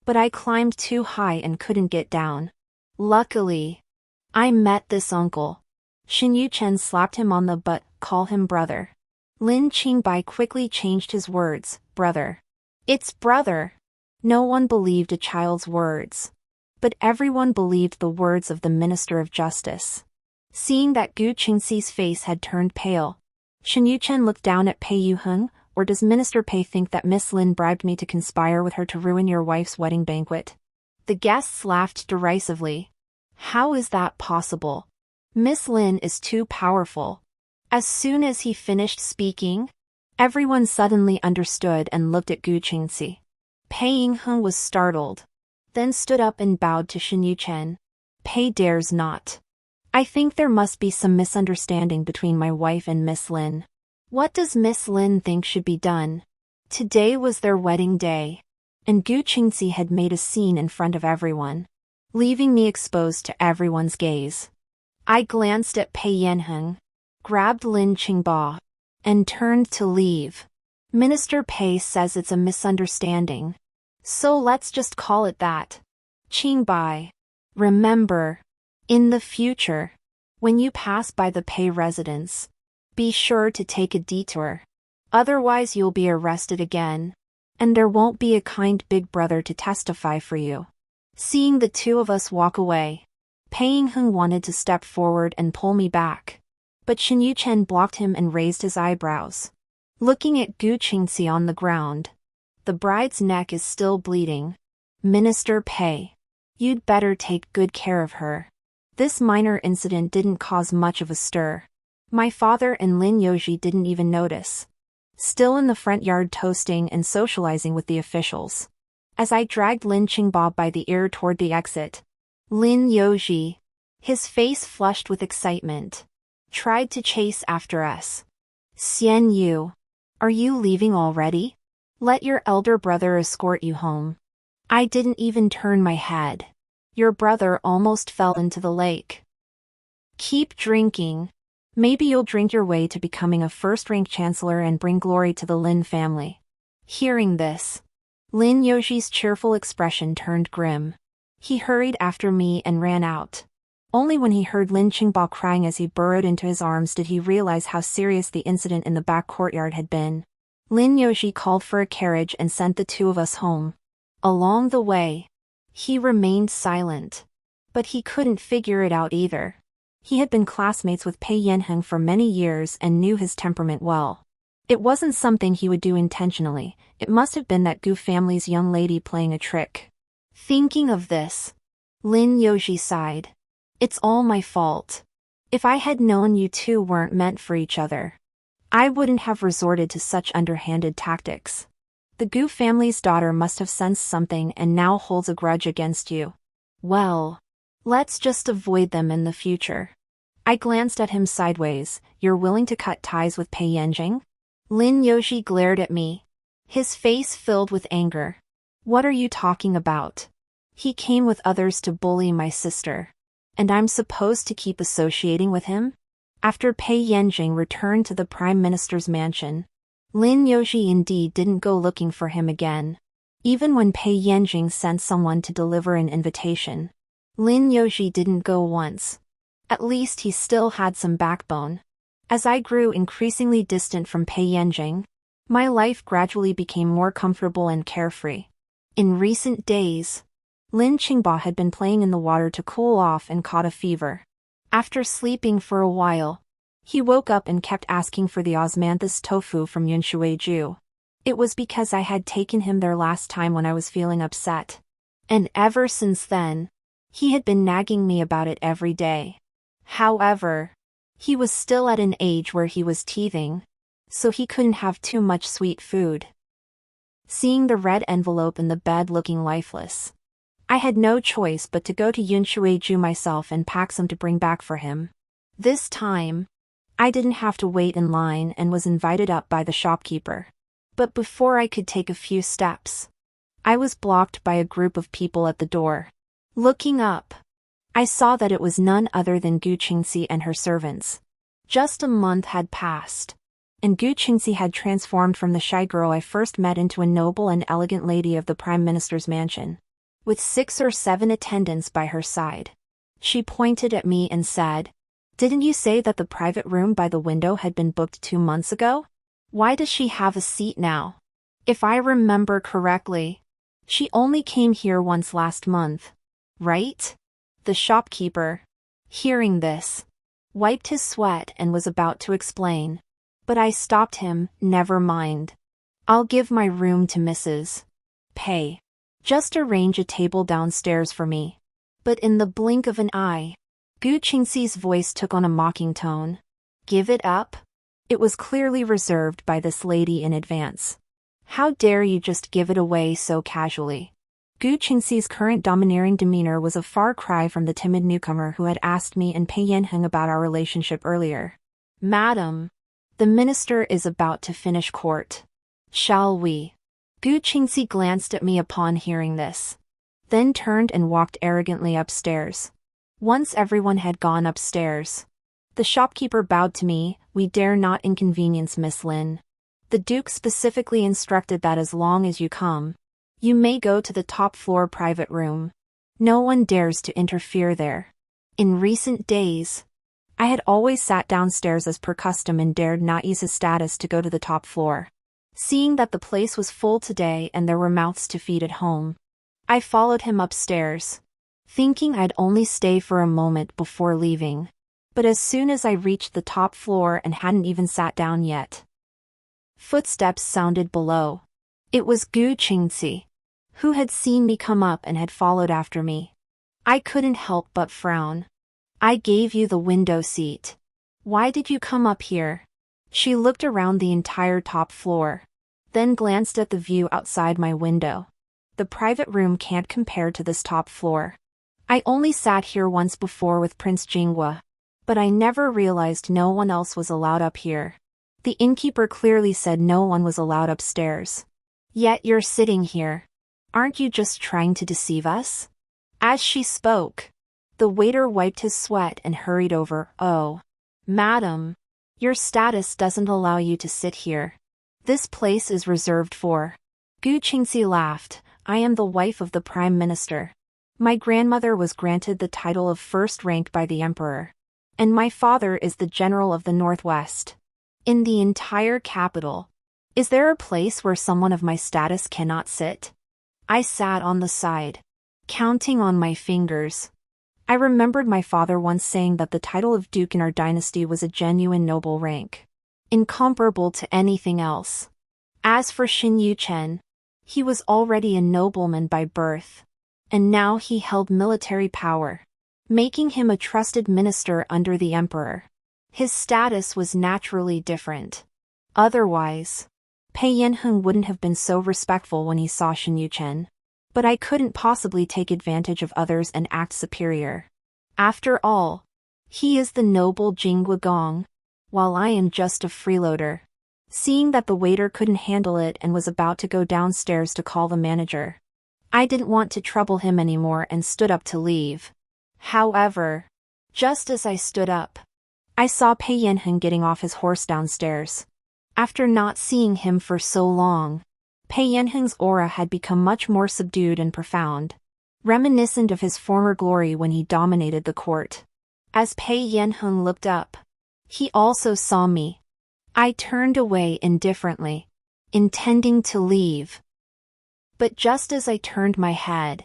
S1: But I climbed too high and couldn't get down. Luckily, I met this uncle. Shen Yuchen slapped him on the butt. Call him brother. Lin Qingbai quickly changed his words. Brother. It's brother. No one believed a child's words, but everyone believed the words of the Minister of Justice. Seeing that Gu Qingxi's face had turned pale, Shen Yuchen looked down at Pei Yanheng. Or does Minister Pei think that Miss Lin bribed me to conspire with her to ruin your wife's wedding banquet? The guests laughed derisively. How is that possible? Miss Lin is too powerful. As soon as he finished speaking, everyone suddenly understood and looked at Gu Qingxi. Pei Yanheng was startled, then stood up and bowed to Shen Yuchen. Pei dares not. I think there must be some misunderstanding between my wife and Miss Lin. What does Miss Lin think should be done? Today was their wedding day, and Gu Qingxi had made a scene in front of everyone, leaving me exposed to everyone's gaze. I glanced at Pei Yanheng, grabbed Lin Qingba, and turned to leave. Minister Pei says it's a misunderstanding, so let's just call it that. Qingbai, remember, in the future, when you pass by the Pei residence, be sure to take a detour. Otherwise you'll be arrested again, and there won't be a kind big brother to testify for you. Seeing the two of us walk away, Pei Yanheng wanted to step forward and pull me back, but Shen Yuchen blocked him and raised his eyebrows. Looking at Gu Qingxi on the ground, the bride's neck is still bleeding. Minister Pei, you'd better take good care of her. This minor incident didn't cause much of a stir. My father and Lin Yoji didn't even notice, still in the front yard toasting and socializing with the officials. As I dragged Lin Qingba by the ear toward the exit, Lin Yoji, his face flushed with excitement, tried to chase after us. Xian Yu, are you leaving already? Let your elder brother escort you home. I didn't even turn my head. Your brother almost fell into the lake. Keep drinking. Maybe you'll drink your way to becoming a first-rank chancellor and bring glory to the Lin family. Hearing this, Lin Yoji's cheerful expression turned grim. He hurried after me and ran out. Only when he heard Lin Qingba crying as he burrowed into his arms did he realize how serious the incident in the back courtyard had been. Lin Yoji called for a carriage and sent the two of us home. Along the way, he remained silent, but he couldn't figure it out either. He had been classmates with Pei Yanheng for many years and knew his temperament well. It wasn't something he would do intentionally, it must have been that Gu family's young lady playing a trick. Thinking of this, Lin Yoji sighed. It's all my fault. If I had known you two weren't meant for each other, I wouldn't have resorted to such underhanded tactics. The Gu family's daughter must have sensed something and now holds a grudge against you. Well, let's just avoid them in the future. I glanced at him sideways. You're willing to cut ties with Pei Yanheng? Lin Yoji glared at me, his face filled with anger. What are you talking about? He came with others to bully my sister. And I'm supposed to keep associating with him? After Pei Yanheng returned to the Prime Minister's mansion, Lin Youji indeed didn't go looking for him again. Even when Pei Yanheng sent someone to deliver an invitation, Lin Youji didn't go once. At least he still had some backbone. As I grew increasingly distant from Pei Yanheng, my life gradually became more comfortable and carefree. In recent days, Lin Qingba had been playing in the water to cool off and caught a fever. After sleeping for a while, he woke up and kept asking for the osmanthus tofu from Yunshueju. It was because I had taken him there last time when I was feeling upset. And ever since then, he had been nagging me about it every day. However, he was still at an age where he was teething, so he couldn't have too much sweet food. Seeing the red envelope in the bed looking lifeless, I had no choice but to go to Yunshueju myself and pack some to bring back for him. This time, I didn't have to wait in line and was invited up by the shopkeeper. But before I could take a few steps, I was blocked by a group of people at the door. Looking up, I saw that it was none other than Gu Qingxi and her servants. Just a month had passed, and Gu Qingxi had transformed from the shy girl I first met into a noble and elegant lady of the Prime Minister's mansion, with 6 or 7 attendants by her side. She pointed at me and said, "Didn't you say that the private room by the window had been booked 2 months ago? Why does she have a seat now? If I remember correctly, she only came here once last month, right?" The shopkeeper, hearing this, wiped his sweat and was about to explain. But I stopped him. "Never mind. I'll give my room to Mrs. Pei. Just arrange a table downstairs for me." But in the blink of an eye, Gu Qingxi's voice took on a mocking tone. "Give it up?" It was clearly reserved by this lady in advance. "How dare you just give it away so casually?" Gu Qingxi's current domineering demeanor was a far cry from the timid newcomer who had asked me and Pei Yanheng about our relationship earlier. "Madam, the minister is about to finish court. Shall we?" Gu Qingxi glanced at me upon hearing this, then turned and walked arrogantly upstairs. Once everyone had gone upstairs, the shopkeeper bowed to me. "We dare not inconvenience Miss Lin. The Duke specifically instructed that as long as you come, you may go to the top floor private room. No one dares to interfere there." In recent days, I had always sat downstairs as per custom and dared not use his status to go to the top floor. Seeing that the place was full today and there were mouths to feed at home, I followed him upstairs, thinking I'd only stay for a moment before leaving. But as soon as I reached the top floor and hadn't even sat down yet, footsteps sounded below. It was Gu Qingxi, who had seen me come up and had followed after me. I couldn't help but frown. "I gave you the window seat. Why did you come up here?" She looked around the entire top floor, then glanced at the view outside my window. "The private room can't compare to this top floor. I only sat here once before with Prince Jinghua, but I never realized no one else was allowed up here. The innkeeper clearly said no one was allowed upstairs. Yet you're sitting here. Aren't you just trying to deceive us?" As she spoke, the waiter wiped his sweat and hurried over. "Oh, madam, your status doesn't allow you to sit here. This place is reserved for..." Gu Qingxi laughed. "I am the wife of the Prime Minister. My grandmother was granted the title of first rank by the Emperor, and my father is the General of the Northwest. In the entire capital, is there a place where someone of my status cannot sit?" I sat on the side, counting on my fingers. I remembered my father once saying that the title of Duke in our dynasty was a genuine noble rank, incomparable to anything else. As for Xin Yuchen, he was already a nobleman by birth, and now he held military power, making him a trusted minister under the emperor. His status was naturally different. Otherwise, Pei Yanheng wouldn't have been so respectful when he saw Xin Yuchen. But I couldn't possibly take advantage of others and act superior. After all, he is the noble Jinghua Gong, while I am just a freeloader. Seeing that the waiter couldn't handle it and was about to go downstairs to call the manager, I didn't want to trouble him anymore and stood up to leave. However, just as I stood up, I saw Pei Yanheng getting off his horse downstairs. After not seeing him for so long, Pei Yanheng's aura had become much more subdued and profound, reminiscent of his former glory when he dominated the court. As Pei Yanheng looked up, he also saw me. I turned away indifferently, intending to leave. But just as I turned my head,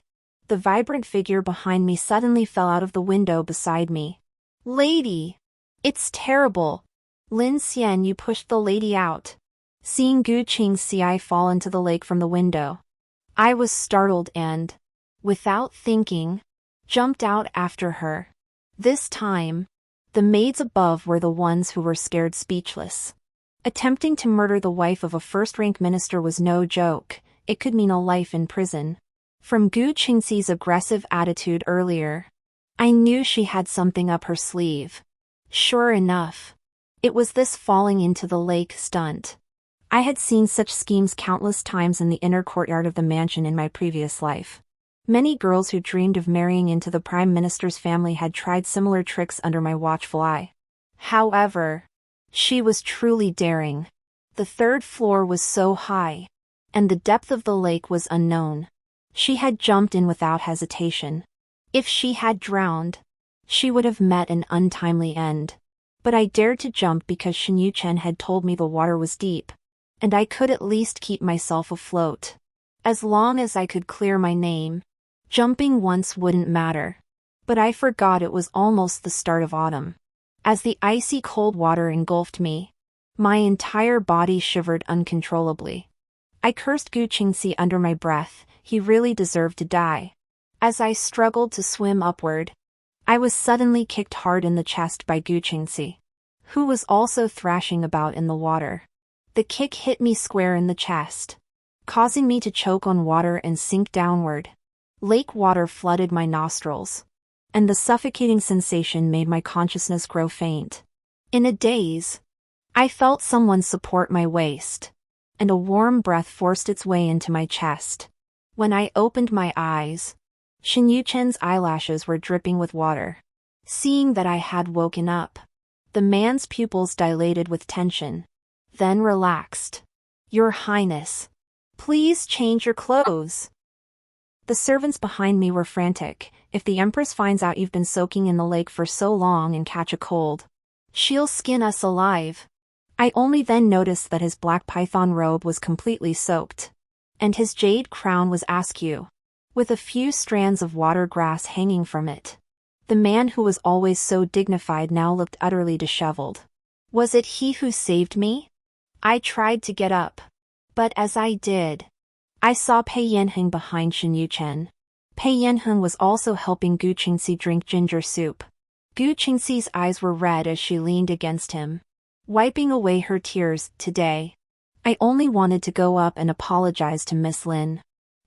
S1: the vibrant figure behind me suddenly fell out of the window beside me. "Lady! It's terrible! Lin Xian, you pushed the lady out." Seeing Gu Sanxiaojie fall into the lake from the window, I was startled and, without thinking, jumped out after her. This time, the maids above were the ones who were scared speechless. Attempting to murder the wife of a first-rank minister was no joke. It could mean a life in prison. From Gu Sanxiaojie's aggressive attitude earlier, I knew she had something up her sleeve. Sure enough, it was this falling into the lake stunt. I had seen such schemes countless times in the inner courtyard of the mansion in my previous life. Many girls who dreamed of marrying into the prime minister's family had tried similar tricks under my watchful eye. However, she was truly daring. The third floor was so high, and the depth of the lake was unknown. She had jumped in without hesitation. If she had drowned, she would have met an untimely end. But I dared to jump because Sanxia had told me the water was deep, and I could at least keep myself afloat. As long as I could clear my name, jumping once wouldn't matter. But I forgot it was almost the start of autumn. As the icy cold water engulfed me, my entire body shivered uncontrollably. I cursed Gu Sanxiaojie under my breath. He really deserved to die. As I struggled to swim upward, I was suddenly kicked hard in the chest by Gu Sanxiaojie, who was also thrashing about in the water. The kick hit me square in the chest, causing me to choke on water and sink downward. Lake water flooded my nostrils, and the suffocating sensation made my consciousness grow faint. In a daze, I felt someone support my waist, and a warm breath forced its way into my chest. When I opened my eyes, Sanxia's eyelashes were dripping with water. Seeing that I had woken up, the man's pupils dilated with tension, then relaxed. "Your Highness, please change your clothes." The servants behind me were frantic. "If the Empress finds out you've been soaking in the lake for so long and catch a cold, she'll skin us alive." I only then noticed that his black python robe was completely soaked, and his jade crown was askew, with a few strands of water grass hanging from it. The man who was always so dignified now looked utterly disheveled. Was it he who saved me? I tried to get up, but as I did, I saw Pei Yanheng behind Sanxia. Pei Yanheng was also helping Gu Sanxiaojie drink ginger soup. Gu Sanxiaojie's eyes were red as she leaned against him, wiping away her tears. "Today, I only wanted to go up and apologize to Miss Lin.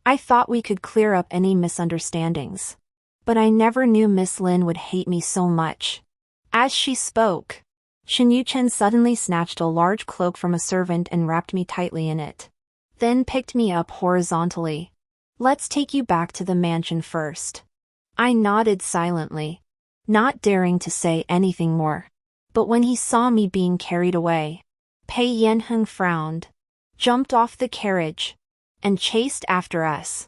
S1: I thought we could clear up any misunderstandings. But I never knew Miss Lin would hate me so much." As she spoke, Sanxia suddenly snatched a large cloak from a servant and wrapped me tightly in it, then picked me up horizontally. "Let's take you back to the mansion first." I nodded silently, not daring to say anything more. But when he saw me being carried away, Pei Yanheng frowned, jumped off the carriage, and chased after us.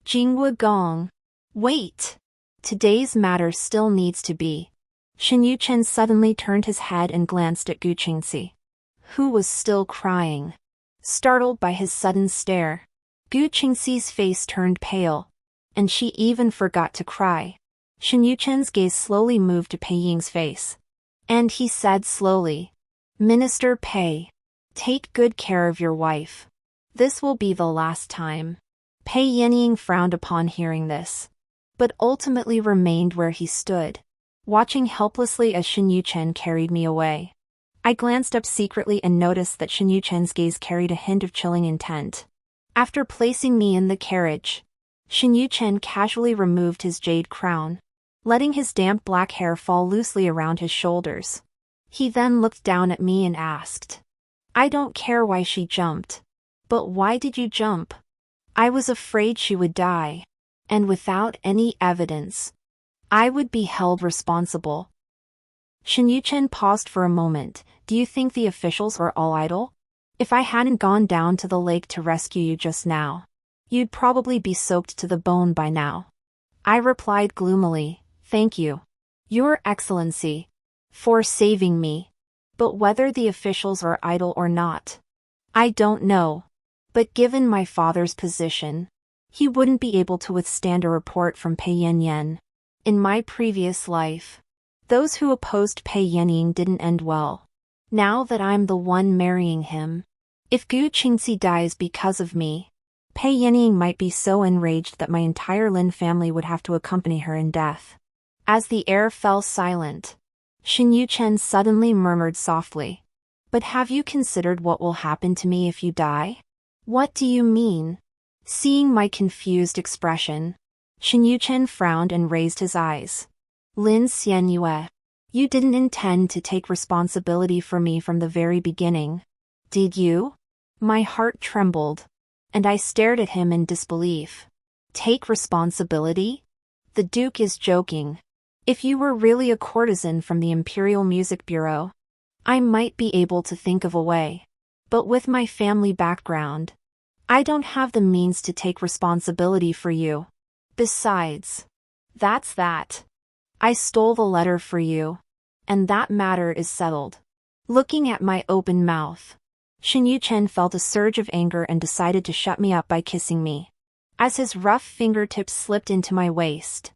S1: "Jingwu Gong, wait! Today's matter still needs to be." Sanxia suddenly turned his head and glanced at Gu Sanxiaojie, who was still crying. Startled by his sudden stare, Gu Sanxiaojie's face turned pale, and she even forgot to cry. Sanxia's gaze slowly moved to Pei Ying's face, and he said slowly, "Minister Pei, take good care of your wife. This will be the last time." Pei Yanheng frowned upon hearing this, but ultimately remained where he stood, watching helplessly as Sanxia carried me away. I glanced up secretly and noticed that Sanxia's gaze carried a hint of chilling intent. After placing me in the carriage, Sanxia casually removed his jade crown, letting his damp black hair fall loosely around his shoulders. He then looked down at me and asked, "I don't care why she jumped, but why did you jump?" I was afraid she would die. And without any evidence, I would be held responsible. Shen Yuchen paused for a moment. Do you think the officials are all idle? If I hadn't gone down to the lake to rescue you just now, you'd probably be soaked to the bone by now. I replied gloomily, thank you, Your Excellency, for saving me. But whether the officials are idle or not, I don't know. But given my father's position, he wouldn't be able to withstand a report from Pei Yanheng. In my previous life, those who opposed Pei Yanheng didn't end well. Now that I'm the one marrying him, if Gu Qingxi dies because of me, Pei Yanheng might be so enraged that my entire Lin family would have to accompany her in death. As the air fell silent, Shen Yuchen suddenly murmured softly, but have you considered what will happen to me if you die? What do you mean? Seeing my confused expression, Shen Yuchen frowned and raised his eyes. Lin Xianyue, you didn't intend to take responsibility for me from the very beginning, did you? My heart trembled, and I stared at him in disbelief. Take responsibility? The Duke is joking. If you were really a courtesan from the Imperial Music Bureau, I might be able to think of a way. But with my family background, I don't have the means to take responsibility for you. Besides, that's that. I stole the letter for you, and that matter is settled. Looking at my open mouth, Shen Yuchen felt a surge of anger and decided to shut me up by kissing me. As his rough fingertips slipped into my waist,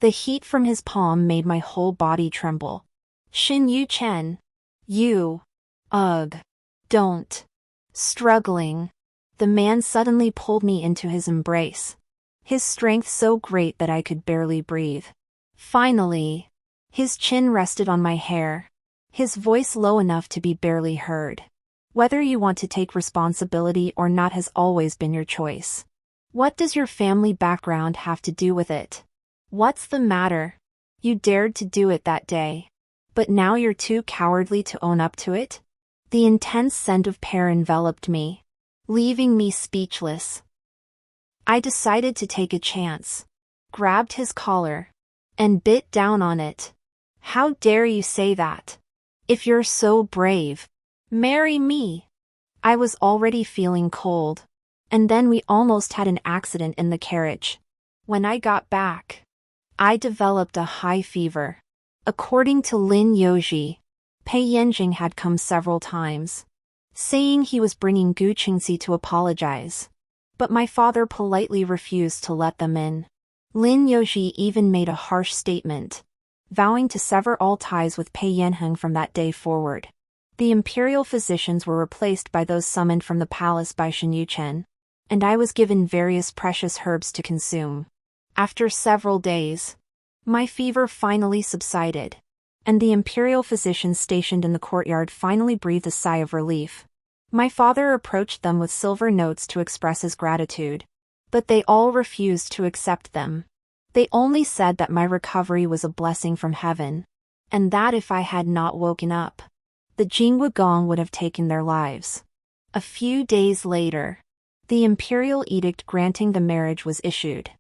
S1: the heat from his palm made my whole body tremble. Shen Yuchen, you. Ugh. Don't. Struggling, the man suddenly pulled me into his embrace, his strength so great that I could barely breathe. Finally, his chin rested on my hair, his voice low enough to be barely heard. Whether you want to take responsibility or not has always been your choice. What does your family background have to do with it? What's the matter? You dared to do it that day, but now you're too cowardly to own up to it? The intense scent of pear enveloped me, leaving me speechless. I decided to take a chance, grabbed his collar, and bit down on it. How dare you say that? If you're so brave, marry me. I was already feeling cold, and then we almost had an accident in the carriage. When I got back, I developed a high fever. According to Lin Yoji, Pei Yanheng had come several times, saying he was bringing Gu Qingxi to apologize. But my father politely refused to let them in. Lin Yoji even made a harsh statement, vowing to sever all ties with Pei Yanheng from that day forward. The imperial physicians were replaced by those summoned from the palace by Shen Yuchen, and I was given various precious herbs to consume. After several days, my fever finally subsided, and the imperial physicians stationed in the courtyard finally breathed a sigh of relief. My father approached them with silver notes to express his gratitude, but they all refused to accept them. They only said that my recovery was a blessing from heaven, and that if I had not woken up, the Jingwu Gong would have taken their lives. A few days later, the imperial edict granting the marriage was issued.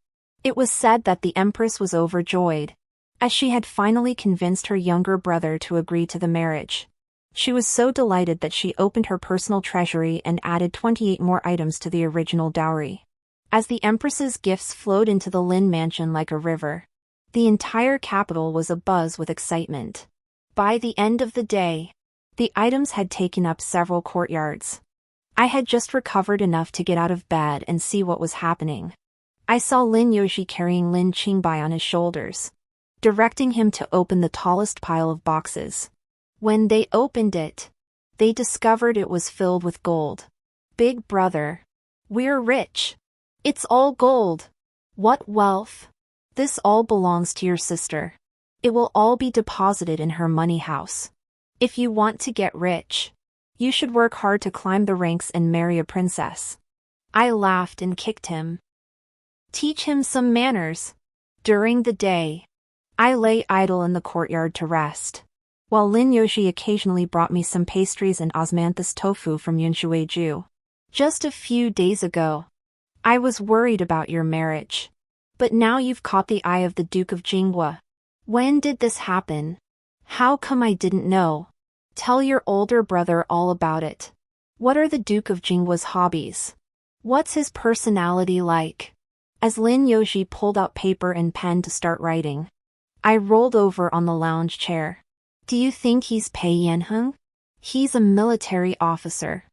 S1: It was said that the empress was overjoyed, as she had finally convinced her younger brother to agree to the marriage. She was so delighted that she opened her personal treasury and added 28 more items to the original dowry. As the empress's gifts flowed into the Lin mansion like a river, the entire capital was abuzz with excitement. By the end of the day, the items had taken up several courtyards. I had just recovered enough to get out of bed and see what was happening. I saw Lin Yoshi carrying Lin Qingbai on his shoulders, directing him to open the tallest pile of boxes. When they opened it, they discovered it was filled with gold. Big brother, we're rich. It's all gold. What wealth? This all belongs to your sister. It will all be deposited in her money house. If you want to get rich, you should work hard to climb the ranks and marry a princess. I laughed and kicked him. Teach him some manners. During the day, I lay idle in the courtyard to rest, while Lin Yoshi occasionally brought me some pastries and osmanthus tofu from Yunshueju. Just a few days ago, I was worried about your marriage. But now you've caught the eye of the Duke of Jinghua. When did this happen? How come I didn't know? Tell your older brother all about it. What are the Duke of Jinghua's hobbies? What's his personality like? As Lin Yoji pulled out paper and pen to start writing, I rolled over on the lounge chair. Do you think he's Pei Yanheng? He's a military officer.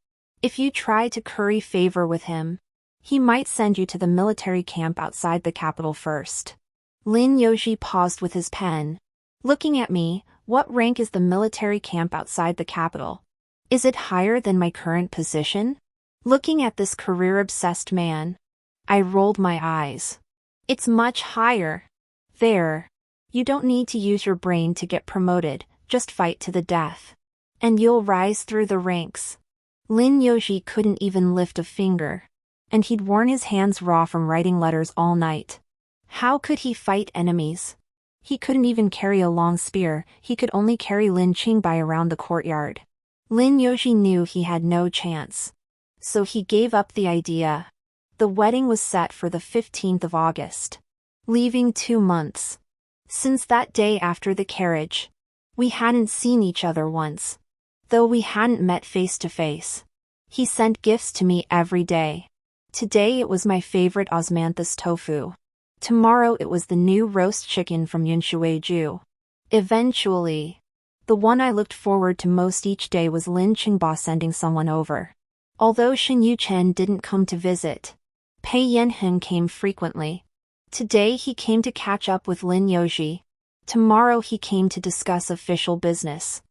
S1: If you try to curry favor with him, he might send you to the military camp outside the capital first. Lin Yoji paused with his pen. Looking at me, what rank is the military camp outside the capital? Is it higher than my current position? Looking at this career-obsessed man, I rolled my eyes. It's much higher. There. You don't need to use your brain to get promoted, just fight to the death. And you'll rise through the ranks. Lin Yoji couldn't even lift a finger. And he'd worn his hands raw from writing letters all night. How could he fight enemies? He couldn't even carry a long spear, he could only carry Lin Qingbai around the courtyard. Lin Yoji knew he had no chance. So he gave up the idea. The wedding was set for the 15th of August. Leaving 2 months. Since that day after the carriage, we hadn't seen each other once. Though we hadn't met face to face. He sent gifts to me every day. Today it was my favorite osmanthus tofu. Tomorrow it was the new roast chicken from Yunshueju. Eventually, the one I looked forward to most each day was Lin Qingba sending someone over. Although Shen Yuchen didn't come to visit, Pei Yanheng came frequently. Today he came to catch up with Lin Yoji. Tomorrow he came to discuss official business.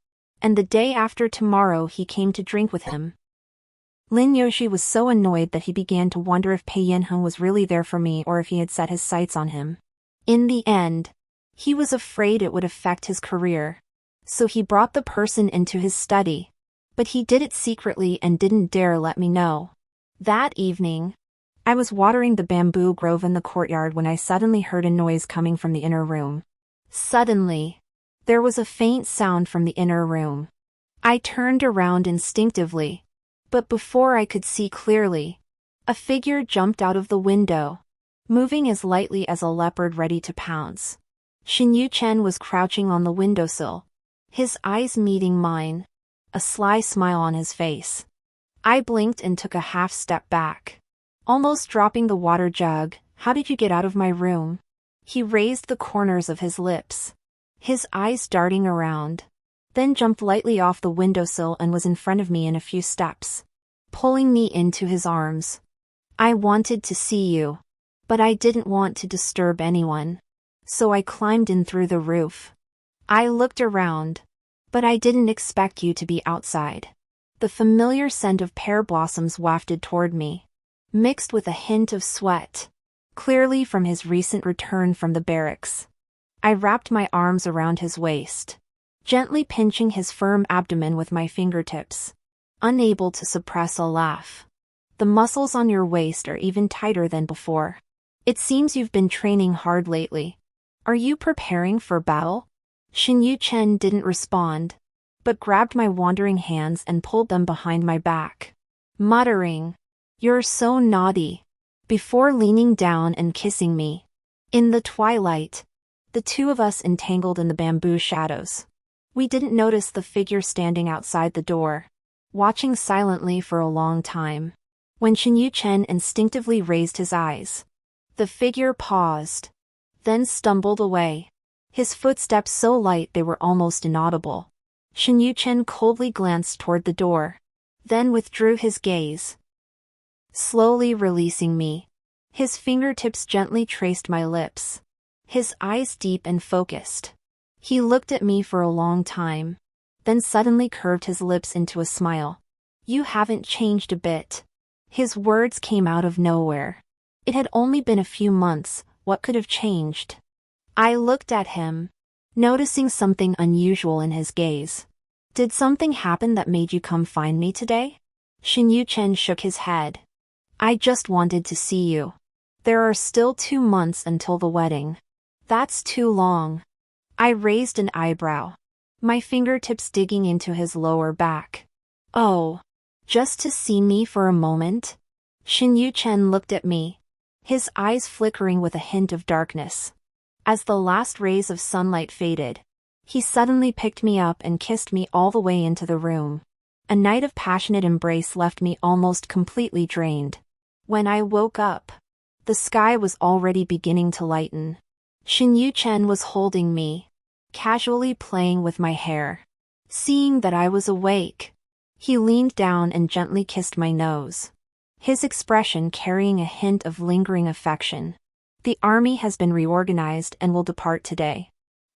S1: And the day after tomorrow he came to drink with him. Lin Yoji was so annoyed that he began to wonder if Pei Yanheng was really there for me or if he had set his sights on him. In the end, he was afraid it would affect his career. So he brought the person into his study. But he did it secretly and didn't dare let me know. That evening, I was watering the bamboo grove in the courtyard when I suddenly heard a noise coming from the inner room. Suddenly, there was a faint sound from the inner room. I turned around instinctively. But before I could see clearly, a figure jumped out of the window, moving as lightly as a leopard ready to pounce. Shen Yuchen was crouching on the windowsill, his eyes meeting mine, a sly smile on his face. I blinked and took a half step back, almost dropping the water jug. How did you get out of my room? He raised the corners of his lips, his eyes darting around. Then jumped lightly off the windowsill and was in front of me in a few steps, pulling me into his arms. I wanted to see you, but I didn't want to disturb anyone, so I climbed in through the roof. I looked around, but I didn't expect you to be outside. The familiar scent of pear blossoms wafted toward me, mixed with a hint of sweat, clearly from his recent return from the barracks. I wrapped my arms around his waist, gently pinching his firm abdomen with my fingertips, unable to suppress a laugh. The muscles on your waist are even tighter than before. It seems you've been training hard lately. Are you preparing for battle? Shen Yuchen didn't respond, but grabbed my wandering hands and pulled them behind my back, muttering, "You're so naughty," before leaning down and kissing me. In the twilight, the two of us entangled in the bamboo shadows. We didn't notice the figure standing outside the door, watching silently for a long time. When Shen Yuchen instinctively raised his eyes, the figure paused, then stumbled away, his footsteps so light they were almost inaudible. Shen Yuchen coldly glanced toward the door, then withdrew his gaze, slowly releasing me. His fingertips gently traced my lips, his eyes deep and focused. He looked at me for a long time, then suddenly curved his lips into a smile. "You haven't changed a bit." His words came out of nowhere. It had only been a few months, what could have changed? I looked at him, noticing something unusual in his gaze. "Did something happen that made you come find me today?" Shen Yuchen shook his head. "I just wanted to see you. There are still 2 months until the wedding." "That's too long." I raised an eyebrow, my fingertips digging into his lower back. "Oh, just to see me for a moment?" Xin Yuchen looked at me, his eyes flickering with a hint of darkness. As the last rays of sunlight faded, he suddenly picked me up and kissed me all the way into the room. A night of passionate embrace left me almost completely drained. When I woke up, the sky was already beginning to lighten. Xin Yuchen was holding me, casually playing with my hair. Seeing that I was awake, he leaned down and gently kissed my nose, his expression carrying a hint of lingering affection. The army has been reorganized and will depart today.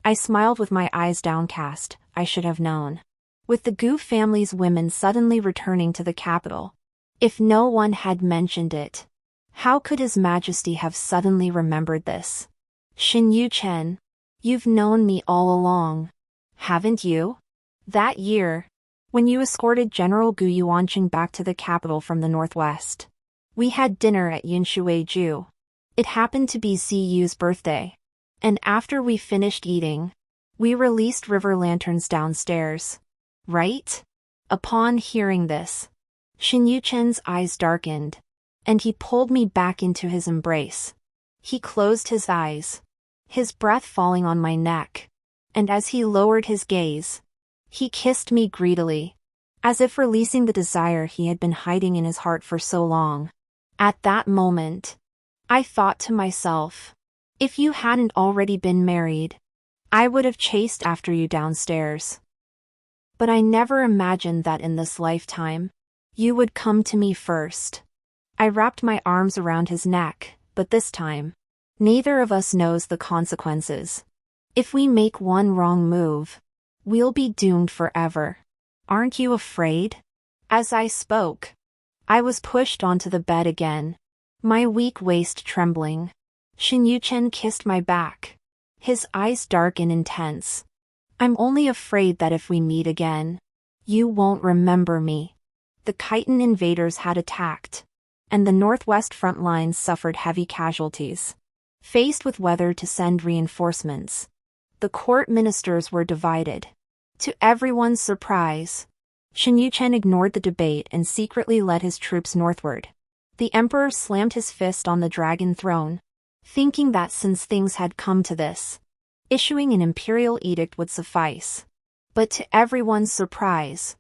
S1: I smiled with my eyes downcast. I should have known. With the Gu family's women suddenly returning to the capital, if no one had mentioned it, how could His Majesty have suddenly remembered this? Xin Yuchen, you've known me all along, haven't you? That year, when you escorted General Gu Yuanqing back to the capital from the northwest, we had dinner at Yinshuiju. It happened to be Ziyu's birthday. And after we finished eating, we released river lanterns downstairs. Right? Upon hearing this, Xin Yuchen's eyes darkened, and he pulled me back into his embrace. He closed his eyes, his breath falling on my neck, and as he lowered his gaze, he kissed me greedily, as if releasing the desire he had been hiding in his heart for so long. At that moment, I thought to myself, if you hadn't already been married, I would have chased after you downstairs. But I never imagined that in this lifetime, you would come to me first. I wrapped my arms around his neck, but this time, neither of us knows the consequences. If we make one wrong move, we'll be doomed forever. Aren't you afraid? As I spoke, I was pushed onto the bed again, my weak waist trembling. Xin Yuchen kissed my back, his eyes dark and intense. I'm only afraid that if we meet again, you won't remember me. The Khitan invaders had attacked, and the northwest front lines suffered heavy casualties. Faced with whether to send reinforcements, the court ministers were divided. To everyone's surprise, Xin Yuchen ignored the debate and secretly led his troops northward. The emperor slammed his fist on the dragon throne, thinking that since things had come to this, issuing an imperial edict would suffice. But to everyone's surprise,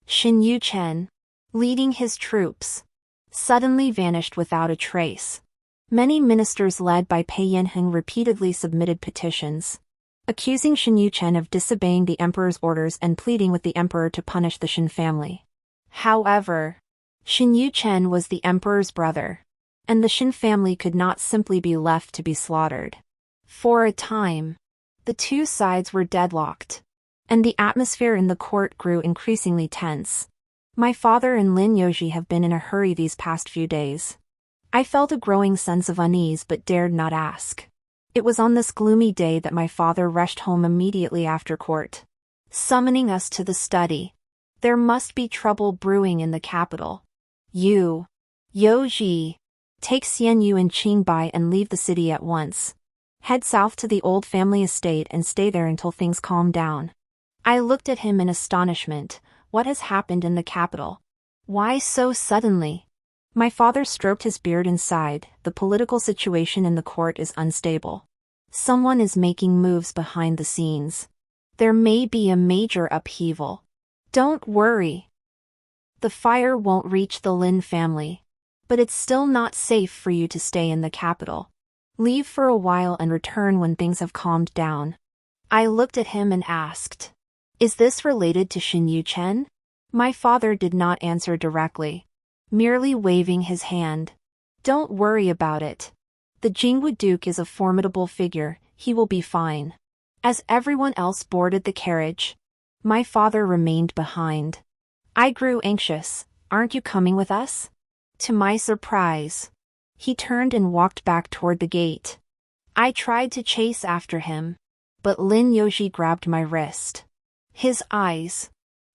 S1: Xin Yuchen, leading his troops, suddenly vanished without a trace. Many ministers led by Pei Yanheng repeatedly submitted petitions, accusing Xin Yuchen of disobeying the emperor's orders and pleading with the emperor to punish the Xin family. However, Xin Yuchen was the emperor's brother, and the Xin family could not simply be left to be slaughtered. For a time, the two sides were deadlocked, and the atmosphere in the court grew increasingly tense. My father and Lin Yoji have been in a hurry these past few days. I felt a growing sense of unease but dared not ask. It was on this gloomy day that my father rushed home immediately after court, summoning us to the study. There must be trouble brewing in the capital. You, Yoji, take Xian Yu and Qingbai and leave the city at once. Head south to the old family estate and stay there until things calm down. I looked at him in astonishment. What has happened in the capital? Why so suddenly? My father stroked his beard and sighed. The political situation in the court is unstable. Someone is making moves behind the scenes. There may be a major upheaval. Don't worry. The fire won't reach the Lin family. But it's still not safe for you to stay in the capital. Leave for a while and return when things have calmed down. I looked at him and asked, is this related to Xin Yuchen? My father did not answer directly, merely waving his hand. Don't worry about it. The Jingwu Duke is a formidable figure, he will be fine. As everyone else boarded the carriage, my father remained behind. I grew anxious. Aren't you coming with us? To my surprise, he turned and walked back toward the gate. I tried to chase after him, but Lin Yoji grabbed my wrist. His eyes,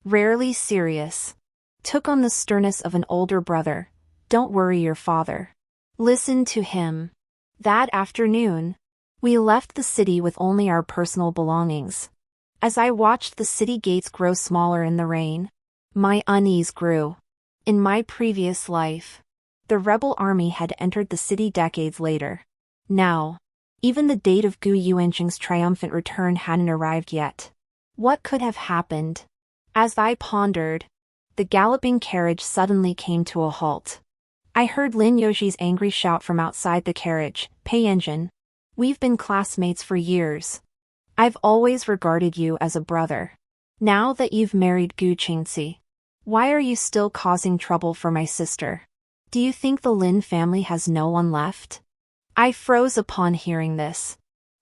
S1: rarely serious, took on the sternness of an older brother. Don't worry your father. Listen to him. That afternoon, we left the city with only our personal belongings. As I watched the city gates grow smaller in the rain, my unease grew. In my previous life, The rebel army had entered the city decades later. Now, even the date of Gu Yuanqing's triumphant return hadn't arrived yet. What could have happened? As I pondered, the galloping carriage suddenly came to a halt. I heard Lin Yoxi's angry shout from outside the carriage, "Pei Yanheng, we've been classmates for years. I've always regarded you as a brother. Now that you've married Gu Qingci, why are you still causing trouble for my sister? Do you think the Lin family has no one left?" I froze upon hearing this,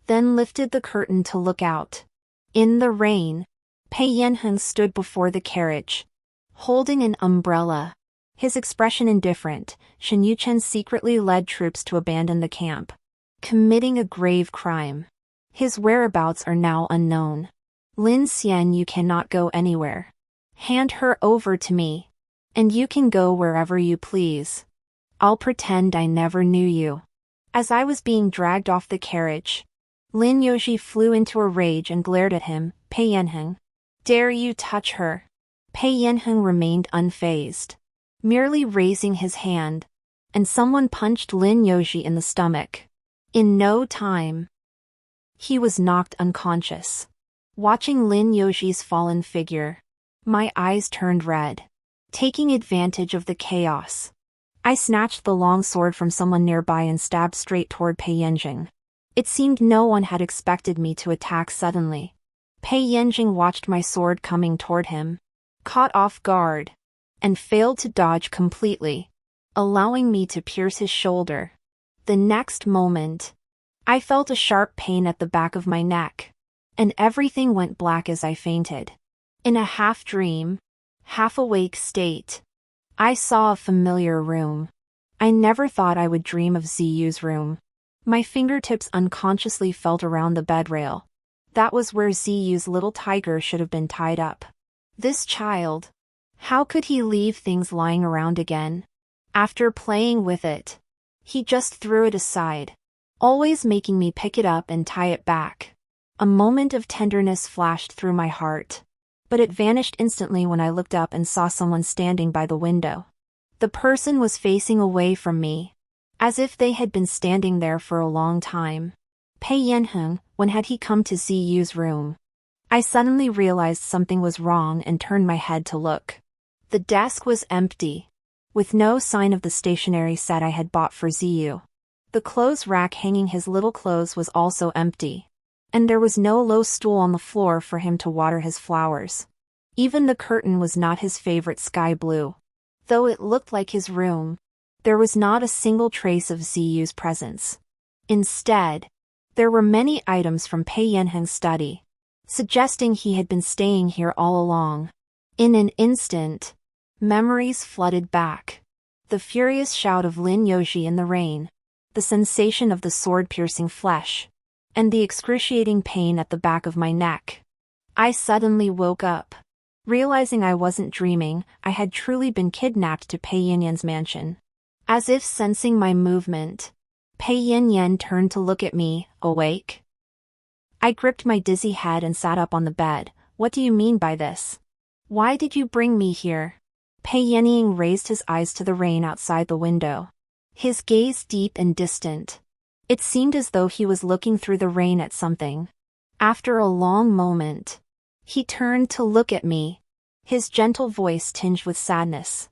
S1: then lifted the curtain to look out. In the rain, Pei Yanheng stood before the carriage, holding an umbrella. His expression indifferent. Shen Yuchen secretly led troops to abandon the camp, committing a grave crime. His whereabouts are now unknown. Lin Xian, you cannot go anywhere. Hand her over to me, and you can go wherever you please. I'll pretend I never knew you. As I was being dragged off the carriage, Lin Yoxi flew into a rage and glared at him. "Pei Yanheng, dare you touch her?" Pei Yanheng remained unfazed, merely raising his hand, and someone punched Lin Yoxi in the stomach. In no time, he was knocked unconscious. Watching Lin Yoxi's fallen figure, my eyes turned red. Taking advantage of the chaos, I snatched the long sword from someone nearby and stabbed straight toward Pei Yanheng. It seemed no one had expected me to attack suddenly. Pei Yanheng watched my sword coming toward him, caught off guard, and failed to dodge completely, allowing me to pierce his shoulder. The next moment, I felt a sharp pain at the back of my neck, and everything went black as I fainted. In a half-dream, half-awake state, I saw a familiar room. I never thought I would dream of Ziyu's room. My fingertips unconsciously felt around the bed rail. That was where Ziyu's little tiger should have been tied up. This child. How could he leave things lying around again? After playing with it, he just threw it aside, always making me pick it up and tie it back. A moment of tenderness flashed through my heart, but it vanished instantly when I looked up and saw someone standing by the window. The person was facing away from me, as if they had been standing there for a long time. Pei Yanheng, when had he come to Ziyu's room? I suddenly realized something was wrong and turned my head to look. The desk was empty, with no sign of the stationery set I had bought for Ziyu. The clothes rack hanging his little clothes was also empty, and there was no low stool on the floor for him to water his flowers. Even the curtain was not his favorite sky blue. Though it looked like his room, there was not a single trace of Ziyu's presence. Instead, there were many items from Pei Yanheng's study, suggesting he had been staying here all along. In an instant, memories flooded back. The furious shout of Lin Yoxi in the rain, the sensation of the sword-piercing flesh, and the excruciating pain at the back of my neck. I suddenly woke up, realizing I wasn't dreaming. I had truly been kidnapped to Pei Yanheng's mansion. As if sensing my movement, Pei Yanheng turned to look at me. "Awake?" I gripped my dizzy head and sat up on the bed. "What do you mean by this? Why did you bring me here?" Pei Yanheng raised his eyes to the rain outside the window, his gaze deep and distant. It seemed as though he was looking through the rain at something. After a long moment, he turned to look at me, his gentle voice tinged with sadness.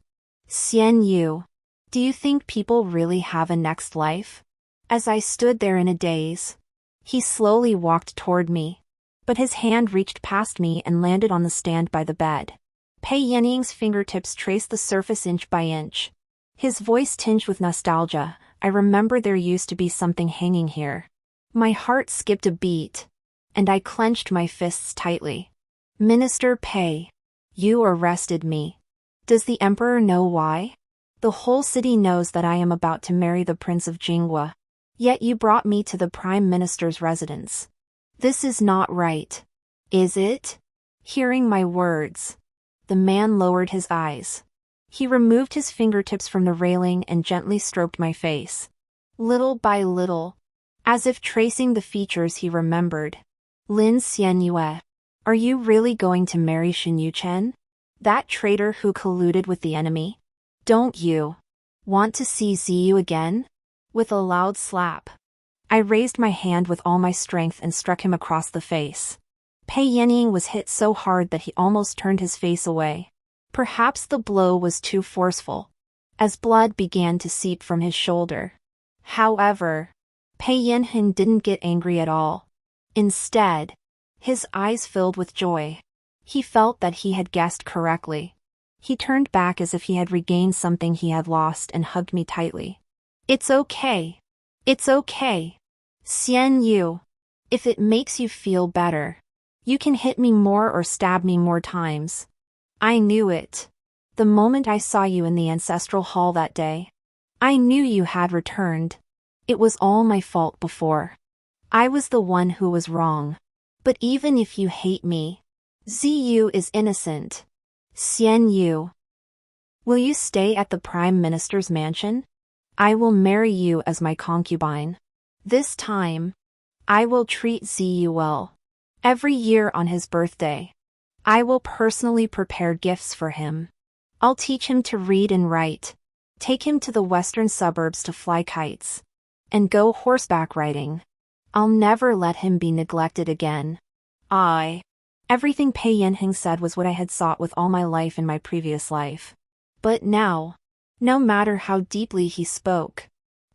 S1: "Xian Yu, do you think people really have a next life?" As I stood there in a daze, he slowly walked toward me, but his hand reached past me and landed on the stand by the bed. Pei Yanheng's fingertips traced the surface inch by inch. His voice tinged with nostalgia. "I remember there used to be something hanging here." My heart skipped a beat, and I clenched my fists tightly. "Minister Pei, you arrested me. Does the emperor know why? The whole city knows that I am about to marry the Prince of Jingwa. Yet you brought me to the Prime Minister's residence. This is not right. Is it?" Hearing my words, the man lowered his eyes. He removed his fingertips from the railing and gently stroked my face. Little by little, as if tracing the features he remembered. "Lin Xianyue, are you really going to marry Shen Yuchen? That traitor who colluded with the enemy? Don't you Want to see Ziyu again? With a loud slap, I raised my hand with all my strength and struck him across the face. Pei Yanheng was hit so hard that he almost turned his face away. Perhaps the blow was too forceful, as blood began to seep from his shoulder. However, Pei Yanheng didn't get angry at all. Instead, his eyes filled with joy. He felt that he had guessed correctly. He turned back as if he had regained something he had lost and hugged me tightly. It's okay. It's okay. Xian Yu. If it makes you feel better, you can hit me more or stab me more times. I knew it. The moment I saw you in the ancestral hall that day, I knew you had returned. It was all my fault before. I was the one who was wrong. But even if you hate me, Ziyu is innocent. Xian Yu. Will you stay at the Prime Minister's mansion? I will marry you as my concubine. This time, I will treat Ziyu well. Every year on his birthday, I will personally prepare gifts for him. I'll teach him to read and write, take him to the western suburbs to fly kites, and go horseback riding. I'll never let him be neglected again. Everything Pei Yanheng said was what I had sought with all my life in my previous life. But now, no matter how deeply he spoke,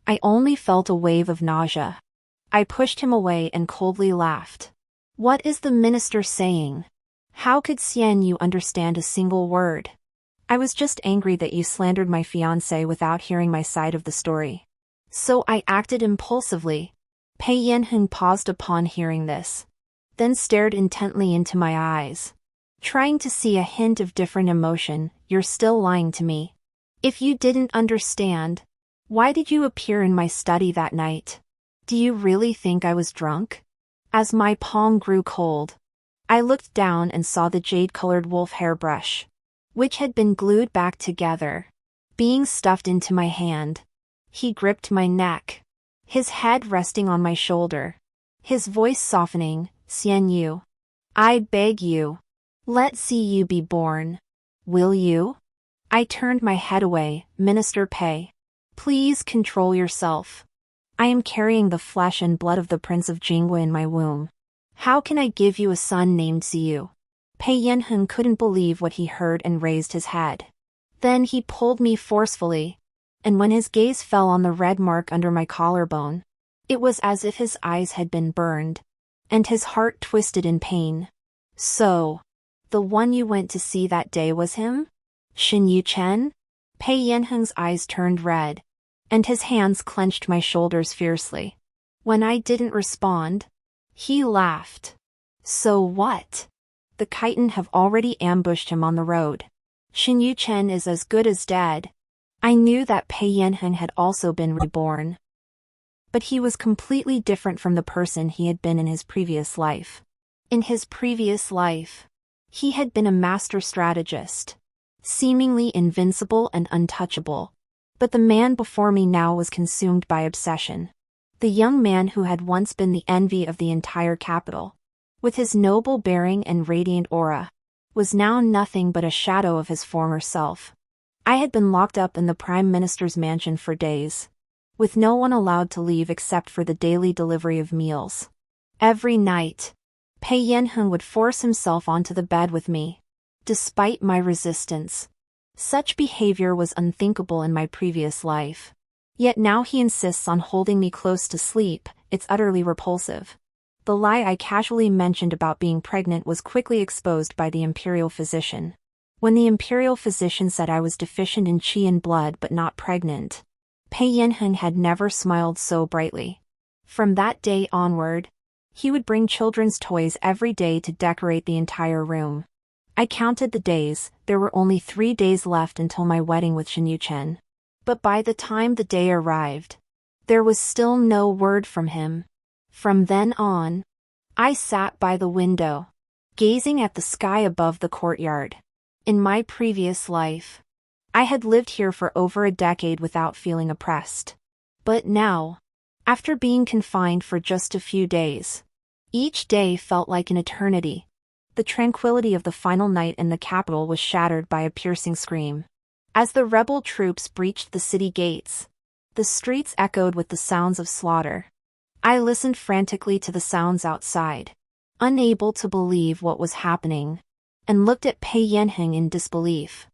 S1: I only felt a wave of nausea. I pushed him away and coldly laughed. What is the minister saying? How could Xian Yu understand a single word? I was just angry that you slandered my fiancé without hearing my side of the story. So I acted impulsively. Pei Yanheng paused upon hearing this, then stared intently into my eyes, trying to see a hint of different emotion. You're still lying to me. If you didn't understand, why did you appear in my study that night? Do you really think I was drunk? As my palm grew cold, I looked down and saw the jade-colored wolf hairbrush, which had been glued back together, being stuffed into my hand. He gripped my neck, his head resting on my shoulder, his voice softening. Xian Yu, I beg you, let Ziyu be born. Will you? I turned my head away. Minister Pei, please control yourself. I am carrying the flesh and blood of the Prince of Jingwa in my womb. How can I give you a son named Ziyu? Pei Yanheng couldn't believe what he heard and raised his head. Then he pulled me forcefully, and when his gaze fell on the red mark under my collarbone, it was as if his eyes had been burned, and his heart twisted in pain. So, the one you went to see that day was him? Xin Yuchen? Pei Yanheng's eyes turned red, and his hands clenched my shoulders fiercely. When I didn't respond, he laughed. So what? The chitin have already ambushed him on the road. Xin Yuchen is as good as dead. I knew that Pei Yanheng had also been reborn. But he was completely different from the person he had been in his previous life. In his previous life, he had been a master strategist, seemingly invincible and untouchable. But the man before me now was consumed by obsession. The young man who had once been the envy of the entire capital, with his noble bearing and radiant aura, was now nothing but a shadow of his former self. I had been locked up in the Prime Minister's mansion for days, with no one allowed to leave except for the daily delivery of meals. Every night, Pei Yanheng would force himself onto the bed with me, despite my resistance. Such behavior was unthinkable in my previous life. Yet now he insists on holding me close to sleep. It's utterly repulsive. The lie I casually mentioned about being pregnant was quickly exposed by the imperial physician. When the imperial physician said I was deficient in qi and blood but not pregnant, Pei Yanheng had never smiled so brightly. From that day onward, he would bring children's toys every day to decorate the entire room. I counted the days. There were only 3 days left until my wedding with Xin Yuchen. But by the time the day arrived, there was still no word from him. From then on, I sat by the window, gazing at the sky above the courtyard. In my previous life, I had lived here for over a decade without feeling oppressed. But now, after being confined for just a few days, each day felt like an eternity. The tranquility of the final night in the capital was shattered by a piercing scream. As the rebel troops breached the city gates, the streets echoed with the sounds of slaughter. I listened frantically to the sounds outside, unable to believe what was happening, and looked at Pei Yanheng in disbelief.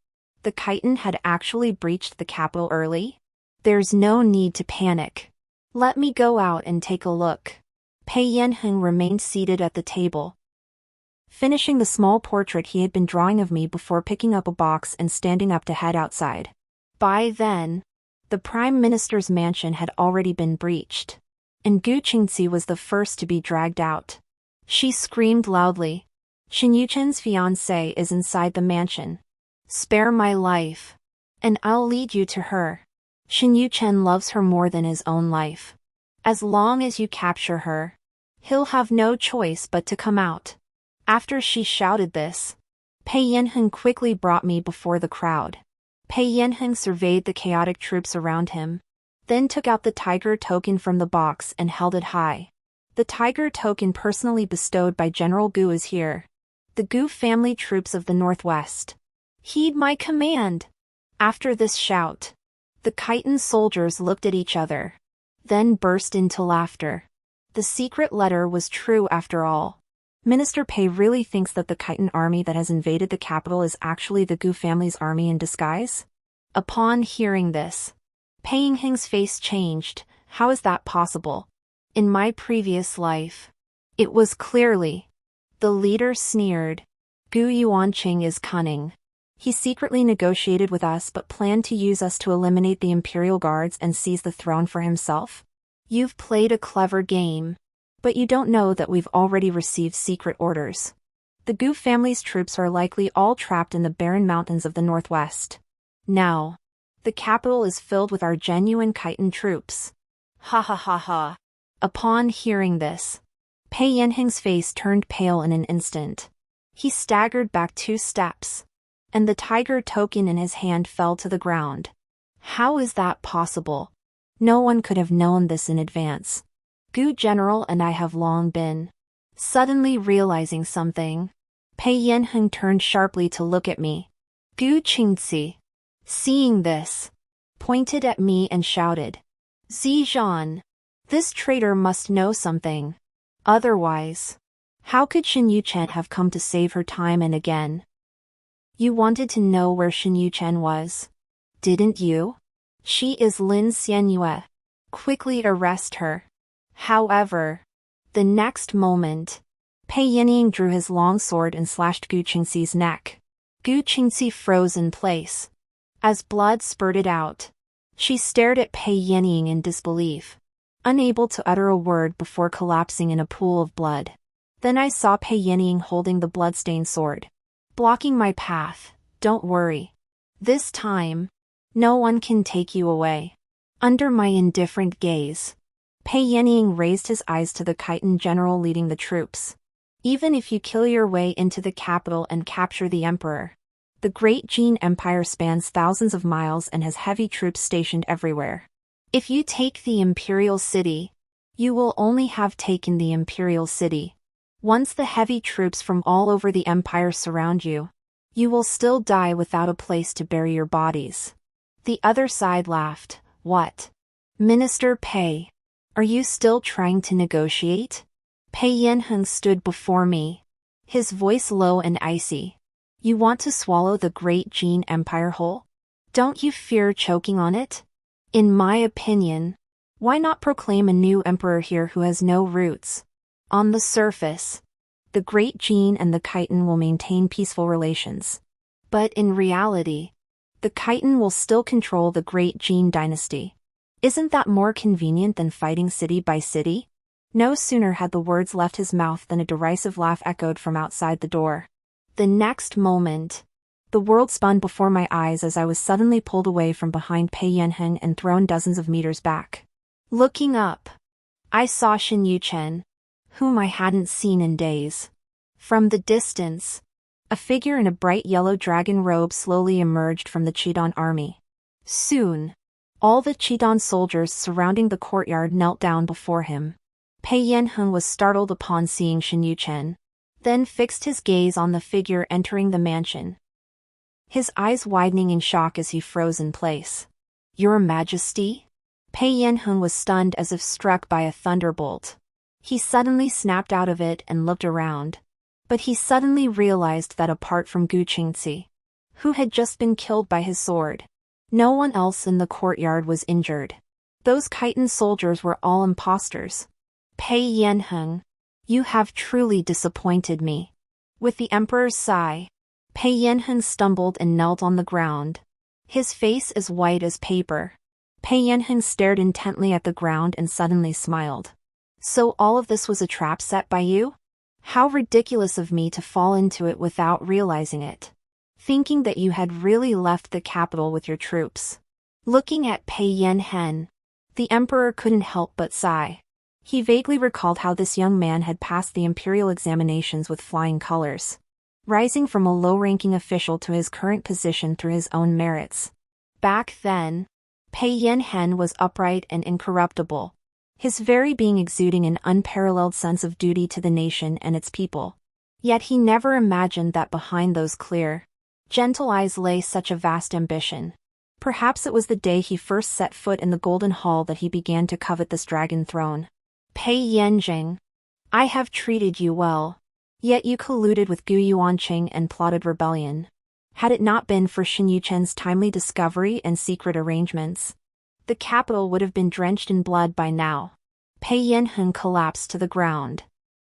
S1: The Khitan had actually breached the capital early? There's no need to panic. Let me go out and take a look. Pei Yanheng remained seated at the table, finishing the small portrait he had been drawing of me before picking up a box and standing up to head outside. By then, the Prime Minister's mansion had already been breached, and Gu Qingxi was the first to be dragged out. She screamed loudly. Shen Yuchen's fiancé is inside the mansion. Spare my life, and I'll lead you to her. Shen Yuchen loves her more than his own life. As long as you capture her, he'll have no choice but to come out. After she shouted this, Pei Yanheng quickly brought me before the crowd. Pei Yanheng surveyed the chaotic troops around him, then took out the tiger token from the box and held it high. The tiger token personally bestowed by General Gu is here. The Gu family troops of the Northwest. Heed my command. After this shout, the Khitan soldiers looked at each other, then burst into laughter. The secret letter was true after all. Minister Pei really thinks that the Khitan army that has invaded the capital is actually the Gu family's army in disguise? Upon hearing this, Pei Yanheng's face changed. How is that possible? In my previous life, it was clearly. The leader sneered. Gu Yuanqing is cunning. He secretly negotiated with us but planned to use us to eliminate the imperial guards and seize the throne for himself. You've played a clever game, but you don't know that we've already received secret orders. The Gu family's troops are likely all trapped in the barren mountains of the northwest. Now, the capital is filled with our genuine Khitan troops. Ha ha ha ha. Upon hearing this, Pei Yanheng's face turned pale in an instant. He staggered back 2 steps, and the tiger token in his hand fell to the ground. How is that possible? No one could have known this in advance. Gu General and I have long been. Suddenly realizing something, Pei Yanheng turned sharply to look at me. Gu Qingxi, seeing this, pointed at me and shouted, Zizhan, this traitor must know something. Otherwise, how could Shen Yuchen have come to save her time and again? You wanted to know where Shen Yuchen was, didn't you? She is Lin Xianyue. Quickly arrest her. However, the next moment, Pei Yanheng drew his long sword and slashed Gu Qingxi's neck. Gu Qingxi froze in place. As blood spurted out, she stared at Pei Yanheng in disbelief, unable to utter a word before collapsing in a pool of blood. Then I saw Pei Yanheng holding the bloodstained sword, blocking my path. Don't worry. This time, no one can take you away. Under my indifferent gaze, Pei Yanheng raised his eyes to the Khitan general leading the troops. Even if you kill your way into the capital and capture the emperor, the Great Jin Empire spans thousands of miles and has heavy troops stationed everywhere. If you take the imperial city, you will only have taken the imperial city. Once the heavy troops from all over the empire surround you, you will still die without a place to bury your bodies. The other side laughed. What? Minister Pei, are you still trying to negotiate? Pei Yanheng stood before me, his voice low and icy. You want to swallow the Great Jin Empire whole? Don't you fear choking on it? In my opinion, why not proclaim a new emperor here who has no roots? On the surface, the Great Jin and the Khitan will maintain peaceful relations. But in reality, the Khitan will still control the Great Jin dynasty. Isn't that more convenient than fighting city by city? No sooner had the words left his mouth than a derisive laugh echoed from outside the door. The next moment, the world spun before my eyes as I was suddenly pulled away from behind Pei Yanheng and thrown dozens of meters back. Looking up, I saw Shen Yuchen, whom I hadn't seen in days. From the distance, a figure in a bright yellow dragon robe slowly emerged from the Qidong army. Soon, all the Qidong soldiers surrounding the courtyard knelt down before him. Pei Yanheng was startled upon seeing Shen Yuchen, then fixed his gaze on the figure entering the mansion. his eyes widening in shock as he froze in place. "Your Majesty?" Pei Yanheng was stunned as if struck by a thunderbolt. He suddenly snapped out of it and looked around. But he suddenly realized that apart from Gu Sanxiaojie, who had just been killed by his sword, no one else in the courtyard was injured. Those chitin soldiers were all imposters. "Pei Yanheng, you have truly disappointed me." With the emperor's sigh, Pei Yanheng stumbled and knelt on the ground, his face as white as paper. Pei Yanheng stared intently at the ground and suddenly smiled. "So all of this was a trap set by you? How ridiculous of me to fall into it without realizing it. Thinking that you had really left the capital with your troops." Looking at Pei Yanheng, the emperor couldn't help but sigh. He vaguely recalled how this young man had passed the imperial examinations with flying colors, rising from a low-ranking official to his current position through his own merits. Back then, Pei Yanheng was upright and incorruptible, his very being exuding an unparalleled sense of duty to the nation and its people. Yet he never imagined that behind those clear, gentle eyes lay such a vast ambition. Perhaps it was the day he first set foot in the Golden Hall that he began to covet this dragon throne. "Pei Yanheng, I have treated you well. Yet you colluded with Gu Sanxiaojie and plotted rebellion. Had it not been for Xin Yuchen's timely discovery and secret arrangements, the capital would have been drenched in blood by now." Pei Yanheng collapsed to the ground.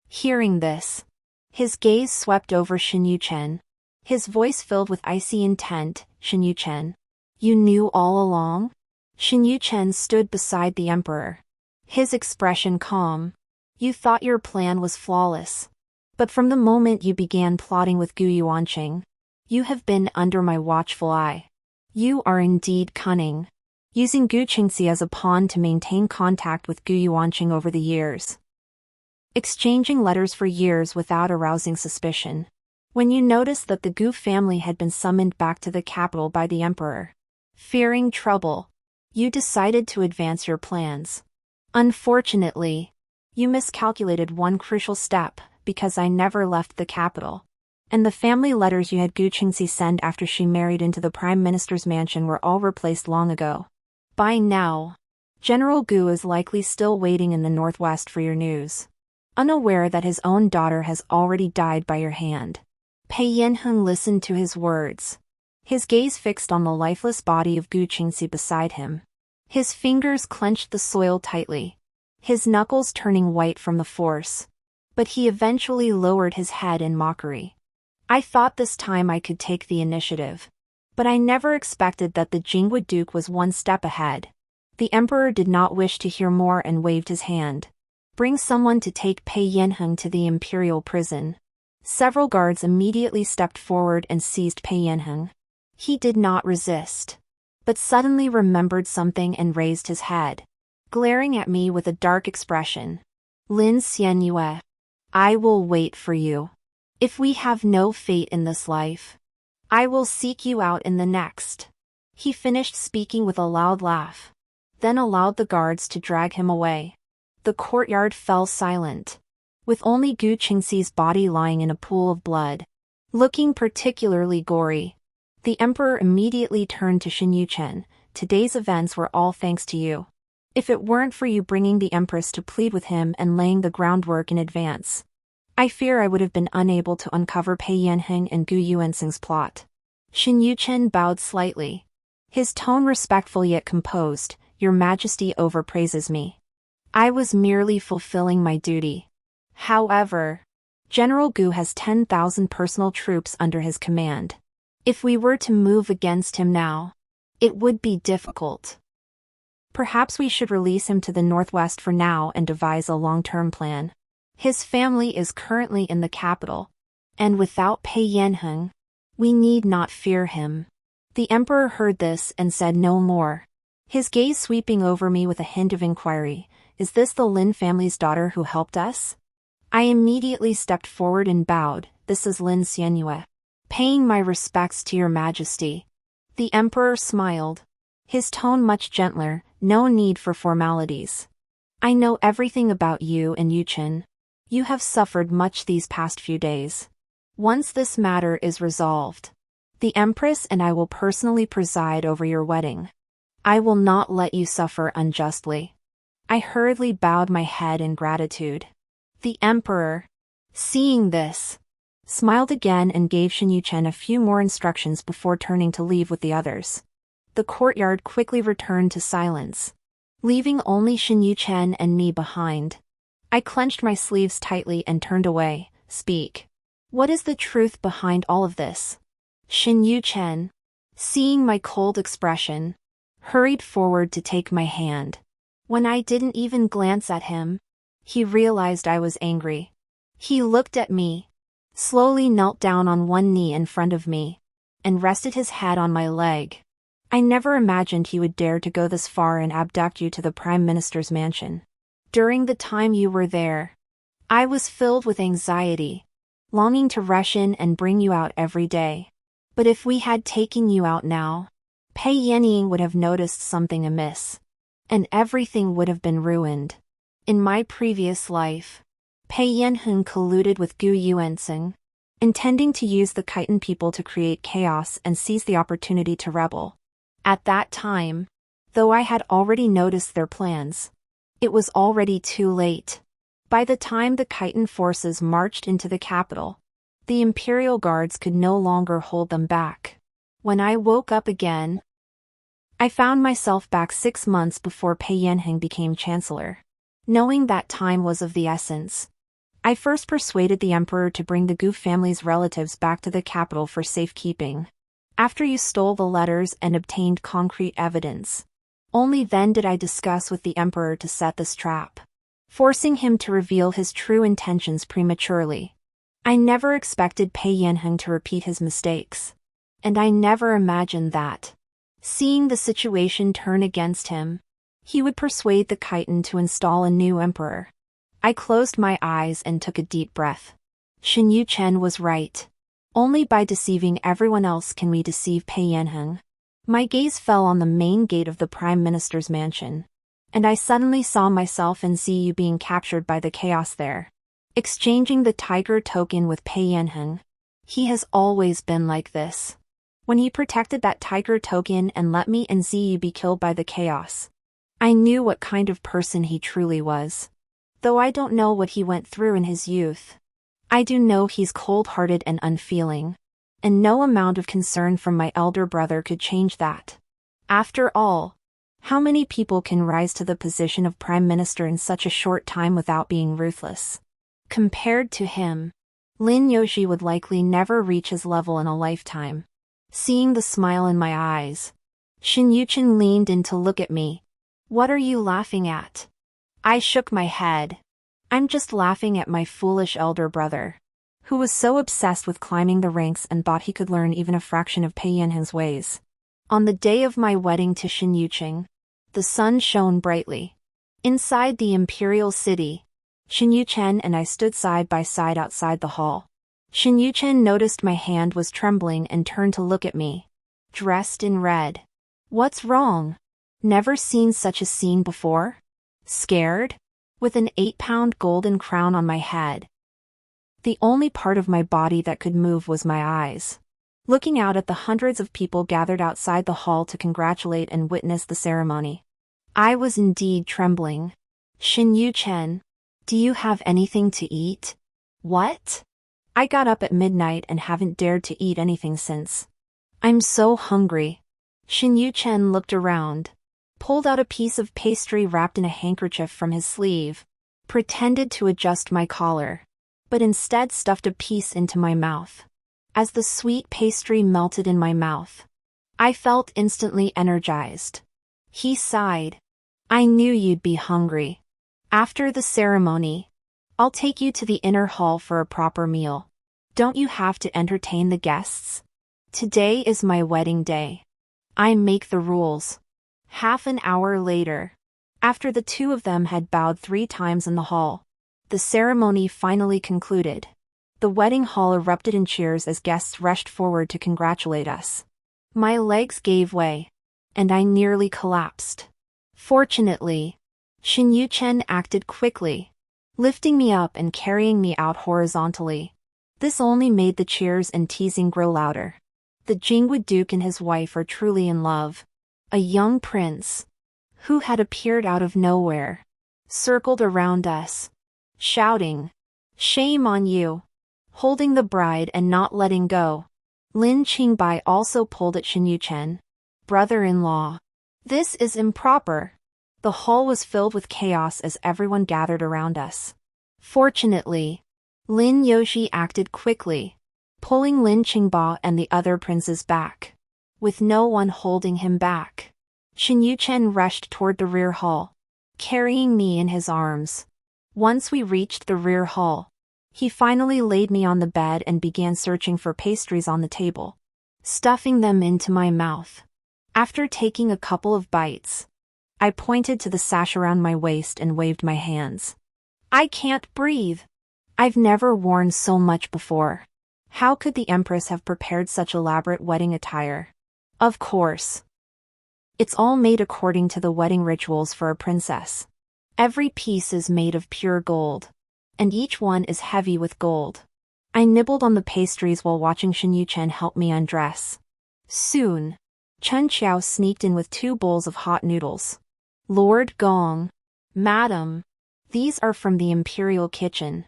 S1: Hearing this, his gaze swept over Xin Yuchen, his voice filled with icy intent. "Xin Yuchen, you knew all along?" Xin Yuchen stood beside the emperor, his expression calm. "You thought your plan was flawless. But from the moment you began plotting with Gu Sanxiaojie, you have been under my watchful eye. You are indeed cunning, using Gu Sanxiaojie as a pawn to maintain contact with Gu Sanxiaojie over the years. Exchanging letters for years without arousing suspicion. When you noticed that the Gu family had been summoned back to the capital by the emperor, fearing trouble, you decided to advance your plans. Unfortunately, you miscalculated one crucial step, because I never left the capital. And the family letters you had Gu Sanxiaojie send after she married into the prime minister's mansion were all replaced long ago. By now, General Gu is likely still waiting in the northwest for your news, unaware that his own daughter has already died by your hand." Pei Yanheng listened to his words, his gaze fixed on the lifeless body of Gu Sanxiaojie beside him. His fingers clenched the soil tightly, his knuckles turning white from the force. But he eventually lowered his head in mockery. "I thought this time I could take the initiative. But I never expected that the Jingwu Duke was one step ahead." The emperor did not wish to hear more and waved his hand. "Bring someone to take Pei Yanheng to the imperial prison." Several guards immediately stepped forward and seized Pei Yanheng. He did not resist, but suddenly remembered something and raised his head, glaring at me with a dark expression. "Lin Xianyue, I will wait for you. If we have no fate in this life, I will seek you out in the next." He finished speaking with a loud laugh, then allowed the guards to drag him away. The courtyard fell silent, with only Gu Sanxiaojie's body lying in a pool of blood, looking particularly gory. The emperor immediately turned to Xin Yuchen. "Today's events were all thanks to you. If it weren't for you bringing the empress to plead with him and laying the groundwork in advance, I fear I would have been unable to uncover Pei Yanheng and Gu Sanxiaojie's plot." Xin Yuchen bowed slightly, his tone respectful yet composed. "Your Majesty overpraises me. I was merely fulfilling my duty. However, General Gu has 10,000 personal troops under his command. If we were to move against him now, it would be difficult. Perhaps we should release him to the northwest for now and devise a long-term plan. His family is currently in the capital, and without Pei Yanheng, we need not fear him." The emperor heard this and said no more, his gaze sweeping over me with a hint of inquiry. "Is this the Lin family's daughter who helped us?" I immediately stepped forward and bowed. "This is Lin Xianyue. Paying my respects to your Majesty." The emperor smiled, his tone much gentler. "No need for formalities. I know everything about you and Yuchen. You have suffered much these past few days. Once this matter is resolved, The Empress and I will personally preside over your wedding. I will not let you suffer unjustly." I hurriedly bowed my head in gratitude. The Emperor, seeing this, smiled again and gave Shen Yuchen a few more instructions before turning to leave with the others. The courtyard quickly returned to silence, leaving only Shen Yuchen and me behind. I clenched my sleeves tightly and turned away. "Speak. What is the truth behind all of this?" Shen Yuchen, seeing my cold expression, hurried forward to take my hand. When I didn't even glance at him, he realized I was angry. He looked at me, slowly knelt down on one knee in front of me, and rested his head on my leg. "I never imagined he would dare to go this far and abduct you to the Prime Minister's mansion. During the time you were there, I was filled with anxiety, longing to rush in and bring you out every day. But if we had taken you out now, Pei Yanheng would have noticed something amiss, and everything would have been ruined. In my previous life, Pei Yanheng colluded with Gu Sanxiaojie, intending to use the Khitan people to create chaos and seize the opportunity to rebel. At that time, though I had already noticed their plans, it was already too late. By the time the Khitan forces marched into the capital, the Imperial Guards could no longer hold them back. When I woke up again, I found myself back 6 months before Pei Yanheng became chancellor. Knowing that time was of the essence, I first persuaded the emperor to bring the Gu family's relatives back to the capital for safekeeping. After you stole the letters and obtained concrete evidence, only then did I discuss with the emperor to set this trap, forcing him to reveal his true intentions prematurely. I never expected Pei Yanheng to repeat his mistakes, and I never imagined that, seeing the situation turn against him, he would persuade the Khitan to install a new emperor. I closed my eyes and took a deep breath. Shen Yuchen was right. Only by deceiving everyone else can we deceive Pei Yanheng. My gaze fell on the main gate of the Prime Minister's mansion, and I suddenly saw myself and Ziyu being captured by the chaos there. Exchanging the tiger token with Pei Yanheng. He has always been like this. When he protected that tiger token and let me and Ziyu be killed by the chaos, I knew what kind of person he truly was. Though I don't know what he went through in his youth, I do know he's cold-hearted and unfeeling, and no amount of concern from my elder brother could change that. After all, how many people can rise to the position of Prime Minister in such a short time without being ruthless? Compared to him, Lin Yoshi would likely never reach his level in a lifetime. Seeing the smile in my eyes, Shen Yuchen leaned in to look at me. "What are you laughing at?" I shook my head. "I'm just laughing at my foolish elder brother, who was so obsessed with climbing the ranks and thought he could learn even a fraction of Pei Yanheng's ways." On the day of my wedding to Shen Yuchen, the sun shone brightly. Inside the imperial city, Shen Yuchen and I stood side by side outside the hall. Shen Yuchen noticed my hand was trembling and turned to look at me. Dressed in red. "What's wrong? Never seen such a scene before?" "Scared?" With an 8-pound golden crown on my head. The only part of my body that could move was my eyes, looking out at the hundreds of people gathered outside the hall to congratulate and witness the ceremony. I was indeed trembling. "Shen Yuchen, do you have anything to eat?" "What?" "I got up at midnight and haven't dared to eat anything since. I'm so hungry." Shen Yuchen looked around, pulled out a piece of pastry wrapped in a handkerchief from his sleeve, pretended to adjust my collar, but instead stuffed a piece into my mouth. As the sweet pastry melted in my mouth, I felt instantly energized. He sighed. "I knew you'd be hungry. After the ceremony, I'll take you to the inner hall for a proper meal. Don't you have to entertain the guests? Today is my wedding day. I make the rules." Half an hour later, after the two of them had bowed 3 times in the hall, the ceremony finally concluded. The wedding hall erupted in cheers as guests rushed forward to congratulate us. My legs gave way, and I nearly collapsed. Fortunately, Shen Yuchen acted quickly, lifting me up and carrying me out horizontally. This only made the cheers and teasing grow louder. The Jingwu Duke and his wife are truly in love. A young prince, who had appeared out of nowhere, circled around us, shouting, "Shame on you!" holding the bride and not letting go. Lin Qingbai also pulled at Shen Yuchen, brother-in-law. "This is improper." The hall was filled with chaos as everyone gathered around us. Fortunately, Lin Yoshi acted quickly, pulling Lin Qingba and the other princes back. With no one holding him back, Shen Yuchen rushed toward the rear hall, carrying me in his arms. Once we reached the rear hall, he finally laid me on the bed and began searching for pastries on the table, stuffing them into my mouth. After taking a couple of bites, I pointed to the sash around my waist and waved my hands. "I can't breathe. I've never worn so much before." How could the Empress have prepared such elaborate wedding attire? Of course, it's all made according to the wedding rituals for a princess. Every piece is made of pure gold, and each one is heavy with gold. I nibbled on the pastries while watching Shen Yuchen help me undress. Soon, Chen Xiao sneaked in with 2 bowls of hot noodles. "Lord Gong, Madam, these are from the Imperial Kitchen.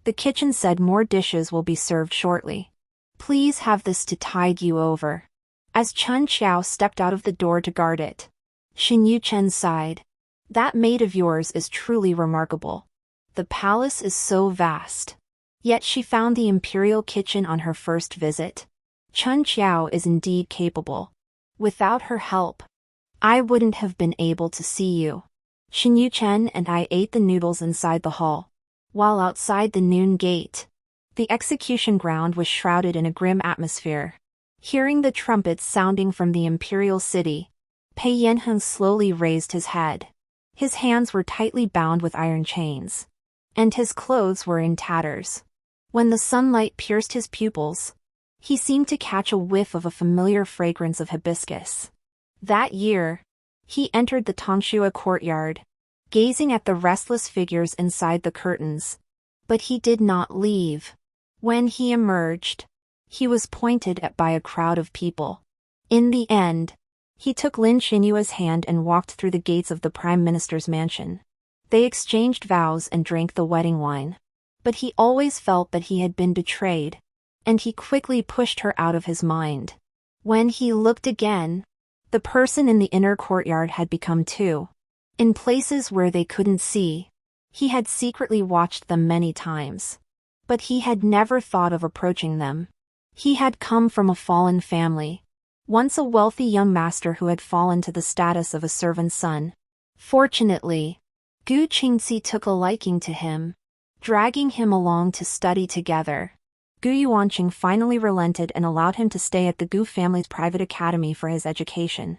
S1: The kitchen said more dishes will be served shortly. Please have this to tide you over." As Chen Xiao stepped out of the door to guard it, Shen Yuchen sighed. "That maid of yours is truly remarkable. The palace is so vast. Yet she found the Imperial Kitchen on her first visit. Chen Xiao is indeed capable. Without her help, I wouldn't have been able to see you." Shen Yuchen and I ate the noodles inside the hall, while outside the noon gate, the execution ground was shrouded in a grim atmosphere. Hearing the trumpets sounding from the imperial city, Pei Yanheng slowly raised his head. His hands were tightly bound with iron chains, and his clothes were in tatters. When the sunlight pierced his pupils, he seemed to catch a whiff of a familiar fragrance of hibiscus. That year, he entered the Tongxue courtyard, gazing at the restless figures inside the curtains. But he did not leave. When he emerged, he was pointed at by a crowd of people. In the end, he took Lin Xinyue's hand and walked through the gates of the Prime Minister's mansion. They exchanged vows and drank the wedding wine. But he always felt that he had been betrayed, and he quickly pushed her out of his mind. When he looked again, the person in the inner courtyard had become 2. In places where they couldn't see, he had secretly watched them many times. But he had never thought of approaching them. He had come from a fallen family, once a wealthy young master who had fallen to the status of a servant's son. Fortunately, Gu Qingxi took a liking to him, dragging him along to study together. Gu Yuanqing finally relented and allowed him to stay at the Gu family's private academy for his education.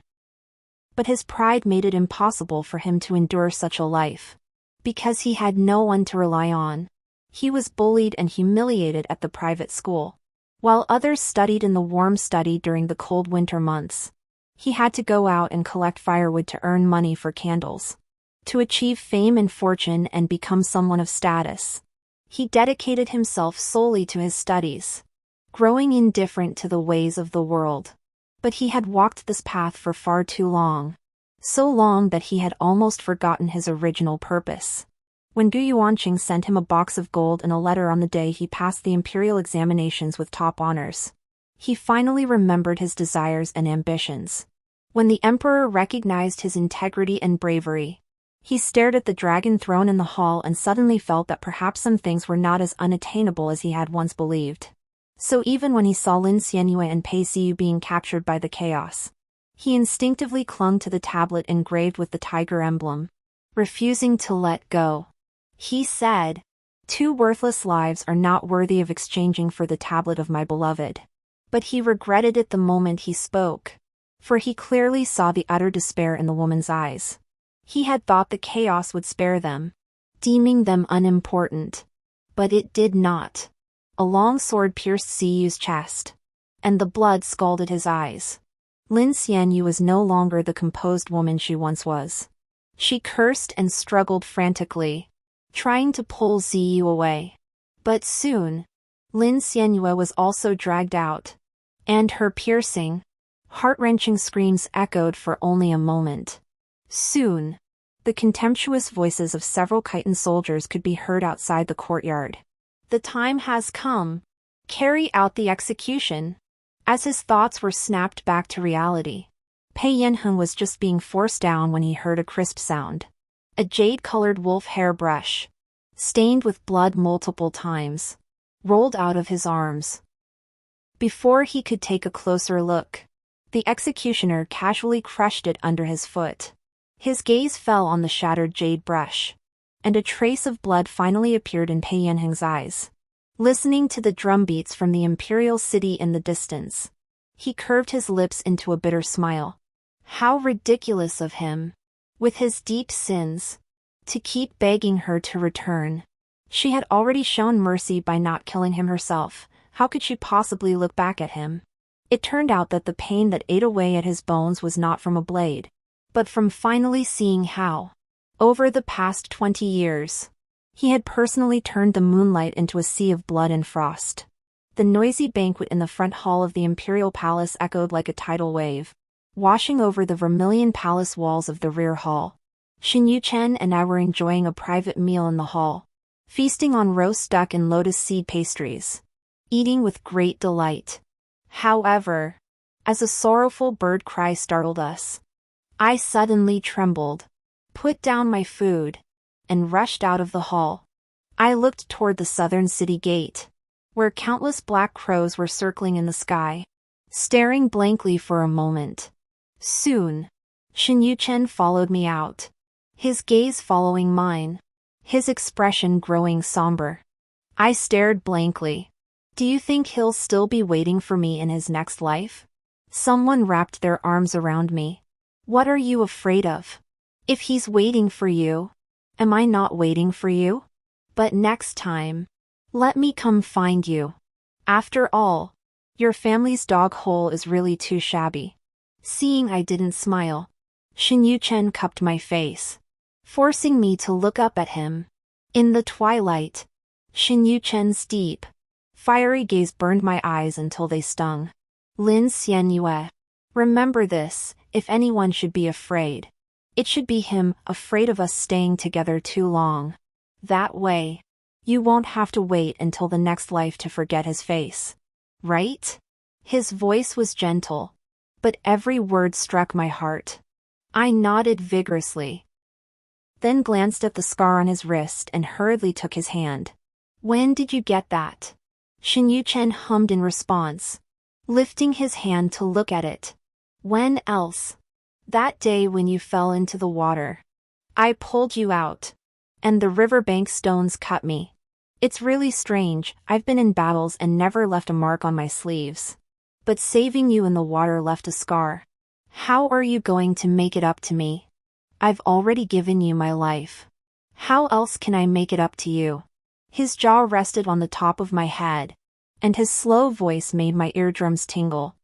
S1: But his pride made it impossible for him to endure such a life. Because he had no one to rely on, he was bullied and humiliated at the private school. While others studied in the warm study during the cold winter months, he had to go out and collect firewood to earn money for candles. To achieve fame and fortune and become someone of status, he dedicated himself solely to his studies, growing indifferent to the ways of the world. But he had walked this path for far too long. So long that he had almost forgotten his original purpose. When Gu Yuanqing sent him a box of gold and a letter on the day he passed the imperial examinations with top honors, he finally remembered his desires and ambitions. When the emperor recognized his integrity and bravery, he stared at the dragon throne in the hall and suddenly felt that perhaps some things were not as unattainable as he had once believed. So even when he saw Lin Xianyue and Pei Siyu being captured by the chaos, he instinctively clung to the tablet engraved with the tiger emblem, refusing to let go. He said, "2 worthless lives are not worthy of exchanging for the tablet of my beloved." But he regretted it the moment he spoke, for he clearly saw the utter despair in the woman's eyes. He had thought the chaos would spare them, deeming them unimportant. But it did not. A long sword pierced Siyu's chest, and the blood scalded his eyes. Lin Xianyu was no longer the composed woman she once was. She cursed and struggled frantically, trying to pull Ziyu away. But soon, Lin Xianyue was also dragged out, and her piercing, heart-wrenching screams echoed for only a moment. Soon, the contemptuous voices of several Khitan soldiers could be heard outside the courtyard. The time has come. Carry out the execution. As his thoughts were snapped back to reality, Pei Yanheng was just being forced down when he heard a crisp sound. A jade-colored wolf hair brush, stained with blood multiple times, rolled out of his arms. Before he could take a closer look, the executioner casually crushed it under his foot. His gaze fell on the shattered jade brush, and a trace of blood finally appeared in Pei Yanheng's eyes. Listening to the drumbeats from the imperial city in the distance, he curved his lips into a bitter smile. How ridiculous of him, with his deep sins, to keep begging her to return. She had already shown mercy by not killing him herself. How could she possibly look back at him? It turned out that the pain that ate away at his bones was not from a blade, but from finally seeing how, over the past 20 years, he had personally turned the moonlight into a sea of blood and frost. The noisy banquet in the front hall of the imperial palace echoed like a tidal wave, washing over the vermilion palace walls of the rear hall. Xin Yuchen and I were enjoying a private meal in the hall, feasting on roast duck and lotus seed pastries, eating with great delight. However, as a sorrowful bird cry startled us, I suddenly trembled, put down my food, and rushed out of the hall. I looked toward the southern city gate, where countless black crows were circling in the sky, staring blankly for a moment. Soon, Xin Yuchen followed me out, his gaze following mine, his expression growing somber. I stared blankly. Do you think he'll still be waiting for me in his next life? Someone wrapped their arms around me. What are you afraid of? If he's waiting for you, am I not waiting for you? But next time, let me come find you. After all, your family's dog hole is really too shabby. Seeing I didn't smile, Xin Yuchen cupped my face, forcing me to look up at him. In the twilight, Xin Yuchen's deep, fiery gaze burned my eyes until they stung. Lin Xianyue. Remember this, if anyone should be afraid, it should be him, afraid of us staying together too long. That way, you won't have to wait until the next life to forget his face. Right? His voice was gentle, but every word struck my heart. I nodded vigorously, then glanced at the scar on his wrist and hurriedly took his hand. When did you get that? Xin Yuchen hummed in response, lifting his hand to look at it. When else? That day when you fell into the water. I pulled you out, and the riverbank stones cut me. It's really strange, I've been in battles and never left a mark on my sleeves. But saving you in the water left a scar. How are you going to make it up to me? I've already given you my life. How else can I make it up to you? His jaw rested on the top of my head, and his slow voice made my eardrums tingle.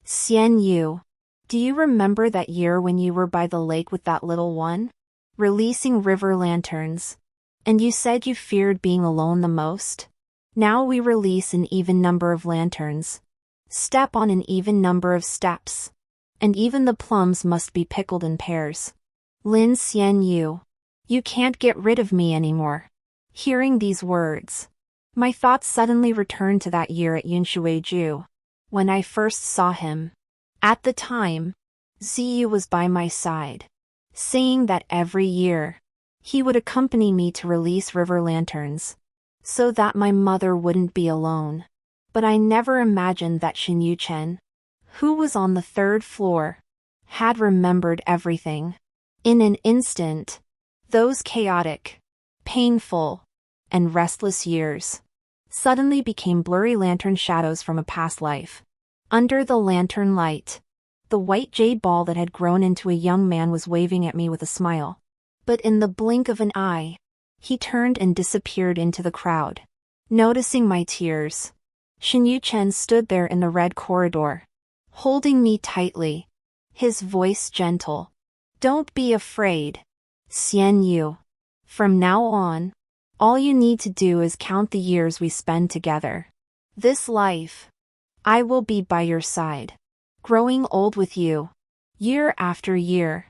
S1: Xian Yu, do you remember that year when you were by the lake with that little one, releasing river lanterns, and you said you feared being alone the most? Now we release an even number of lanterns, step on an even number of steps, and even the plums must be pickled in pairs. Lin Xian Yu, you can't get rid of me anymore. Hearing these words, my thoughts suddenly returned to that year at Yunshueju, when I first saw him. At the time, Ziyu was by my side, saying that every year, he would accompany me to release river lanterns, so that my mother wouldn't be alone. But I never imagined that Xin Yuchen, who was on the third floor, had remembered everything. In an instant, those chaotic, painful, and restless years suddenly became blurry lantern shadows from a past life. Under the lantern light, the white jade ball that had grown into a young man was waving at me with a smile. But in the blink of an eye, he turned and disappeared into the crowd. Noticing my tears, Xin Yuchen stood there in the red corridor, holding me tightly, his voice gentle. Don't be afraid, Xian Yu. From now on, all you need to do is count the years we spend together. This life, I will be by your side. Growing old with you. Year after year.